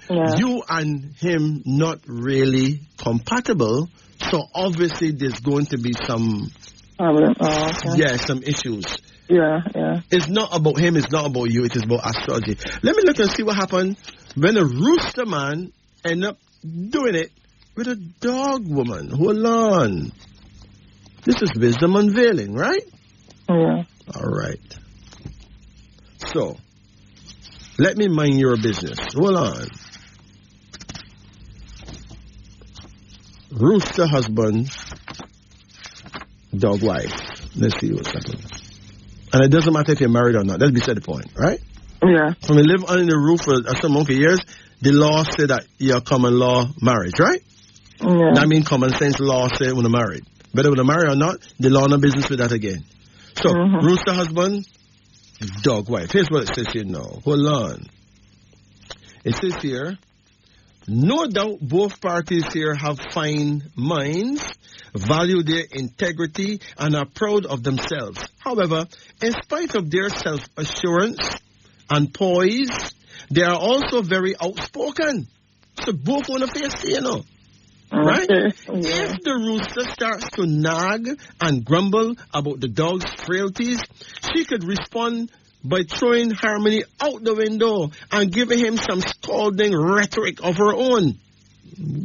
you and him not really compatible. So obviously there's going to be some some issues. Yeah. It's not about him, it's not about you, it is about astrology. Let me look and see what happened when a rooster man end up doing it with a dog woman. Hold on. This is wisdom unveiling, right? Yeah. All right. So, let me mind your business. Hold on. Rooster husband, dog wife. Let's see what's happening. And it doesn't matter if you're married or not. That's beside the point, right? Yeah. When we live under the roof for some monkey years, the law said that you're common law marriage, right? Yeah. That means common sense law said when you're married. Whether when you're married or not, the law no business with that again. So, rooster husband, dog wife. Here's what it says here now. Hold on. It says here, no doubt both parties here have fine minds, value their integrity, and are proud of themselves. However, in spite of their self-assurance and poise, they are also very outspoken. So both want to face, you know. Right? Yeah. If the rooster starts to nag and grumble about the dog's frailties, she could respond by throwing harmony out the window and giving him some scolding rhetoric of her own.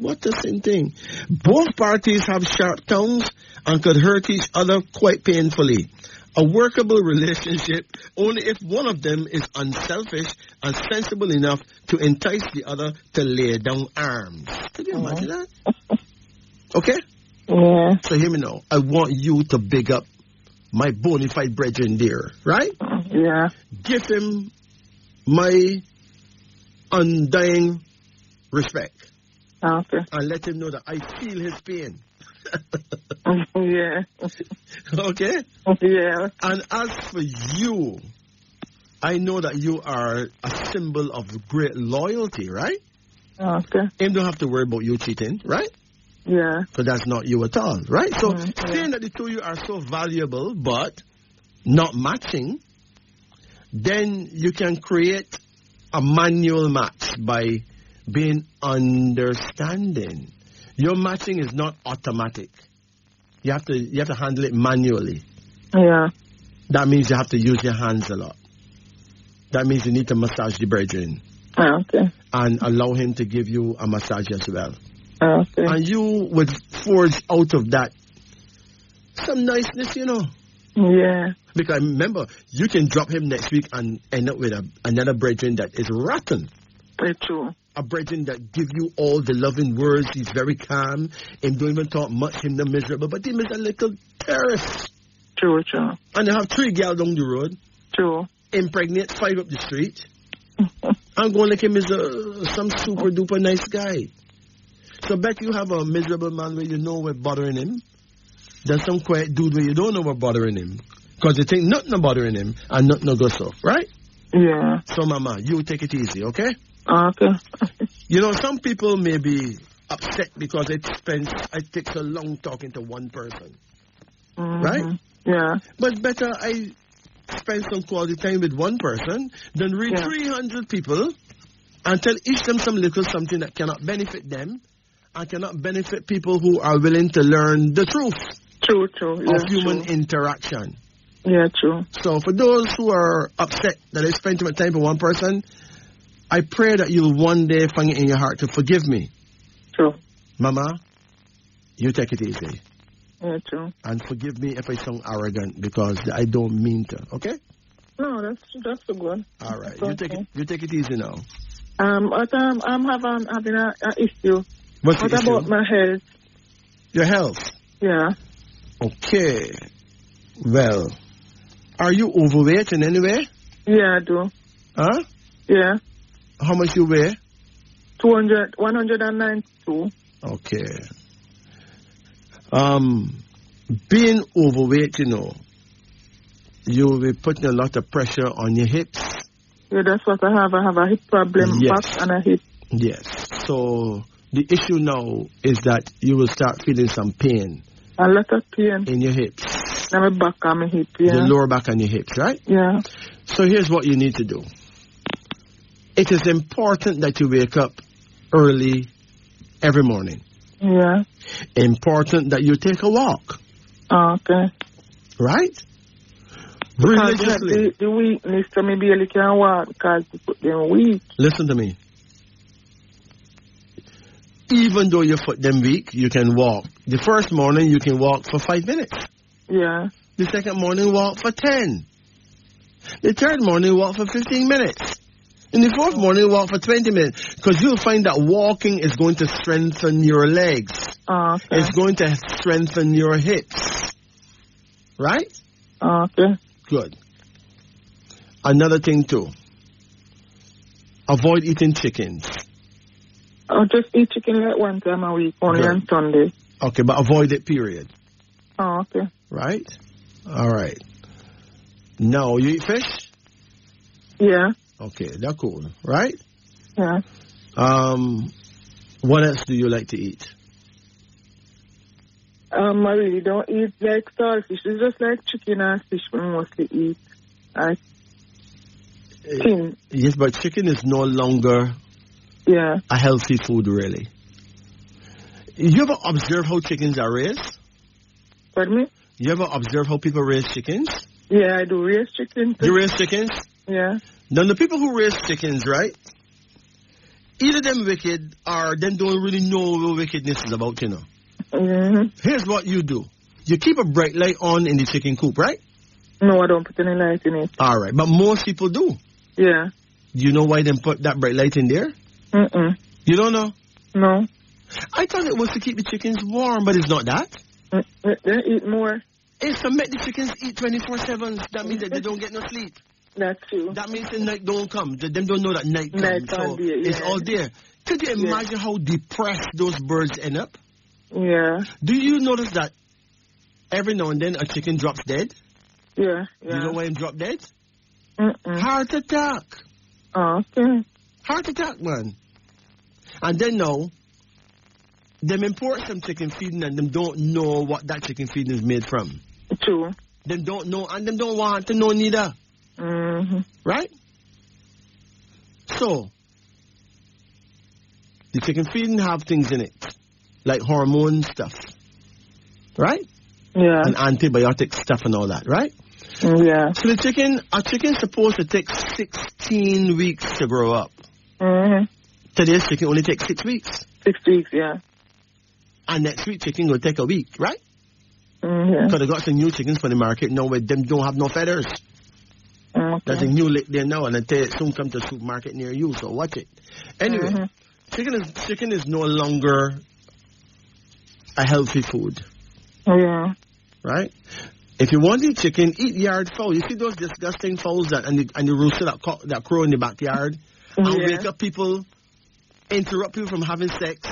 What the same thing. Both parties have sharp tongues and could hurt each other quite painfully. A workable relationship only if one of them is unselfish and sensible enough to entice the other to lay down arms. Can you imagine that? Okay? Yeah. So hear me now. I want you to big up my bona fide brethren there, right? Yeah. Give him my undying respect. Okay. And let him know that I feel his pain. Yeah. Okay? Yeah. And as for you, I know that you are a symbol of great loyalty, right? Okay. Him don't have to worry about you cheating, right? Yeah. So that's not you at all, right? So saying that the two of you are so valuable, but not matching, then you can create a manual match by being understanding. Your matching is not automatic. You have to handle it manually. Yeah. That means you have to use your hands a lot. That means you need to massage the brethren. Okay. And allow him to give you a massage as well. Okay. And you would forge out of that some niceness, you know. Yeah. Because remember, you can drop him next week and end up with another brethren that is rotten. Very true. A brethren that give you all the loving words. He's very calm. Him don't even talk much. Him not miserable. But him is a little terrorist. True. And they have 3 girls down the road. True. Impregnate 5 up the street. I'm going like him is some super duper nice guy. So bet you have a miserable man where you know we're bothering him. There's some quiet dude where you don't know we're bothering him. Because you think nothing bothering him and nothing no goes off, right? Yeah. So mama, you take it easy, okay? Okay. You know, some people may be upset because it takes a long talking to one person. Right? Yeah. But better I spend some quality time with one person than read 300 people and tell each them some little something that cannot benefit them and cannot benefit people who are willing to learn the truth of human interaction. Yeah, true. So for those who are upset that I spent too much time with one person, I pray that you'll one day find it in your heart to forgive me. True. Mama, you take it easy. Yeah, true. And forgive me if I sound arrogant because I don't mean to, okay? No, that's a good. All right. You take it easy now. But I'm having an issue. What about my health? Your health? Yeah. Okay. Well, are you overweight in any way? Yeah, I do. Huh? Yeah. How much you weigh? 192. Okay. Being overweight, you know, you will be putting a lot of pressure on your hips. Yeah, that's what I have. I have a hip problem, back and a hip. Yes. So the issue now is that you will start feeling some pain. A lot of pain. In your hips. My back and my hip, yeah. The lower back and your hips, right? Yeah. So here's what you need to do. It is important that you wake up early every morning. Yeah. Important that you take a walk. Okay. Right? Religiously. The weakness to me barely can walk because they're weak. Listen to me. Even though your foot them weak, you can walk. The first morning you can walk for 5 minutes. Yeah. The second morning walk for 10. The third morning walk for 15 minutes. In the fourth morning walk for 20 minutes. Because you'll find that walking is going to strengthen your legs. Okay. It's going to strengthen your hips. Right? Okay. Good. Another thing too. Avoid eating chickens. I'll just eat chicken like one time a week, only on Sunday. Okay, but avoid it, period. Oh, okay. Right? All right. Now, you eat fish? Yeah. Okay, that's cool. Right? Yeah. What else do you like to eat? I really don't eat like saltfish. It's just like chicken and fish we mostly eat. Yes, but chicken is no longer a healthy food, really. You ever observe how chickens are raised? Pardon me? You ever observe how people raise chickens? Yeah, I do raise chickens. You raise chickens? Yeah. Now, the people who raise chickens, right? Either them wicked or them don't really know what wickedness is about, you know. Mm-hmm. Here's what you do. You keep a bright light on in the chicken coop, right? No, I don't put any light in it. All right, but most people do. Yeah. Do you know why they put that bright light in there? Mm-mm. You don't know? No. I thought it was to keep the chickens warm, but it's not that. They eat more. It's to make the chickens eat 24/7. That means that they don't get no sleep. That's true. That means the night don't come. Them don't know that night comes. Night so there, it's all there. Could you imagine how depressed those birds end up? Yeah. Do you notice that every now and then a chicken drops dead? Yeah. You know why it drop dead? Mm-mm. Heart attack. Oh, okay. Heart attack, man. And then now, them import some chicken feeding and them don't know what that chicken feeding is made from. True. Them don't know and them don't want to know neither. Mm-hmm. Right? So, the chicken feeding have things in it, like hormone stuff. Right? Yeah. And antibiotic stuff and all that, right? Yeah. So a chicken's supposed to take 16 weeks to grow up. Mm-hmm. Today's chicken only takes 6 weeks. 6 weeks, yeah. And next week chicken will take a week, right? Mm-hmm. Because they got some new chickens for the market now where them don't have no feathers. Okay. There's a new lick there now and it soon come to the supermarket near you, so watch it. Anyway, chicken is no longer a healthy food. Yeah. Right? If you want to eat chicken, eat yard fowl. You see those disgusting fowls and the rooster that crow in the backyard and wake up people, interrupt people from having sex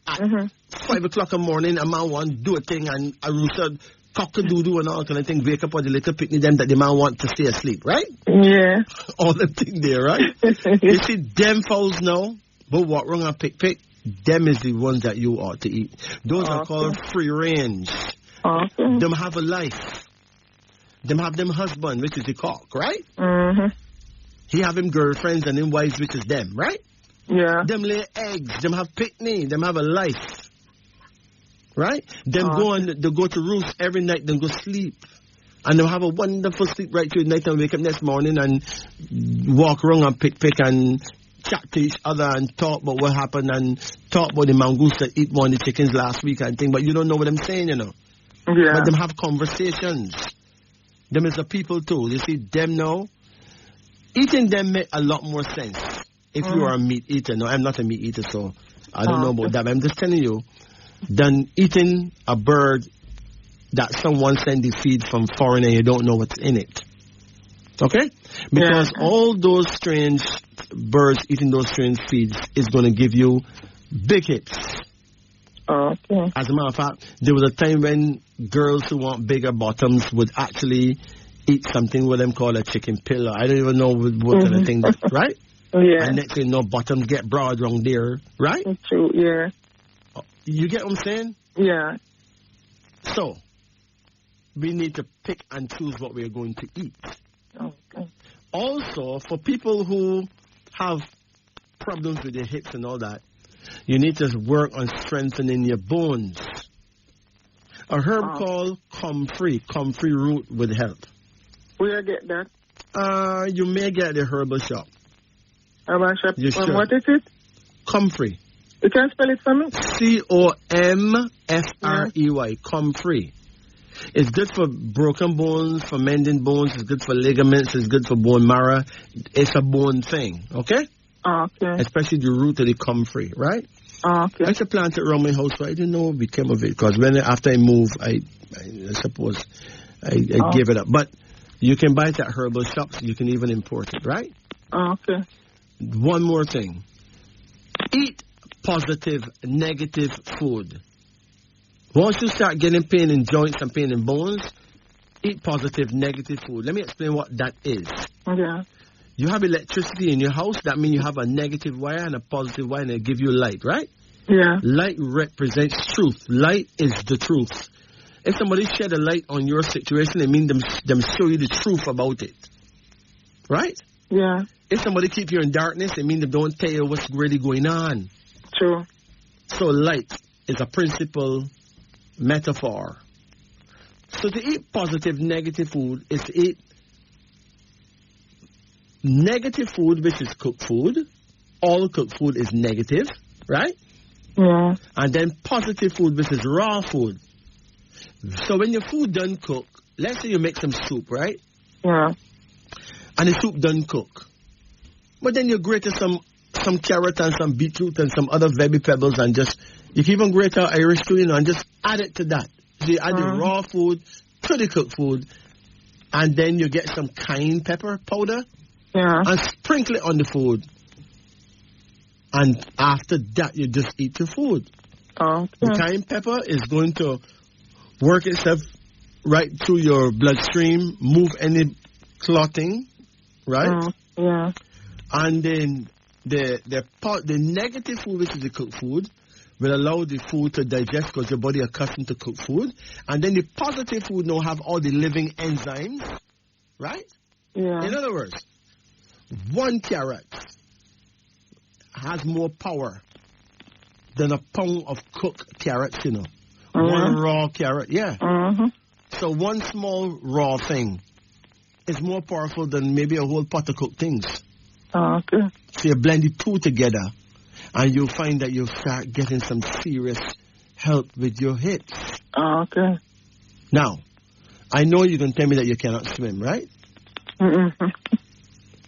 at 5 o'clock in the morning. A man want to do a thing and a rooster cock-a-doodle and all kind of thing, wake up all the little picnic them that the man want to stay asleep, right? Yeah. All the thing there, right? You see them fowls now, but what wrong and pick, them is the ones that you ought to eat. Those are called free range. Them have a life. Them have them husband, which is the cock, right? Mm-hmm. He have him girlfriends and him wives, which is them, right? Yeah. Them lay eggs. Them have picnic. Them have a life. Right? Them go to roost every night. Them go sleep. And they'll have a wonderful sleep right through the night and wake up next morning and walk around and pick and chat to each other and talk about what happened and talk about the mongoose that eat one of the chickens last week and thing. But you don't know what I'm saying, you know. Yeah. But them have conversations. Them is a people too. You see, them now, eating them make a lot more sense if you are a meat eater. No, I'm not a meat eater, so I don't know about that. But I'm just telling you, than eating a bird that someone sent the feed from foreign and you don't know what's in it. Okay? Because all those strange birds eating those strange feeds is going to give you big hips. Okay. As a matter of fact, there was a time when girls who want bigger bottoms would actually eat something with them called a chicken pillow. I don't even know what kind of thing that, right? Yeah. And next thing you know, bottoms get broad wrong there, right? True, yeah. You get what I'm saying? Yeah. So, we need to pick and choose what we're going to eat. Okay. Also, for people who have problems with their hips and all that, you need to work on strengthening your bones. A herb called comfrey root would help. Where I get that? You may get the herbal shop. Herbal shop? You should. What is it? Comfrey. You can spell it for me? Comfrey. Comfrey. It's good for broken bones, for mending bones. It's good for ligaments. It's good for bone marrow. It's a bone thing, okay? Okay. Especially the root of the comfrey, right? Okay. I used to plant it around my house, but I didn't know what became of it. Because after I moved, I suppose I gave it up. But you can buy it at herbal shops. You can even import it, right? Okay. One more thing. Eat positive, negative food. Once you start getting pain in joints and pain in bones, eat positive, negative food. Let me explain what that is. Yeah. You have electricity in your house. That means you have a negative wire and a positive wire, and they give you light, right? Yeah. Light represents truth. Light is the truth. If somebody shed a light on your situation, it means them show you the truth about it. Right? Yeah. If somebody keep you in darkness, it means they don't tell you what's really going on. True. So light is a principal metaphor. So to eat positive, negative food is to eat negative food, which is cooked food. All cooked food is negative, right? Yeah. And then positive food, which is raw food. So when your food done cook, let's say you make some soup, right? Yeah. And the soup done cook. But then you grate some carrot and some beetroot and some other vegetables and you can even grate out Irish too, and just add it to that. So you add the raw food to the cooked food, and then you get some cayenne pepper powder. Yeah. And sprinkle it on the food. And after that, you just eat your food. Okay. The cayenne pepper is going to work itself right through your bloodstream, move any clotting, right? Yeah. And then the negative food, which is the cooked food, will allow the food to digest because your body accustomed to cook food. And then the positive food now have all the living enzymes, right? Yeah. In other words, 1 carrot has more power than a pound of cooked carrots, you know. Mm-hmm. 1 raw carrot, yeah. Mm-hmm. So 1 small raw thing is more powerful than maybe a whole pot of cooked things. Okay. So you blend the 2 together, and you'll find that you'll start getting some serious help with your hips. Okay. Now, I know you can tell me that you cannot swim, right? Mm-hmm.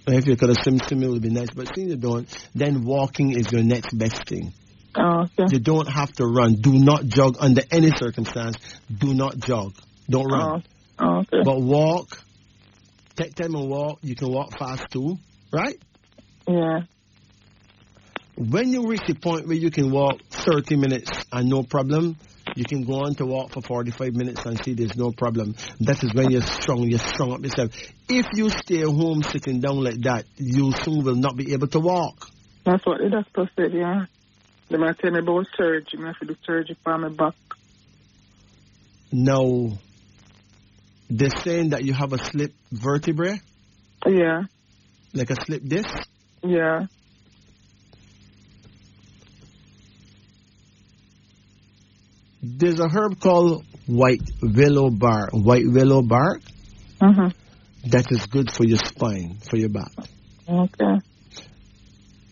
If you could have swimming would be nice, but since you don't, then walking is your next best thing. Okay. You don't have to run. Do not jog under any circumstance. Do not jog. Don't run. Okay. But walk. Take time and walk. You can walk fast too, right? Yeah. When you reach the point where you can walk 30 minutes and no problem, you can go on to walk for 45 minutes and see there's no problem. That is when you're strong up yourself. If you stay home sitting down like that, you soon will not be able to walk. That's what the doctor said, yeah. They might tell me about surgery. I have to do surgery for my back. Now, they're saying that you have a slip vertebrae? Yeah. Like a slip disc? Yeah. There's a herb called white willow bark. Mm-hmm. That is good for your spine, for your back. Okay.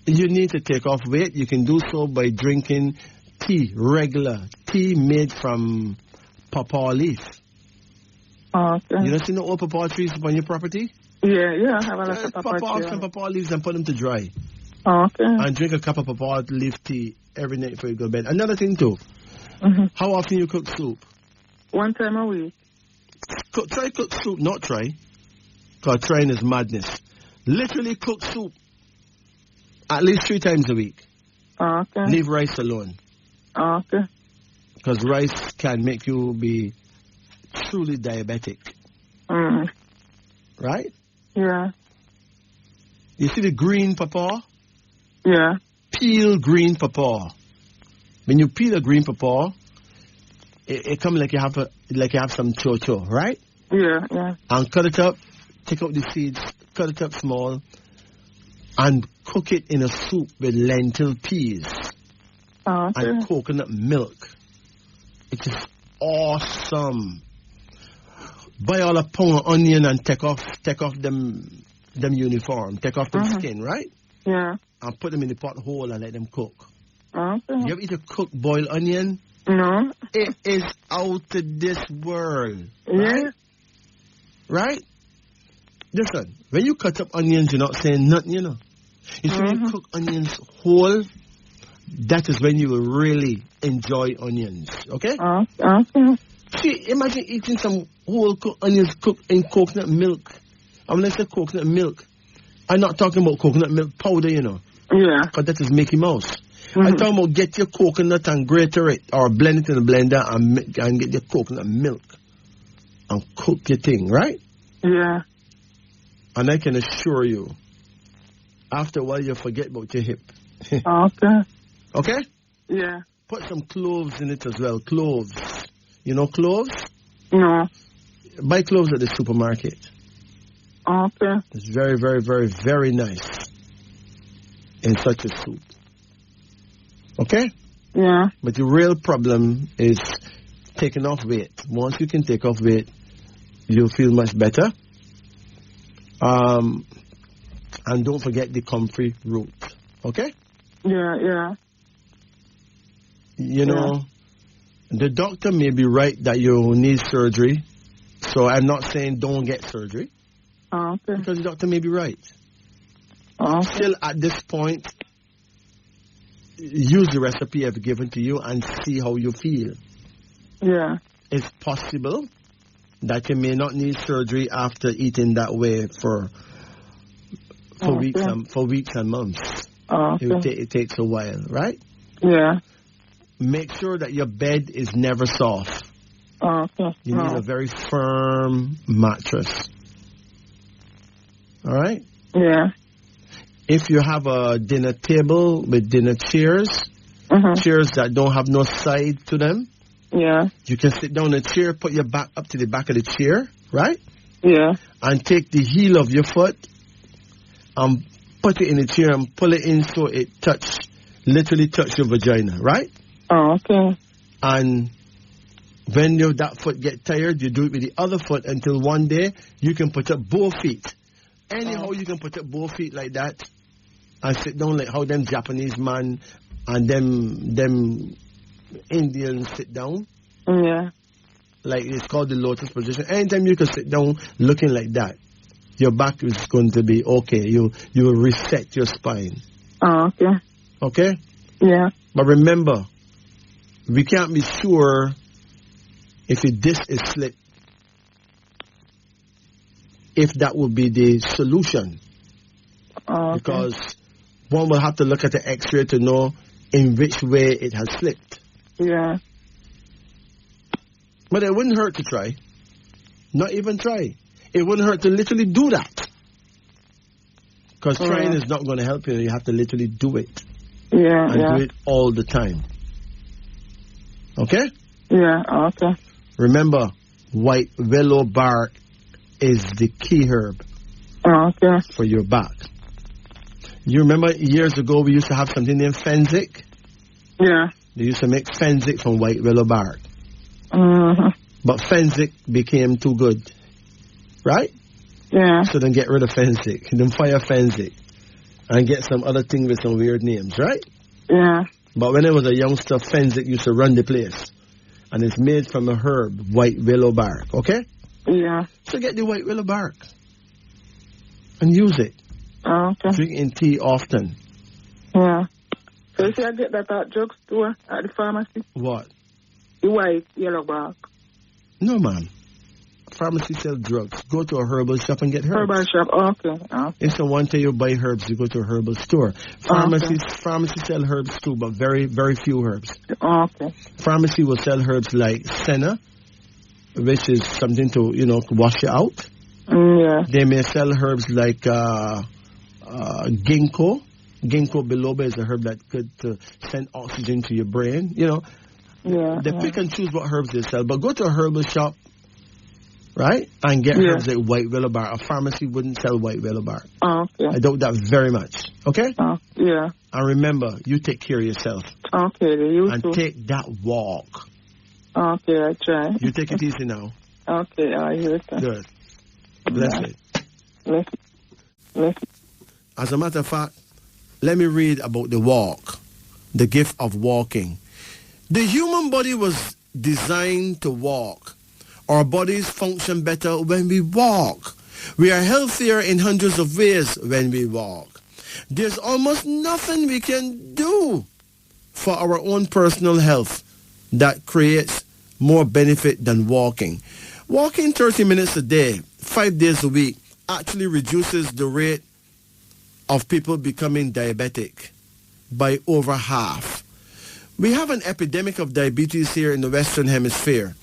You need to take off weight. You can do so by drinking tea, regular tea made from pawpaw leaf. Okay. You don't see no old pawpaw trees upon your property? Yeah, I have a lot of pawpaw trees. Some pawpaw leaves and put them to dry. Okay. And drink a cup of pawpaw leaf tea every night before you go to bed. Another thing too. Mm-hmm. How often you cook soup? 1 time a week. Try cook soup, not try. Because trying is madness. Literally cook soup at least 3 times a week. Okay. Leave rice alone. Okay. Because rice can make you be truly diabetic. Mm. Right? Yeah. You see the green pawpaw? Yeah. Peel green pawpaw. When you peel a green pawpaw, it comes like you have some cho-cho, right? Yeah. And cut it up, take out the seeds, cut it up small, and cook it in a soup with lentil peas and coconut milk. It is awesome. Buy all a pound of onion and take off them uniform, take off the skin, right? Yeah. And put them in the pot whole and let them cook. Okay. You ever eat a cooked boiled onion? No. It is out of this world. Yeah. Right? Listen, when you cut up onions, you're not saying nothing, you know. You see, when you cook onions whole, that is when you will really enjoy onions. Okay? Okay. See, imagine eating some whole cooked onions cooked in coconut milk. And when I say coconut milk, I'm not talking about coconut milk powder, you know. Yeah. Because that is Mickey Mouse. I'm talking about get your coconut and grater it or blend it in a blender and get your coconut milk and cook your thing, right? Yeah. And I can assure you, after a while you'll forget about your hip. Okay. Okay? Yeah. Put some cloves in it as well. Cloves. You know cloves? No. Buy cloves at the supermarket. Okay. It's very, very, very, very nice in such a soup. Okay? Yeah. But the real problem is taking off weight. Once you can take off weight, you'll feel much better. And don't forget the comfrey root. Okay? Yeah. You know, the doctor may be right that you need surgery. So I'm not saying don't get surgery. Okay. Because the doctor may be right. Okay. Still, at this point, use the recipe I've given to you and see how you feel. Yeah. It's possible that you may not need surgery after eating that way for weeks and months. Okay. It takes a while, right? Yeah. Make sure that your bed is never soft. Okay. You need a very firm mattress. All right? Yeah. If you have a dinner table with dinner chairs, chairs that don't have no side to them. Yeah. You can sit down in a chair, put your back up to the back of the chair, right? Yeah. And take the heel of your foot and put it in the chair and pull it in so it literally touch your vagina, right? Oh, okay. And when that foot get tired, you do it with the other foot until one day you can put up both feet. Anyhow, you can put up both feet like that and sit down like how them Japanese man and them Indians sit down. Yeah. Like it's called the lotus position. Anytime you can sit down looking like that, your back is going to be okay. You will reset your spine. Oh, okay. Okay? Yeah. But remember, we can't be sure if a disc is slipped, if that would be the solution. Oh, okay. Because one will have to look at the x-ray to know in which way it has slipped. Yeah. But it wouldn't hurt to try. Not even try. It wouldn't hurt to literally do that. Because trying is not going to help you. You have to literally do it. Yeah, and do it all the time. Okay? Yeah, okay. Remember, white willow bark is the key herb for your back. You remember years ago we used to have something named Fenzik? Yeah. They used to make Fenzik from white willow bark. Mm-hmm. But Fenzik became too good. Right? Yeah. So then get rid of Fenzik. Then fire Fenzik. And get some other thing with some weird names, right? Yeah. But when I was a youngster, Fenzik used to run the place. And it's made from a herb, white willow bark, okay? Yeah. So get the white willow bark. And use it. Okay. Drink in tea often. Yeah. So you see I get that at drugstore, at the pharmacy? What? The white yellow bark. No, ma'am. Pharmacy sell drugs. Go to a herbal shop and get herbs. Herbal shop, okay. If someone tell you buy herbs, you go to a herbal store. Pharmacy sell herbs too, but very, very few herbs. Okay. Pharmacy will sell herbs like senna, which is something to, wash you out. Yeah. They may sell herbs like ginkgo. Ginkgo biloba is a herb that could send oxygen to your brain. Yeah. They pick and choose what herbs they sell, but go to a herbal shop, right, and get herbs like white willow bark. A pharmacy wouldn't sell white willow bark. Okay. I doubt that very much. Okay? Yeah. And remember, you take care of yourself. Okay, and take that walk. Okay, I try. You take it easy now. Okay, I hear it. Good. Bless it. As a matter of fact, let me read about the walk, the gift of walking. The human body was designed to walk. Our bodies function better when we walk. We are healthier in hundreds of ways when we walk. There's almost nothing we can do for our own personal health that creates more benefit than walking. Walking 30 minutes a day, 5 days a week, actually reduces the rate of people becoming diabetic by over half. We have an epidemic of diabetes here in the Western Hemisphere.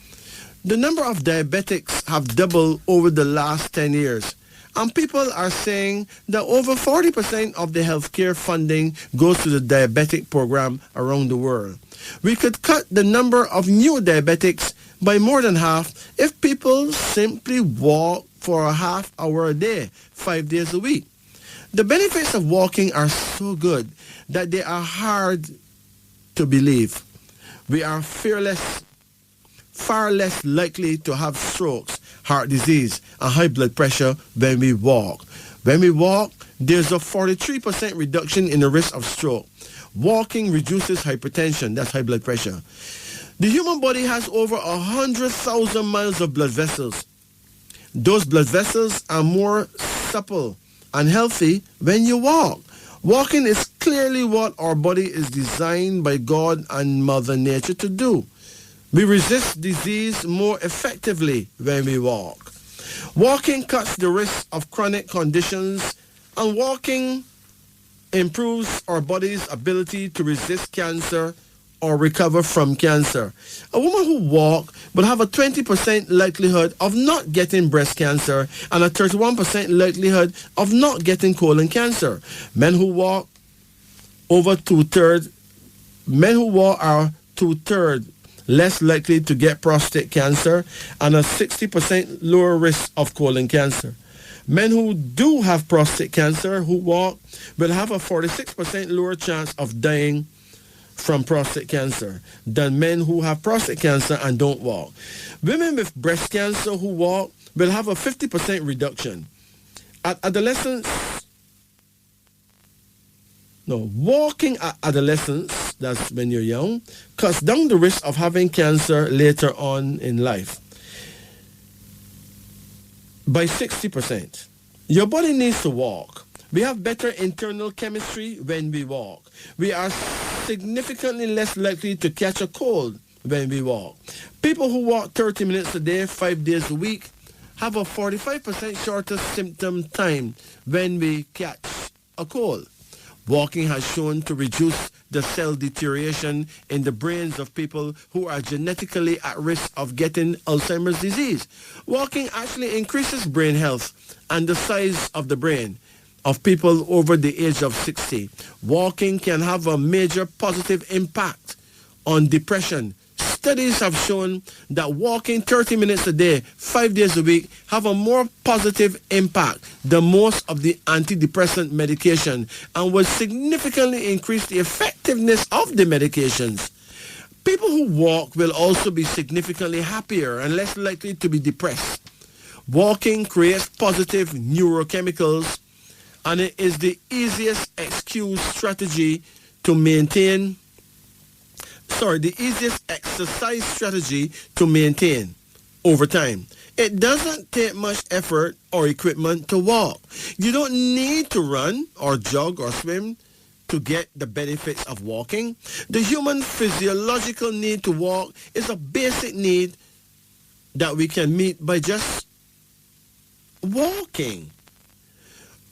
The number of diabetics have doubled over the last 10 years. And people are saying that over 40% of the healthcare funding goes to the diabetic program around the world. We could cut the number of new diabetics by more than half if people simply walk for a half hour a day, 5 days a week. The benefits of walking are so good that they are hard to believe. We are far less likely to have strokes, heart disease, and high blood pressure when we walk. When we walk, there's a 43% reduction in the risk of stroke. Walking reduces hypertension, that's high blood pressure. The human body has over 100,000 miles of blood vessels. Those blood vessels are more supple and healthy when you walk. Walking is clearly what our body is designed by God and Mother Nature to do. We resist disease more effectively when we walk. Walking cuts the risk of chronic conditions, and walking improves our body's ability to resist cancer or recover from cancer. A woman who walks will have a 20% likelihood of not getting breast cancer and a 31% likelihood of not getting colon cancer. Men who walk, over two-thirds Men who walk are 2/3 less likely to get prostate cancer and a 60% lower risk of colon cancer. Men who do have prostate cancer who walk will have a 46% lower chance of dying from prostate cancer than men who have prostate cancer and don't walk. Women with breast cancer who walk will have a 50% reduction. Walking at adolescence, that's when you're young, cuts down the risk of having cancer later on in life by 60%. Your body needs to walk. We have better internal chemistry when we walk. We are significantly less likely to catch a cold when we walk. People who walk 30 minutes a day, 5 days a week, have a 45% shorter symptom time when we catch a cold. Walking has shown to reduce the cell deterioration in the brains of people who are genetically at risk of getting Alzheimer's disease. Walking actually increases brain health and the size of the brain of people over the age of 60. Walking can have a major positive impact on depression. Studies have shown that walking 30 minutes a day, 5 days a week, have a more positive impact than most of the antidepressant medication and will significantly increase the effectiveness of the medications. People who walk will also be significantly happier and less likely to be depressed. Walking creates positive neurochemicals, and it is the easiest exercise strategy to maintain over time. It doesn't take much effort or equipment to walk. You don't need to run or jog or swim to get the benefits of walking. The human physiological need to walk is a basic need that we can meet by just walking.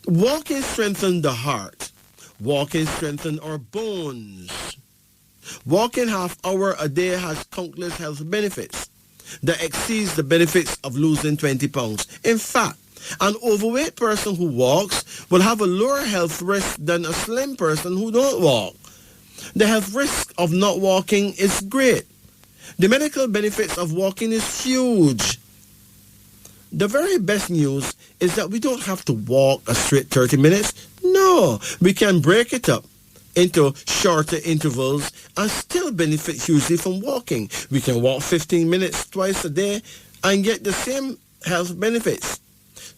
Walking strengthens the heart. Walking strengthens our bones. Walking half hour a day has countless health benefits that exceeds the benefits of losing 20 pounds. In fact, an overweight person who walks will have a lower health risk than a slim person who don't walk. The health risk of not walking is great. The medical benefits of walking is huge. The very best news is that we don't have to walk a straight 30 minutes. No, we can break it up into shorter intervals and still benefit hugely from walking. We can walk 15 minutes twice a day and get the same health benefits.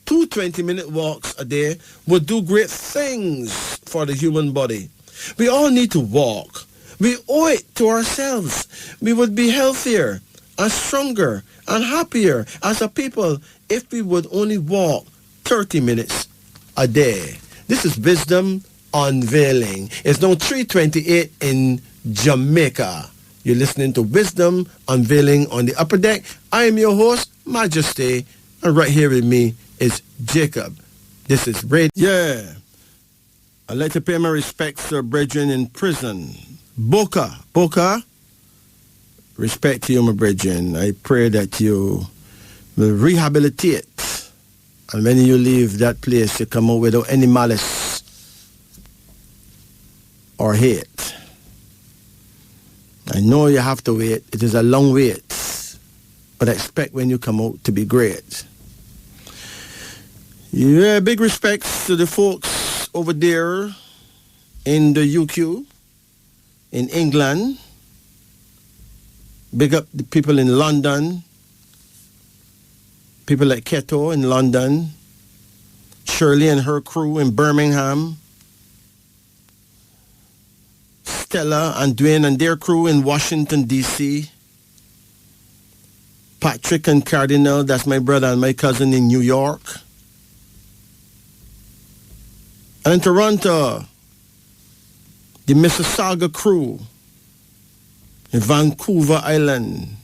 2 20-minute walks a day would do great things for the human body. We all need to walk. We owe it to ourselves. We would be healthier and stronger and happier as a people if we would only walk 30 minutes a day. This is Wisdom Unveiling. It's now 3:28 in Jamaica. You're listening to Wisdom Unveiling on the Upper Deck. I am your host, Majesty, and right here with me is Jacob. This is Radio. Yeah. I'd like to pay my respects to our brethren in prison. Boca, respect to you, my brethren. I pray that you will rehabilitate. And when you leave that place, you come out without any malice or hate. I know you have to wait. It is a long wait. But I expect when you come out to be great. Yeah, big respects to the folks over there in the UQ, in England. Big up the people in London. People like Keto in London. Shirley and her crew in Birmingham. Stella and Dwayne and their crew in Washington, D.C. Patrick and Cardinal, that's my brother and my cousin in New York. And in Toronto, the Mississauga crew in Vancouver Island.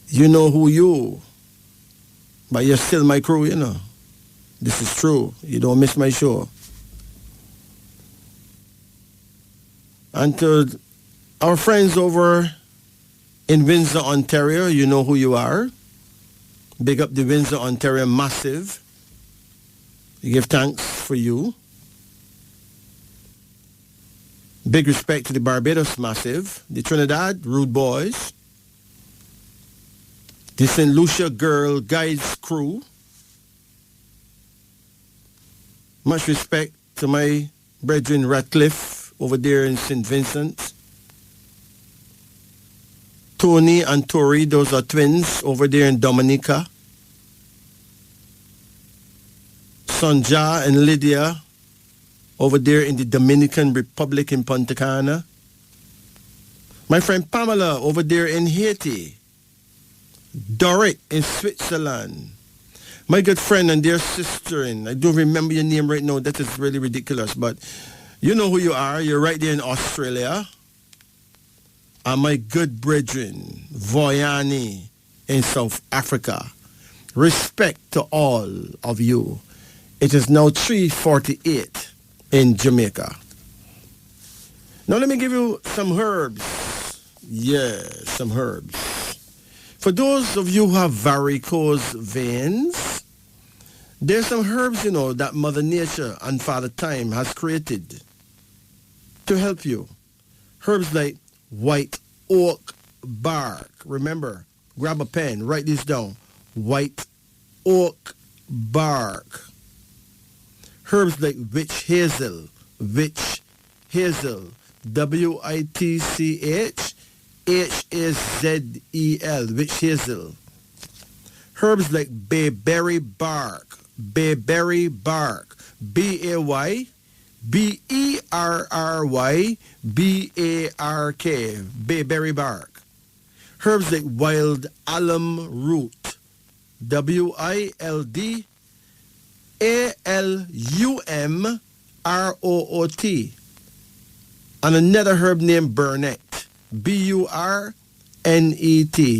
You know who you, but you're still my crew, you know. This is true. You don't miss my show. And to our friends over in Windsor, Ontario, you know who you are. Big up the Windsor, Ontario Massive. We give thanks for you. Big respect to the Barbados Massive, the Trinidad Rude Boys, the St. Lucia Girl Guides crew. Much respect to my brethren Ratcliffe over there in St. Vincent. Tony and Tori, those are twins over there in Dominica. Sonja and Lydia over there in the Dominican Republic in Punta Cana. My friend Pamela over there in Haiti. Dorit in Switzerland. My good friend and dear sister, and I don't remember your name right now, that is really ridiculous, but you know who you are. You're right there in Australia. And my good brethren, Voyani in South Africa. Respect to all of you. It is now 3:48 in Jamaica. Now let me give you some herbs. Yeah, some herbs. For those of you who have varicose veins, there's some herbs, that Mother Nature and Father Time has created to help you. Herbs like white oak bark. Remember, grab a pen, write this down. White oak bark. Herbs like witch hazel, WITCHHAZEL, witch hazel. Herbs like bayberry bark, BAYBERRY, bayberry bark. Herbs like wild alum root, WILDALUMROOT. And another herb named burnet, BURNET,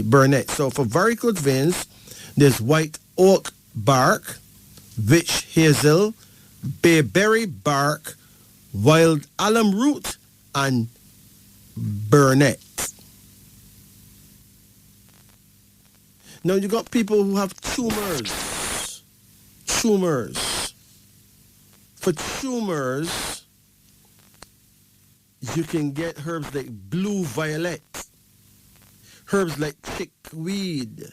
burnet. So for varicose veins, there's white oak bark, witch hazel, bayberry bark, wild alum root, and burnet. Now you got people who have tumors. For tumors, you can get herbs like blue violet, herbs like chickweed,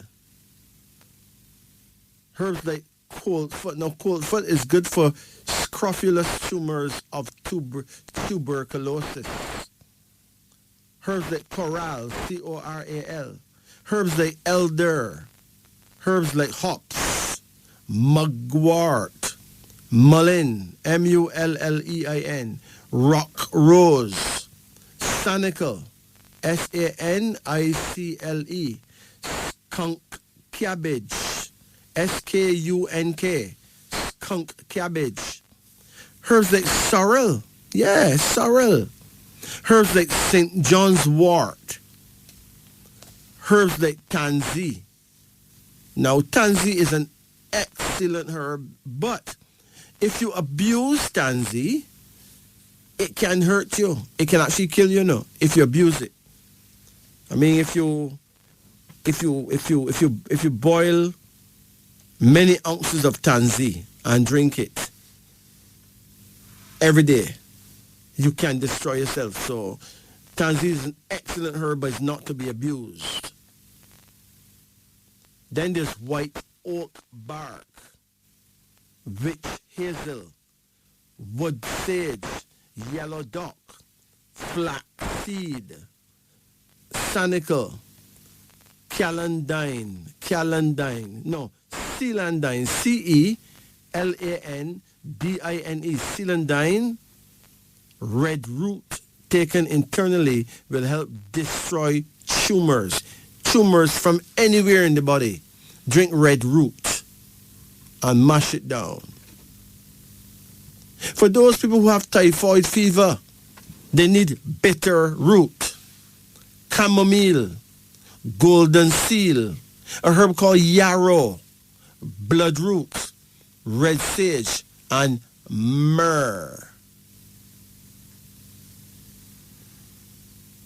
herbs like cold foot. Now cold foot is good for scrofulous tumors of tuberculosis. Herbs like coral, CORAL. Herbs like elder. Herbs like hops, mugwort, mullein, MULLEIN, rock rose, sanicle, SANICLE, skunk cabbage, SKUNK, skunk cabbage. Herbs like sorrel, sorrel. Herbs like St. John's wort. Herbs like tansy. Now tansy is an excellent herb, but if you abuse tansy, it can hurt you. It can actually kill you now if you abuse it. I mean, if you boil many ounces of tansy and drink it every day, you can destroy yourself. So tansy is an excellent herb, but it's not to be abused. Then there's white oak bark, witch hazel, wood sage, yellow dock, flaxseed, sanicle, celandine, CELANDINE, celandine, red root taken internally will help destroy tumors from anywhere in the body. Drink red root and mash it down. For those people who have typhoid fever, they need bitter root, chamomile, golden seal, a herb called yarrow, bloodroot, red sage, and myrrh.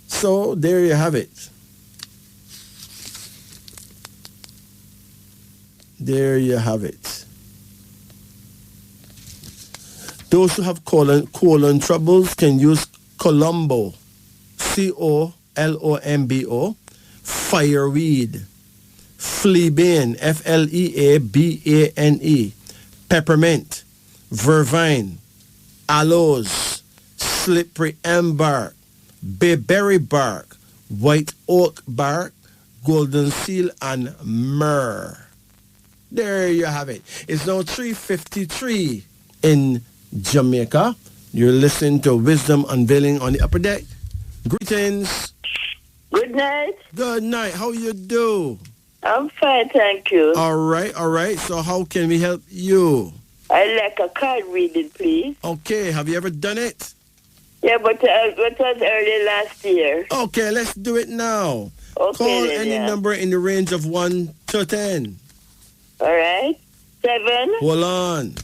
So there you have it. There you have it. Those who have colon troubles can use Colombo, Colombo, fireweed, fleabane, Fleabane, peppermint, vervine, aloes, slippery elm bark, bayberry bark, white oak bark, golden seal, and myrrh. There you have it. It's now 3:53 in Jamaica. You're listening to Wisdom Unveiling on the Upper Deck. Greetings. Good night. Good night. How you do? I'm fine, thank you. All right. So how can we help you? I'd like a card reading, please. Okay. Have you ever done it? Yeah, but it was early last year. Okay, let's do it now. Okay, Call then, any number in the range of 1 to 10. All right. 7. Hold on.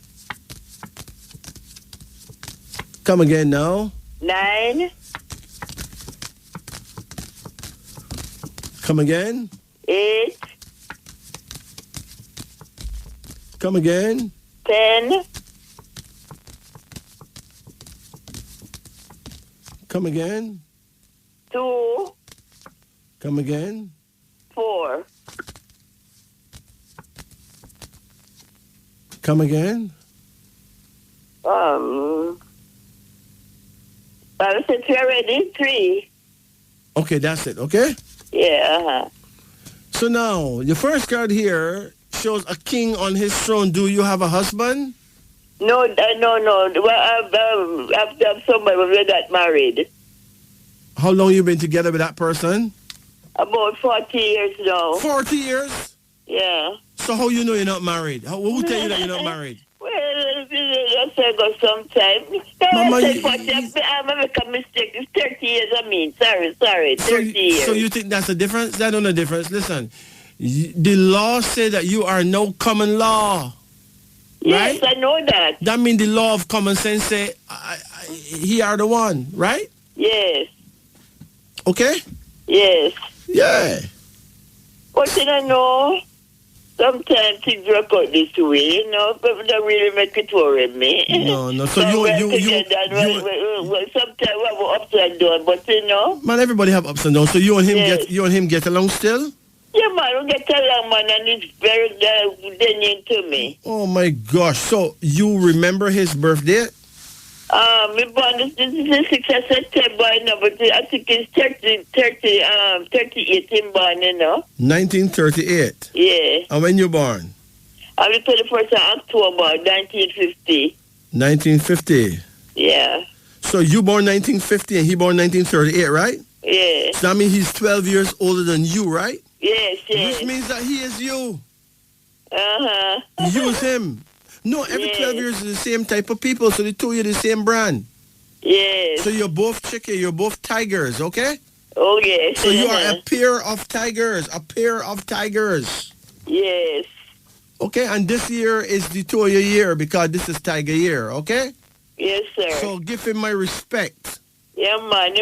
Come again now. 9. Come again. 8. Come again. 10. Come again. 2. Come again. 4. Come again. I said you're ready. 3. Okay, that's it. Okay. Yeah. So now, your first card here shows a king on his throne. Do you have a husband? No. Well, I've somebody we're not married. How long you been together with that person? About 40 years now. 40 years? Yeah. So how you know you're not married? Who tell you that you're not married? Well, that's go sometime. Mama, I make a mistake. It's 30 years, Sorry, 30 years. So you think that's a difference? That's not a difference. Listen, the law say that you are no common law. Yes, right? I know that. That means the law of common sense say, he are the one, right? Yes. Okay? Yes. Yeah. But you know, sometimes things work out this way, but don't really make it worry me. No. So sometimes we have ups and downs, but man, everybody have ups and downs. So you and him get along still? Yeah, man, we get along, man, and it's very denouement to me. Oh my gosh! So you remember his birthday? My born this is the 6th of September, but I think it's 38 in born, 1938. Yeah. And when you born? I'm the 21st of October, 1950. 1950. Yeah. So you born 1950 and he born 1938, right? Yeah. So that means he's 12 years older than you, right? Yes. Which means that he is you. Uh-huh. You is him. No, every 12 years is the same type of people, so the two of you the same brand. Yes. So you're both chicken, you're both tigers, okay? Oh, yes. So you are a pair of tigers, Yes. Okay, and this year is the two of your year because this is tiger year, okay? Yes, sir. So give him my respect. Yeah, man, I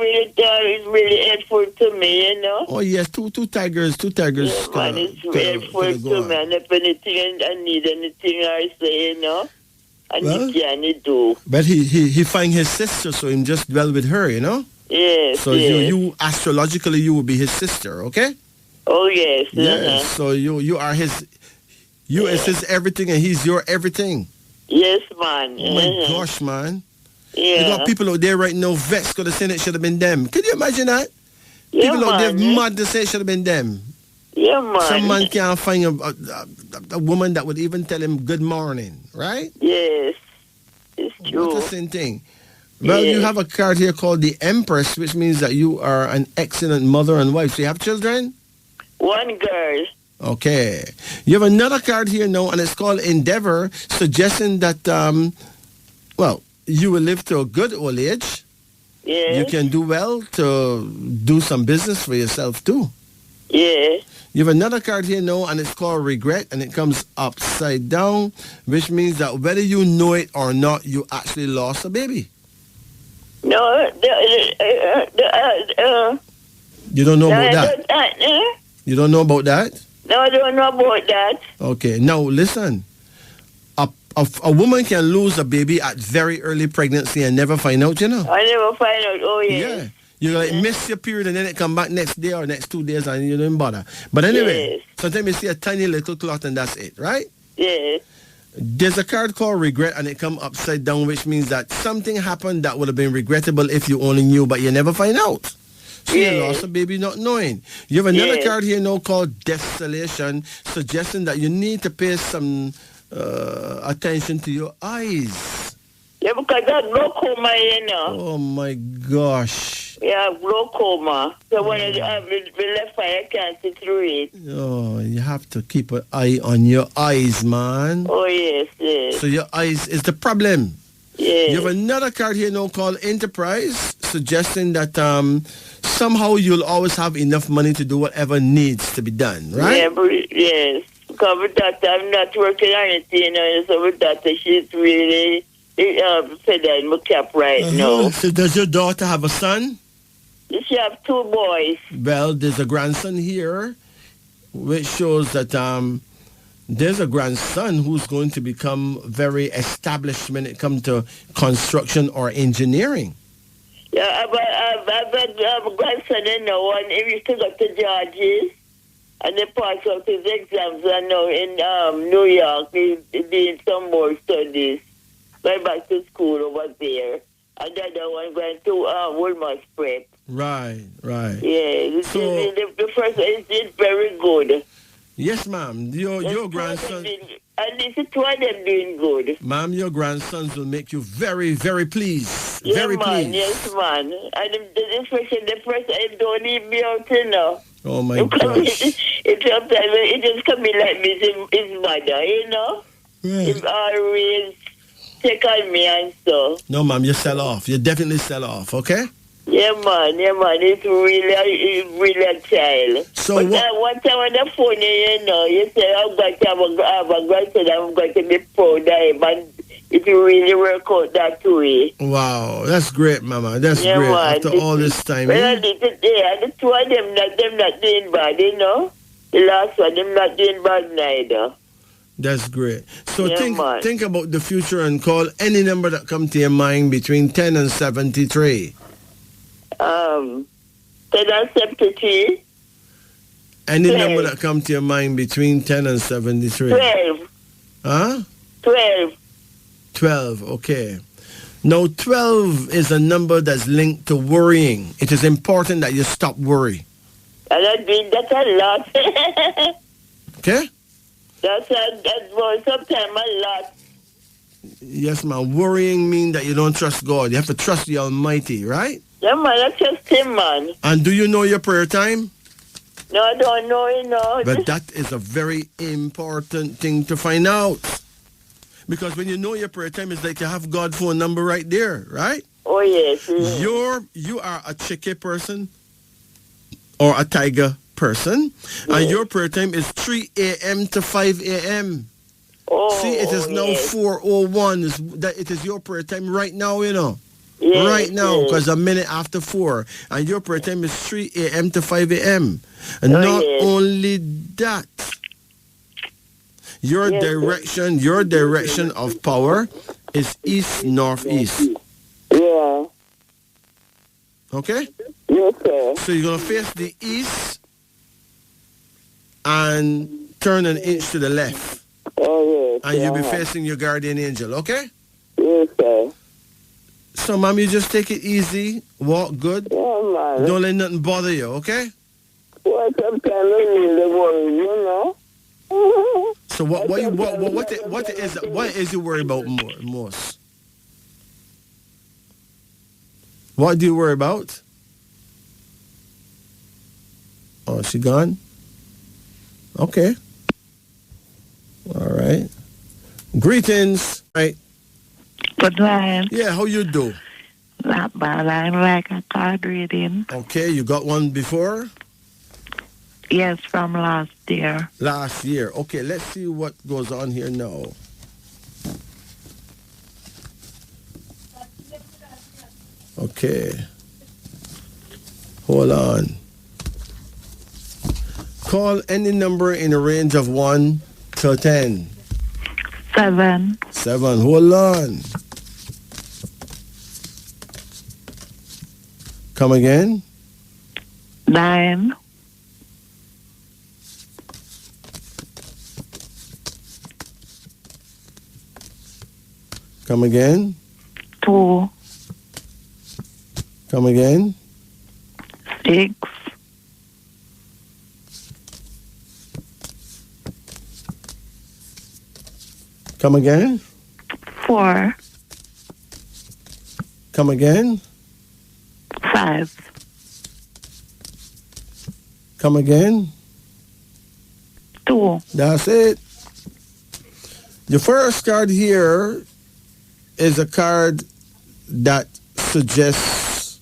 really thought it's really helpful to me, Oh, yes, two tigers. Yeah, man, it's helpful to me, and if anything I need anything I say, I need do. But he find his sister, so him just dwell with her, Yes. So you astrologically you will be his sister, okay? Oh yes. Yes. So you are his. You is his everything, and he's your everything. Yes, man. Oh my gosh, man. Yeah. You got people out there right now vexed because they saying it should have been them. Can you imagine that? Yeah, people out there man. mad to say it should have been them. Yeah, man. Some man can't find a woman that would even tell him good morning, right? Yes. It's true. What a same thing. Well, you have a card here called the Empress, which means that you are an excellent mother and wife. So you have children? One girl. Okay. You have another card here now, and it's called Endeavor, suggesting that, you will live to a good old age. Yes. You can do well to do some business for yourself, too. Yeah. You have another card here now, and it's called Regret, and it comes upside down, which means that whether you know it or not, you actually lost a baby. No, you don't know about that? You don't know about that? No, I don't know about that. Okay, now listen. a woman can lose a baby at very early pregnancy and never find out, you know. I never find out. Oh, yes. Yeah. You like miss your period and then it come back next day or next 2 days and you don't bother. But anyway, sometimes you see a tiny little clot and that's it, right? Yes. There's a card called regret and it come upside down, which means that something happened that would have been regrettable if you only knew, but you never find out. So you lost a baby not knowing. You have another card here now called desolation, suggesting that you need to pay some attention to your eyes. Yeah, because that's glaucoma, you know. Oh my gosh. Yeah, glaucoma. So when I have the left eye, I can't see through it. Oh, you have to keep an eye on your eyes, man. Oh, yes, yes. So your eyes is the problem. Yes. You have another card here now called enterprise, suggesting that somehow you'll always have enough money to do whatever needs to be done, right? Yeah, but, yes. Because with that, I'm not working on anything, you know, so with that, she's really fed in my cap right now. So does your daughter have a son? She have 2 boys. Well, there's a grandson here, which shows that there's a grandson who's going to become very established when it comes to construction or engineering. Yeah, I've a grandson, you know, and he used to go to George's, and they passed out his exams, and now in New York, he's doing some more studies. Going back to school over there. And the other one going to Woolmer's Prep. Right. Yeah, So, the first one is very good. Yes, ma'am. Your grandson... At least 2 of them doing good. Ma'am, your grandsons will make you very, very pleased. Yeah, Very man, pleased. yes, man. And especially the first time don't leave me out, you know. Oh, my gosh. It just come in like me, his mother, you know. Right. He always check on me and stuff. No, ma'am, you sell off. You definitely sell off, okay? Yeah, man. It's really a child. So but one time on the phone, you know, you say, I'm going to have a grandson, I'm going to be proud of him, and it really work out that way. Wow, that's great, Mama. That's great. Man, After all this time. Well, the 2 of them not doing bad, you know. The last one, them not doing bad neither. That's great. So Yeah, think about the future and call any number that comes to your mind between 10 and 73. 10 and 73. Any 12. number that comes to your mind between 10 and 73. 12. Huh? 12. 12, okay. Now, 12 is a number that's linked to worrying. It is important that you stop worry. And I'm doing that a lot. Okay? That's sometimes a lot. Yes, ma'am. Worrying means that you don't trust God. You have to trust the Almighty, right? Yeah, man, I trust him, man. And do you know your prayer time? No, I don't know, you know. But that is a very important thing to find out. Because when you know your prayer time, it's like you have God's phone number right there, right? Oh, yes. You are a chicky person or a tiger person, and your prayer time is 3 a.m. to 5 a.m. Oh, see, it is now 4:01. It is your prayer time right now, you know. Yes, right now, because a minute after 4. And your prayer time is 3 a.m. to 5 a.m. And not only that, your direction of power is east-northeast. Yeah. Okay? Yes, sir. So you're going to face the east and turn an inch to the left. Oh, yes. And you'll be facing your guardian angel, okay? Yes, sir. So, Mom, you just take it easy, walk good. Yeah, man. Don't let nothing bother you, okay? Well, sometimes I really worry, you know? So what is you worry about most? What do you worry about? Oh, she gone? Okay. All right. Greetings. Right. Good night. Yeah, how you do? Not bad. I like a card reading. Okay, you got one before? Yes, from last year. Last year. Okay, let's see what goes on here now. Okay. Hold on. Call any number in a range of 1 to 10. 7. 7. Hold on. Come again. 9. Come again. 2. Come again. 6. Come again. 4. Come again. 5. Come again. 2. That's it. The first card here is a card that suggests,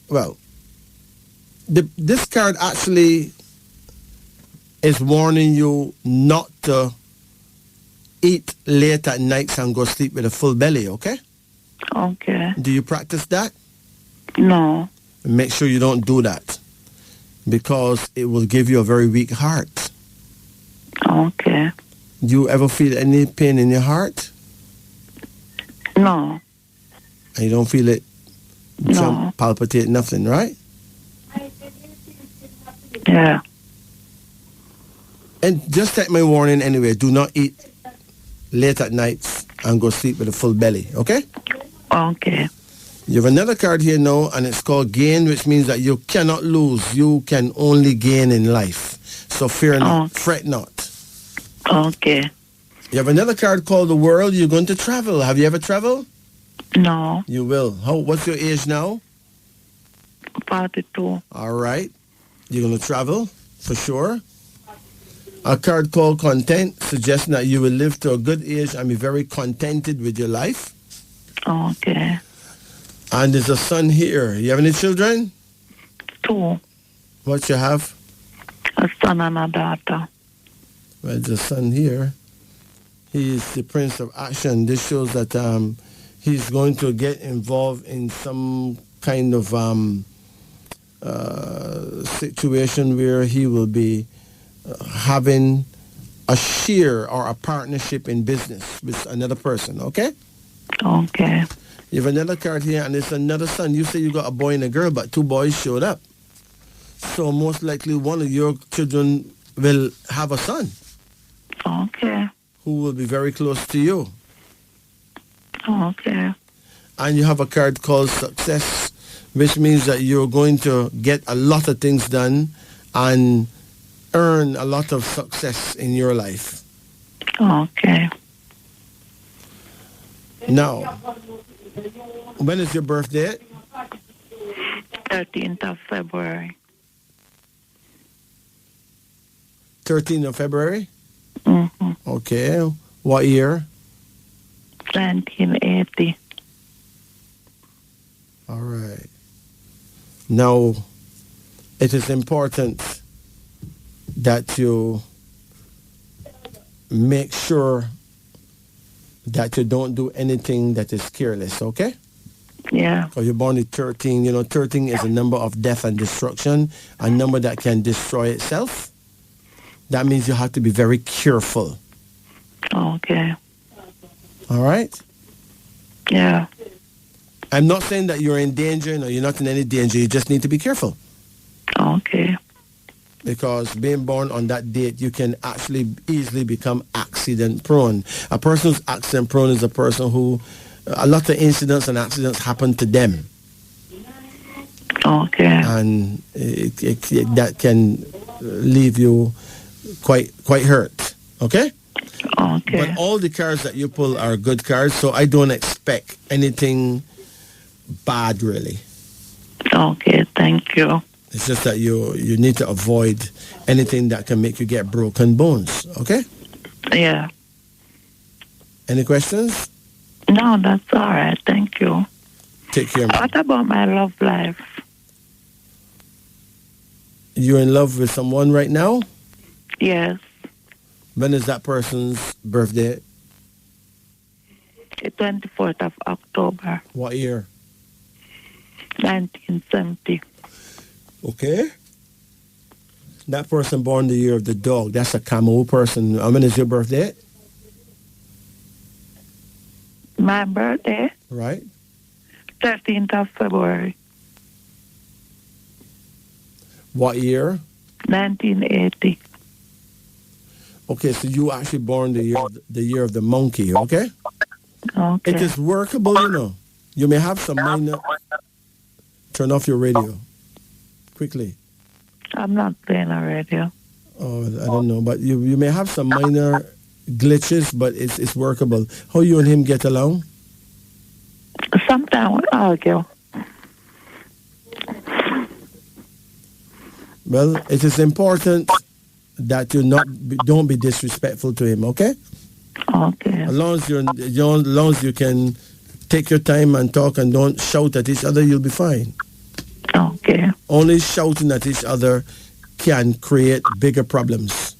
well, this card actually is warning you not to eat late at nights and go sleep with a full belly, okay? Okay. Do you practice that? No. Make sure you don't do that because it will give you a very weak heart. Okay. Do you ever feel any pain in your heart? No. And you don't feel it No. palpitate, nothing, right? Yeah. And just take my warning anyway. Do not eat late at nights and go sleep with a full belly, okay? Okay. You have another card here now, and it's called gain, which means that you cannot lose. You can only gain in life. So fear not, fret not. Okay. You have another card called the world. You're going to travel. Have you ever traveled? No. You will. What's your age now? 42. All right. You're going to travel, for sure. A card called content, suggesting that you will live to a good age and be very contented with your life. Okay. And there's a son here. You have any children? 2. What you have? A son and a daughter. Well, there's a son here. He is the Prince of Action. This shows that he's going to get involved in some kind of situation where he will be having a share or a partnership in business with another person, okay? Okay. You have another card here, and it's another son. You say you got a boy and a girl, but 2 boys showed up. So most likely one of your children will have a son. Okay. Who will be very close to you. Okay. And you have a card called success, which means that you're going to get a lot of things done and earn a lot of success in your life. Okay. Now, when is your birthday? 13th of February. 13th of February? Mm-hmm. Okay. What year? 1980. All right. Now, it is important that you make sure that you don't do anything that is careless, okay? Yeah. Because you're born at 13. You know, 13 is a number of death and destruction, a number that can destroy itself. That means you have to be very careful. Okay. All right? Yeah. I'm not saying that you're in danger. No, you're not in any danger. You just need to be careful. Okay. Because being born on that date, you can actually easily become accident prone. A person who's accident prone is a person who, a lot of incidents and accidents happen to them. Okay. And that can leave you quite hurt. Okay? Okay. But all the cards that you pull are good cards, so I don't expect anything bad, really. Okay, thank you. It's just that you need to avoid anything that can make you get broken bones, okay? Yeah. Any questions? No, that's all right. Thank you. Take care, man. What about my love life? You're in love with someone right now? Yes. When is that person's birthday? The 24th of October, What year? 1970. Okay. That person born the year of the dog. That's a camel person. When is your birthday? My birthday, Right? 13th of February, What year? 1980. Okay, so you actually born the year of the monkey, okay? Okay. It is workable, you know. You may have some minor... Turn off your radio. Quickly. I'm not playing a radio. Oh, I don't know. But you may have some minor glitches, but it's workable. How you and him get along? Sometimes we argue. Well, it is important that you don't be disrespectful to him, okay? Okay. As long as you can take your time and talk and don't shout at each other, you'll be fine. Okay. Only shouting at each other can create bigger problems.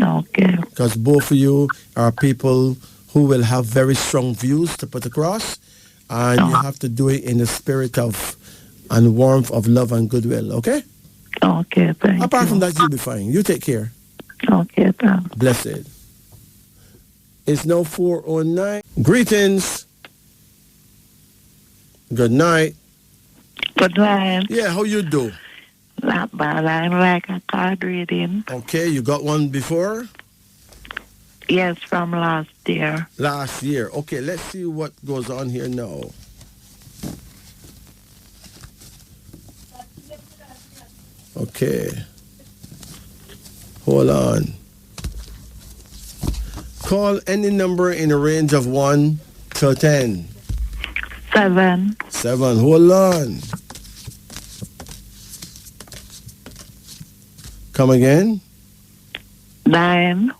Okay. Because both of you are people who will have very strong views to put across, and you have to do it in the spirit of and warmth of love and goodwill, okay? Okay, thank you. Apart from that, you'll be fine. You take care. Okay, thanks. Blessed. It's now 4:09. Greetings. Good night. Good night. Yeah, how you do? Not bad. I like a card reading. Okay, you got one before? Yes, from last year. Last year. Okay, let's see what goes on here now. Okay. Hold on. Call any number in a range of 1 to 10. 7. 7. Hold on. Come again. 9.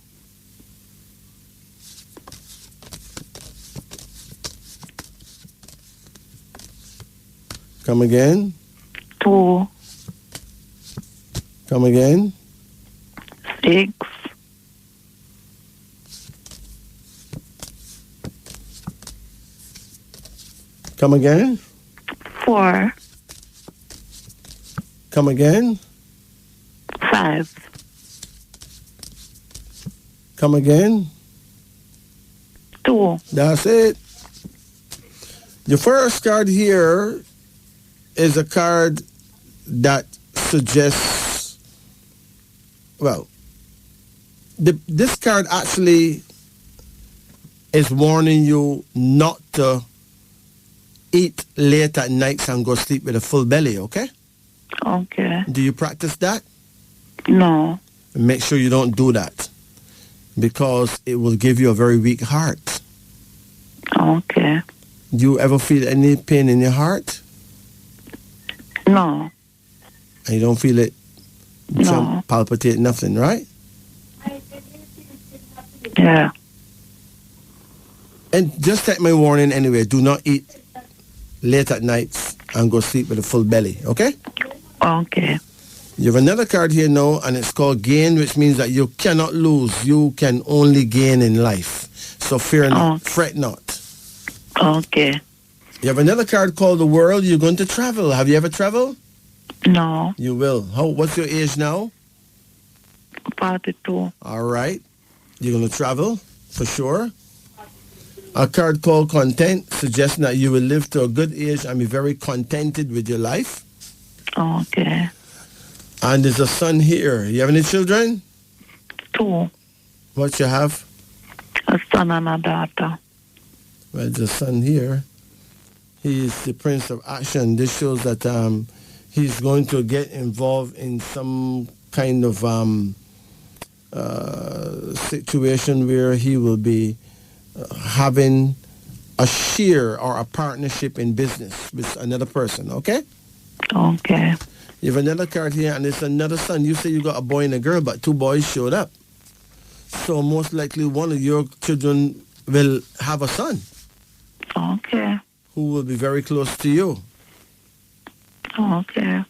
Come again. 2. Come again. 6. Come again. 4. Come again. 5. Come again. 2. That's it. The first card here is a card that suggests, well, this card actually is warning you not to eat late at nights and go sleep with a full belly, okay? Okay. Do you practice that? No. Make sure you don't do that, because it will give you a very weak heart. Okay. Do you ever feel any pain in your heart? No. And you don't feel it No. palpitate, nothing, right? Yeah. And just take my warning anyway. Do not eat late at nights and go sleep with a full belly, okay? Okay. You have another card here now, and it's called gain, which means that you cannot lose. You can only gain in life. So fear not, fret not. Okay. You have another card called the world. You're going to travel. Have you ever traveled? No. You will. What's your age now? 42. All right. You're going to travel, for sure. A card called content, suggesting that you will live to a good age and be very contented with your life. Okay. And there's a son here. You have any children? 2. What you have? A son and a daughter. Well, there's a son here. He is the Prince of Action. This shows that he's going to get involved in some kind of situation where he will be having a share or a partnership in business with another person, okay? Okay. You have another card here, and it's another son. You say you got a boy and a girl, but 2 boys showed up. So most likely one of your children will have a son. Okay. Who will be very close to you. Okay.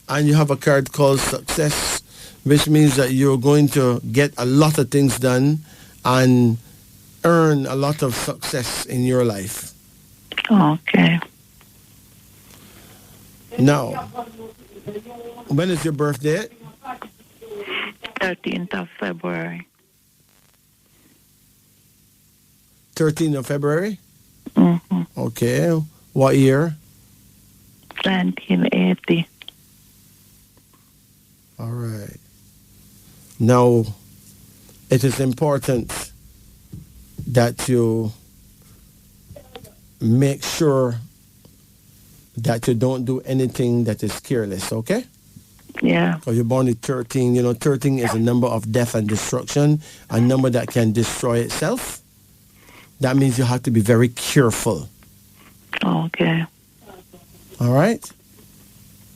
And you have a card called success, which means that you're going to get a lot of things done and earn a lot of success in your life. Okay. Now, when is your birthday? 13th of February. 13th of February? Mm-hmm. Okay. What year? 1980. All right. Now, it is important that you make sure that you don't do anything that is careless, okay? Yeah. Because you're born at 13. 13 is a number of death and destruction, a number that can destroy itself. That means you have to be very careful. Okay. All right?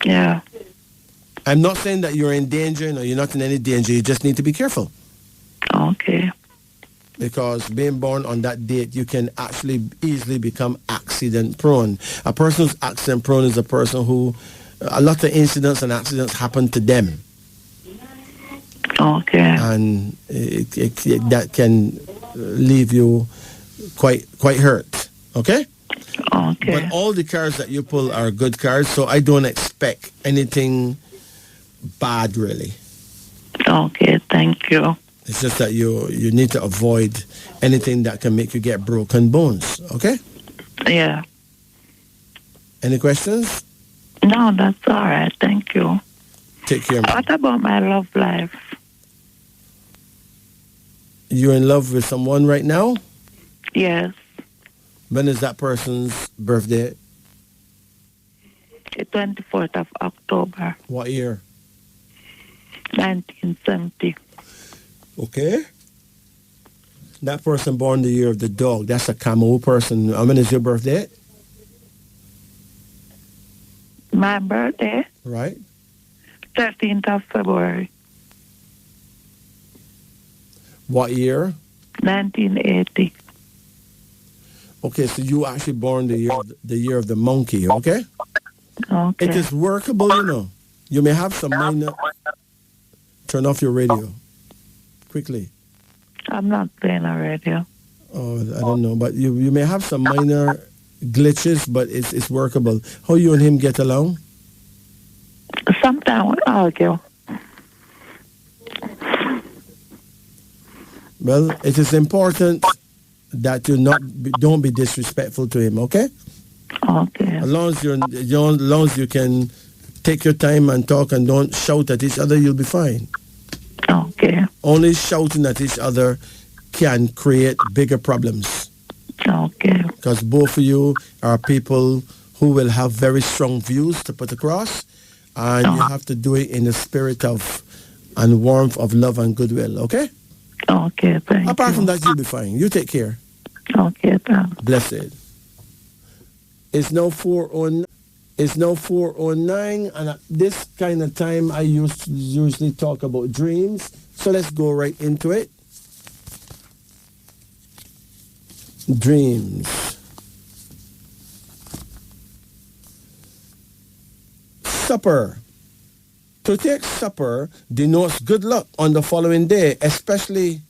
Yeah. I'm not saying that you're in danger. No, you're not in any danger. You just need to be careful. Okay. Because being born on that date, you can actually easily become accident prone. A person who's accident prone is a person who, a lot of incidents and accidents happen to them. Okay. And that can leave you quite hurt. Okay? Okay. But all the cards that you pull are good cards, so I don't expect anything bad, really. Okay, thank you. It's just that you need to avoid anything that can make you get broken bones, okay? Yeah. Any questions? No, that's all right. Thank you. Take care, man. What about my love life? You're in love with someone right now? Yes. When is that person's birthday? The 24th of October, What year? 1970. Okay. That person born the year of the dog. That's a Camel person. When is your birthday? My birthday, Right. 13th of February, What year? 1980. Okay, so you actually born the year of the monkey, okay? Okay. It is workable, You may have some minor... Turn off your radio. Quickly. I'm not playing a radio. Oh, I don't know, but you may have some minor glitches, but it's workable. How you and him get along? Sometimes we argue. Well, it is important that you don't be disrespectful to him, okay? Okay. As long as you can take your time and talk and don't shout at each other, you'll be fine. Okay. Only shouting at each other can create bigger problems. Okay. Because both of you are people who will have very strong views to put across, and you have to do it in the spirit of and warmth of love and goodwill, okay? Okay, thank you. Apart from that, you'll be fine. You take care. Okay, thanks. Blessed. It's now 4:09. It's now 4:09, and at this kind of time, I usually talk about dreams. So let's go right into it. Dreams. Supper. To take supper denotes good luck on the following day, especially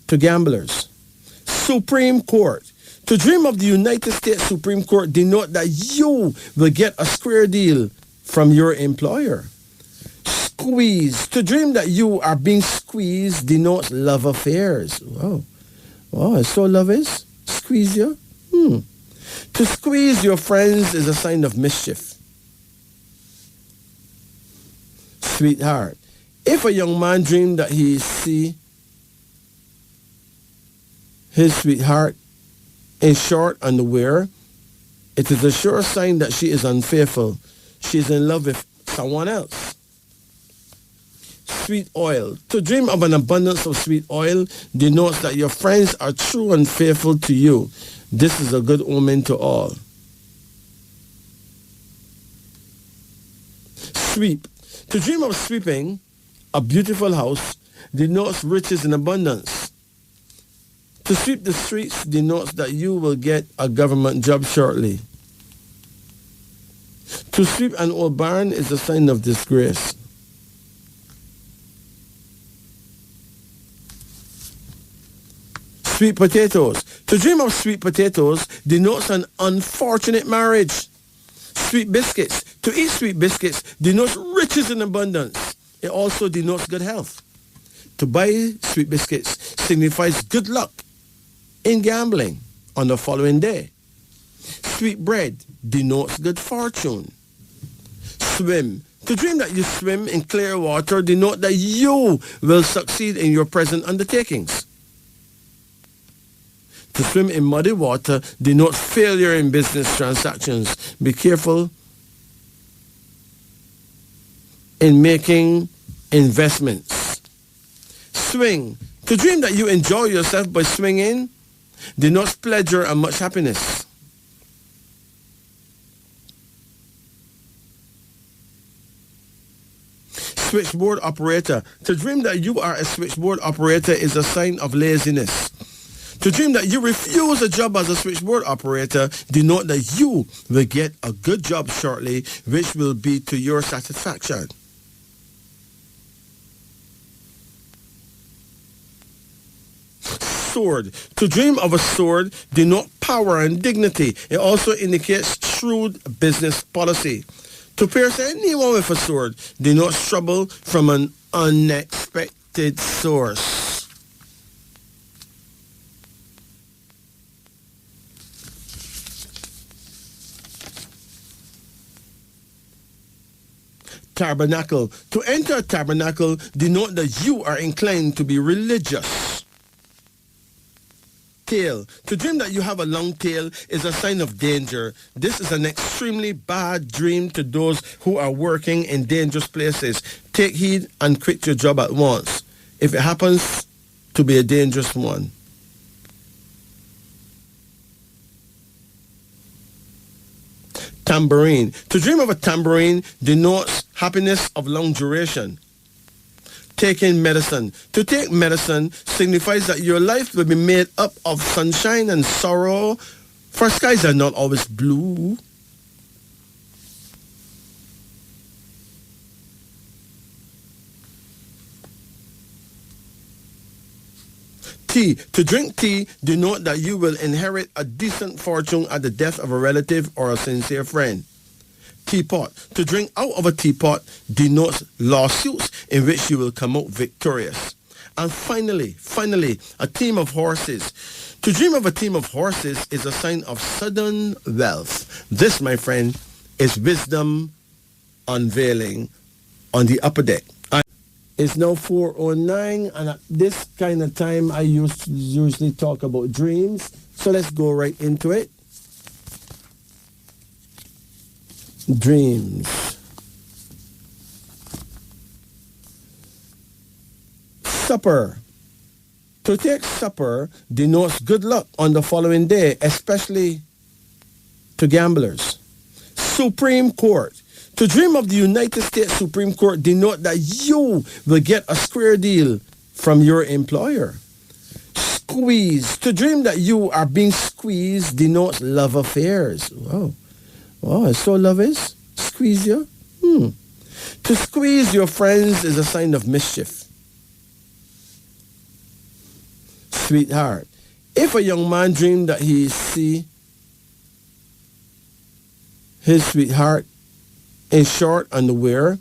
to gamblers. Supreme Court. To dream of the United States Supreme Court denote that you will get a square deal from your employer. Squeeze. To dream that you are being squeezed denotes love affairs. Wow. Wow, so love is? Squeeze you? To squeeze your friends is a sign of mischief. Sweetheart. If a young man dreamed that he see his sweetheart in short underwear, it is a sure sign that she is unfaithful. She is in love with someone else. Sweet oil. To dream of an abundance of sweet oil denotes that your friends are true and faithful to you. This is a good omen to all. Sweep. To dream of sweeping a beautiful house denotes riches and abundance. To sweep the streets denotes that you will get a government job shortly. To sweep an old barn is a sign of disgrace. Sweet potatoes. To dream of sweet potatoes denotes an unfortunate marriage. Sweet biscuits. To eat sweet biscuits denotes riches and abundance. It also denotes good health. To buy sweet biscuits signifies good luck in gambling on the following day. Sweet bread denotes good fortune. Swim. To dream that you swim in clear water denote that you will succeed in your present undertakings. To swim in muddy water denotes failure in business transactions. Be careful in making investments. Swing. To dream that you enjoy yourself by swinging denotes pleasure and much happiness. Switchboard operator. To dream that you are a switchboard operator is a sign of laziness. To dream that you refuse a job as a switchboard operator denote that you will get a good job shortly, which will be to your satisfaction. Sword. To dream of a sword denote power and dignity. It also indicates shrewd business policy. To pierce anyone with a sword denotes trouble from an unexpected source. Tabernacle. To enter a tabernacle denote that you are inclined to be religious. Tail. To dream that you have a long tail is a sign of danger. This is an extremely bad dream to those who are working in dangerous places. Take heed and quit your job at once if it happens to be a dangerous one. Tambourine. To dream of a tambourine denotes happiness of long duration. Taking medicine. To take medicine signifies that your life will be made up of sunshine and sorrow, for skies are not always blue. Tea. To drink tea denote that you will inherit a decent fortune at the death of a relative or a sincere friend. Teapot. To drink out of a teapot denotes lawsuits in which you will come out victorious. And finally, a team of horses. To dream of a team of horses is a sign of sudden wealth. This, my friend, is wisdom unveiling on the upper deck. It's now 4:09, and at this kind of time I usually talk about dreams. So let's go right into it. Dreams. Supper. To take supper denotes good luck on the following day, especially to gamblers. Supreme Court. To dream of the United States Supreme Court denote that you will get a square deal from your employer. Squeeze. To dream that you are being squeezed denotes love affairs. Wow. Oh, so love is? Squeeze you? To squeeze your friends is a sign of mischief. Sweetheart. If a young man dreamed that he see his sweetheart in short underwear,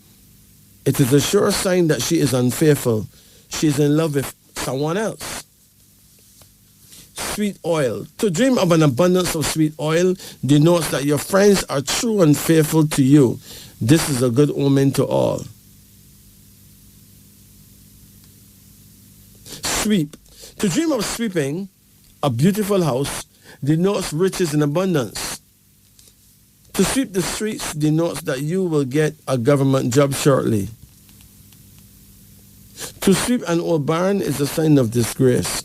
it is a sure sign that she is unfaithful. She is in love with someone else. Sweet oil. To dream of an abundance of sweet oil denotes that your friends are true and faithful to you. This is a good omen to all. Sweep. To dream of sweeping a beautiful house denotes riches and abundance. To sweep the streets denotes that you will get a government job shortly. To sweep an old barn is a sign of disgrace.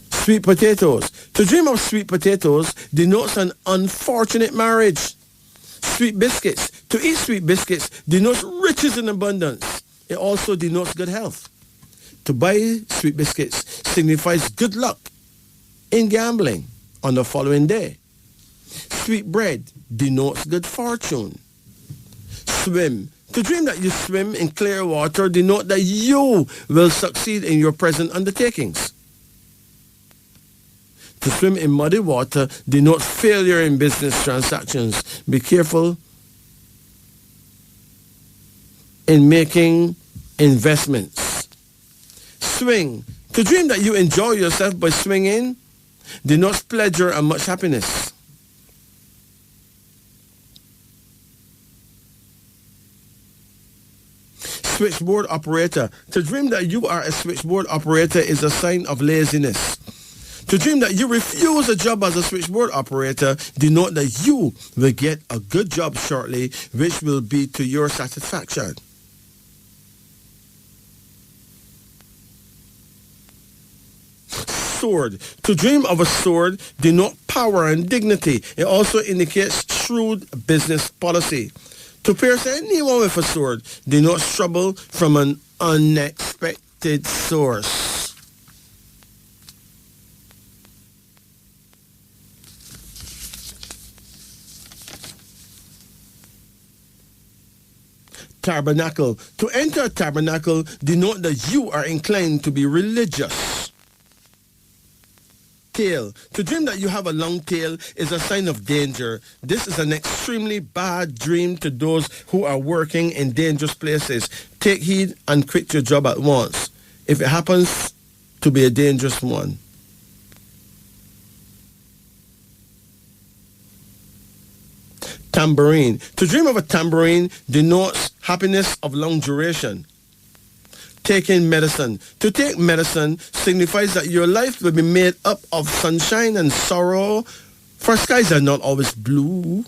Sweet potatoes. To dream of sweet potatoes denotes an unfortunate marriage. Sweet biscuits. To eat sweet biscuits denotes riches and abundance. It also denotes good health. To buy sweet biscuits signifies good luck in gambling on the following day. Sweet bread denotes good fortune. Swim. To dream that you swim in clear water denote that you will succeed in your present undertakings. To swim in muddy water denotes failure in business transactions. Be careful in making investments. Swing. To dream that you enjoy yourself by swinging denotes pleasure and much happiness. Switchboard operator. To dream that you are a switchboard operator is a sign of laziness. To dream that you refuse a job as a switchboard operator denote that you will get a good job shortly, which will be to your satisfaction. Sword. To dream of a sword denote power and dignity. It also indicates shrewd business policy. To pierce anyone with a sword denotes trouble from an unexpected source. Tabernacle. To enter a tabernacle denote that you are inclined to be religious. Tail. To dream that you have a long tail is a sign of danger. This is an extremely bad dream to those who are working in dangerous places. Take heed and quit your job at once if it happens to be a dangerous one. Tambourine. To dream of a tambourine denotes happiness of long duration. Taking medicine. To take medicine signifies that your life will be made up of sunshine and sorrow, for skies are not always blue.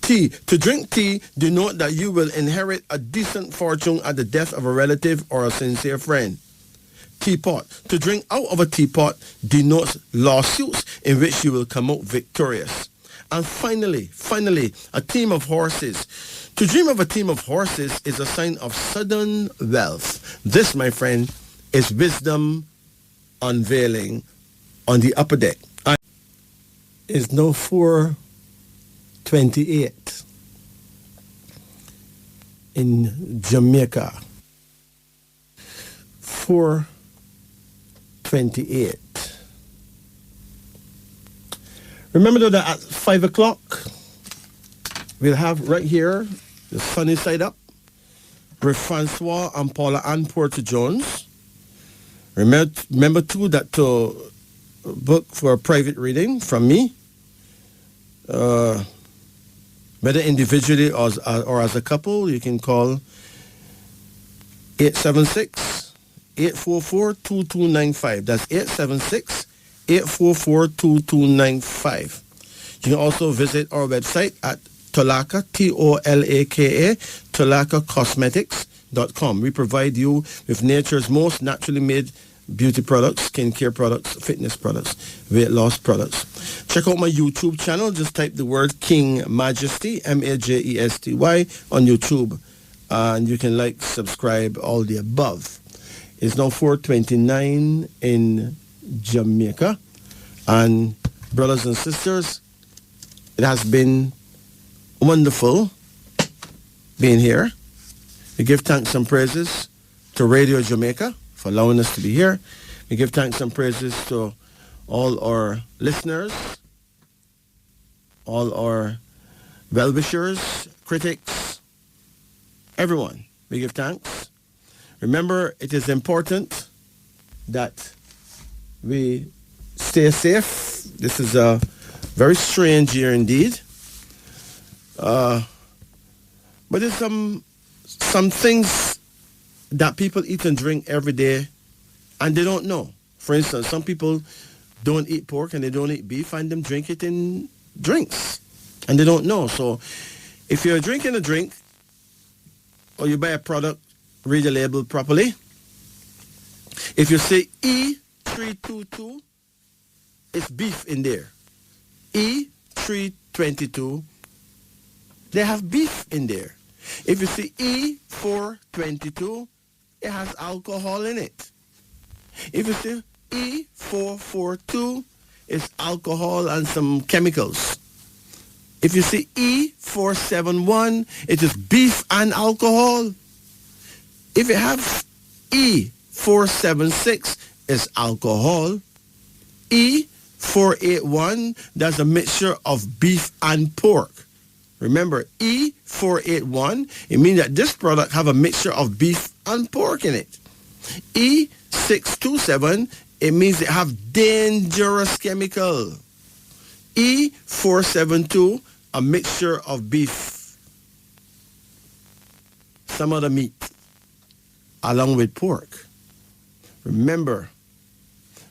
Tea. To drink tea denote that you will inherit a decent fortune at the death of a relative or a sincere friend. Teapot. To drink out of a teapot denotes lawsuits in which you will come out victorious. And finally, a team of horses. To dream of a team of horses is a sign of sudden wealth. This, my friend, is wisdom unveiling on the upper deck. It's now 4:28 in Jamaica. 4:28. Remember that at 5 o'clock, we'll have right here the Sunny Side Up with Francois and Paula Ann Porter Jones. Remember too that to book for a private reading from me, whether individually or as a couple, you can call 876-844-2295. That's 876-844-2295. You can also visit our website at Tolaka, T-O-L-A-K-A, TolakaCosmetics.com. We provide you with nature's most naturally made beauty products, skincare products, fitness products, weight loss products. Check out my YouTube channel. Just type the word King Majesty, M-A-J-E-S-T-Y, on YouTube. And you can like, subscribe, all the above. It's now 4:29 in Jamaica. And brothers and sisters, it has been wonderful being here. We give thanks and praises to Radio Jamaica for allowing us to be here. We give thanks and praises to all our listeners, all our well-wishers, critics, everyone. We give thanks. Remember, it is important that we stay safe. This is a very strange year indeed. But there's some things that people eat and drink every day and they don't know. For instance, some people don't eat pork and they don't eat beef and them drink it in drinks and they don't know. So if you're drinking a drink or you buy a product, read the label properly. If you say E322, it's beef in there. E322, they have beef in there. If you see E422, it has alcohol in it. If you see E442, it's alcohol and some chemicals. If you see E471, it is beef and alcohol. If you have E476, it's alcohol. E481, that's a mixture of beef and pork. Remember, E481, it means that this product have a mixture of beef and pork in it. E627, it means it have dangerous chemical. E472, a mixture of beef, some other meat, along with pork. Remember,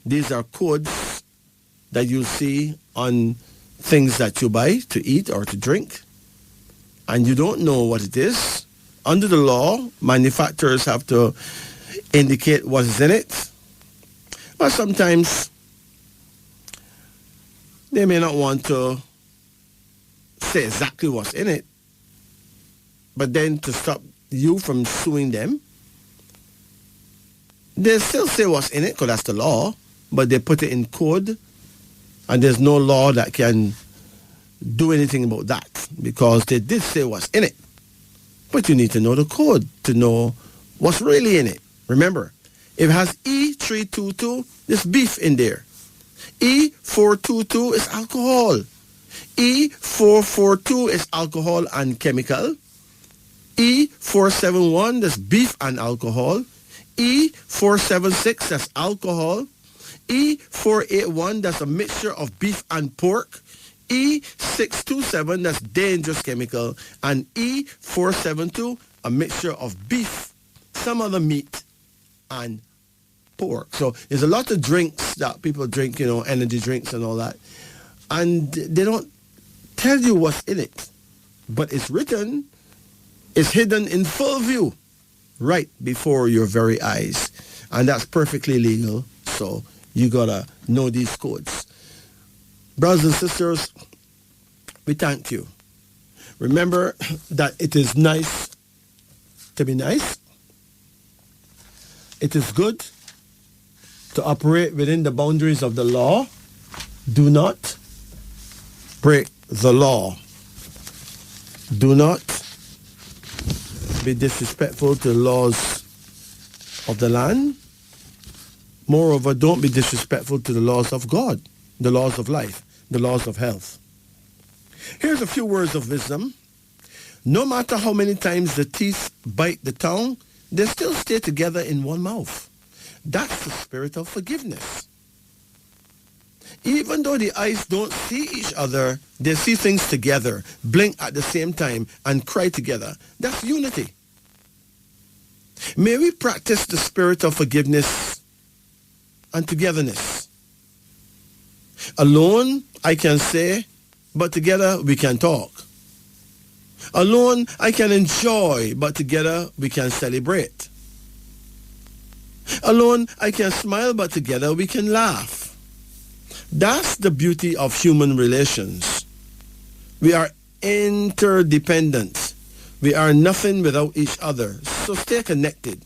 these are codes that you see on things that you buy to eat or to drink, and you don't know what it is. Under the law, manufacturers have to indicate what is in it, but sometimes they may not want to say exactly what's in it, but then to stop you from suing them, they still say what's in it because that's the law, but they put it in code, and there's no law that can do anything about that because they did say what's in it. But you need to know the code to know what's really in it. Remember, if it has E322, there's beef in there. E422 is alcohol. E442 is alcohol and chemical. E471, that's beef and alcohol. E476, that's alcohol. E481, that's a mixture of beef and pork. E627, that's dangerous chemical. And E472, a mixture of beef, some other meat, and pork. So there's a lot of drinks that people drink, energy drinks and all that. And they don't tell you what's in it. But it's written, it's hidden in full view, right before your very eyes. And that's perfectly legal. So you gotta know these codes. Brothers and sisters, we thank you. Remember that it is nice to be nice. It is good to operate within the boundaries of the law. Do not break the law. Do not be disrespectful to the laws of the land. Moreover, don't be disrespectful to the laws of God, the laws of life, the laws of health. Here's a few words of wisdom. No matter how many times the teeth bite the tongue, they still stay together in one mouth. That's the spirit of forgiveness. Even though the eyes don't see each other, they see things together, blink at the same time, and cry together. That's unity. May we practice the spirit of forgiveness and togetherness. Alone, I can say, but together we can talk. Alone, I can enjoy, but together we can celebrate. Alone, I can smile, but together we can laugh. That's the beauty of human relations. We are interdependent. We are nothing without each other. So stay connected.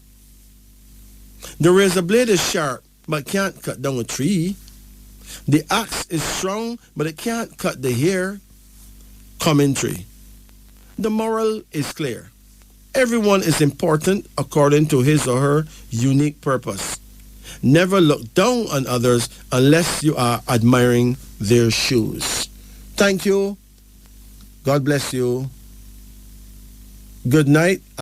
The razor blade is sharp, but can't cut down a tree. The axe is strong, but it can't cut the hair. Commentary. The moral is clear. Everyone is important according to his or her unique purpose. Never look down on others unless you are admiring their shoes. Thank you. God bless you. Good night.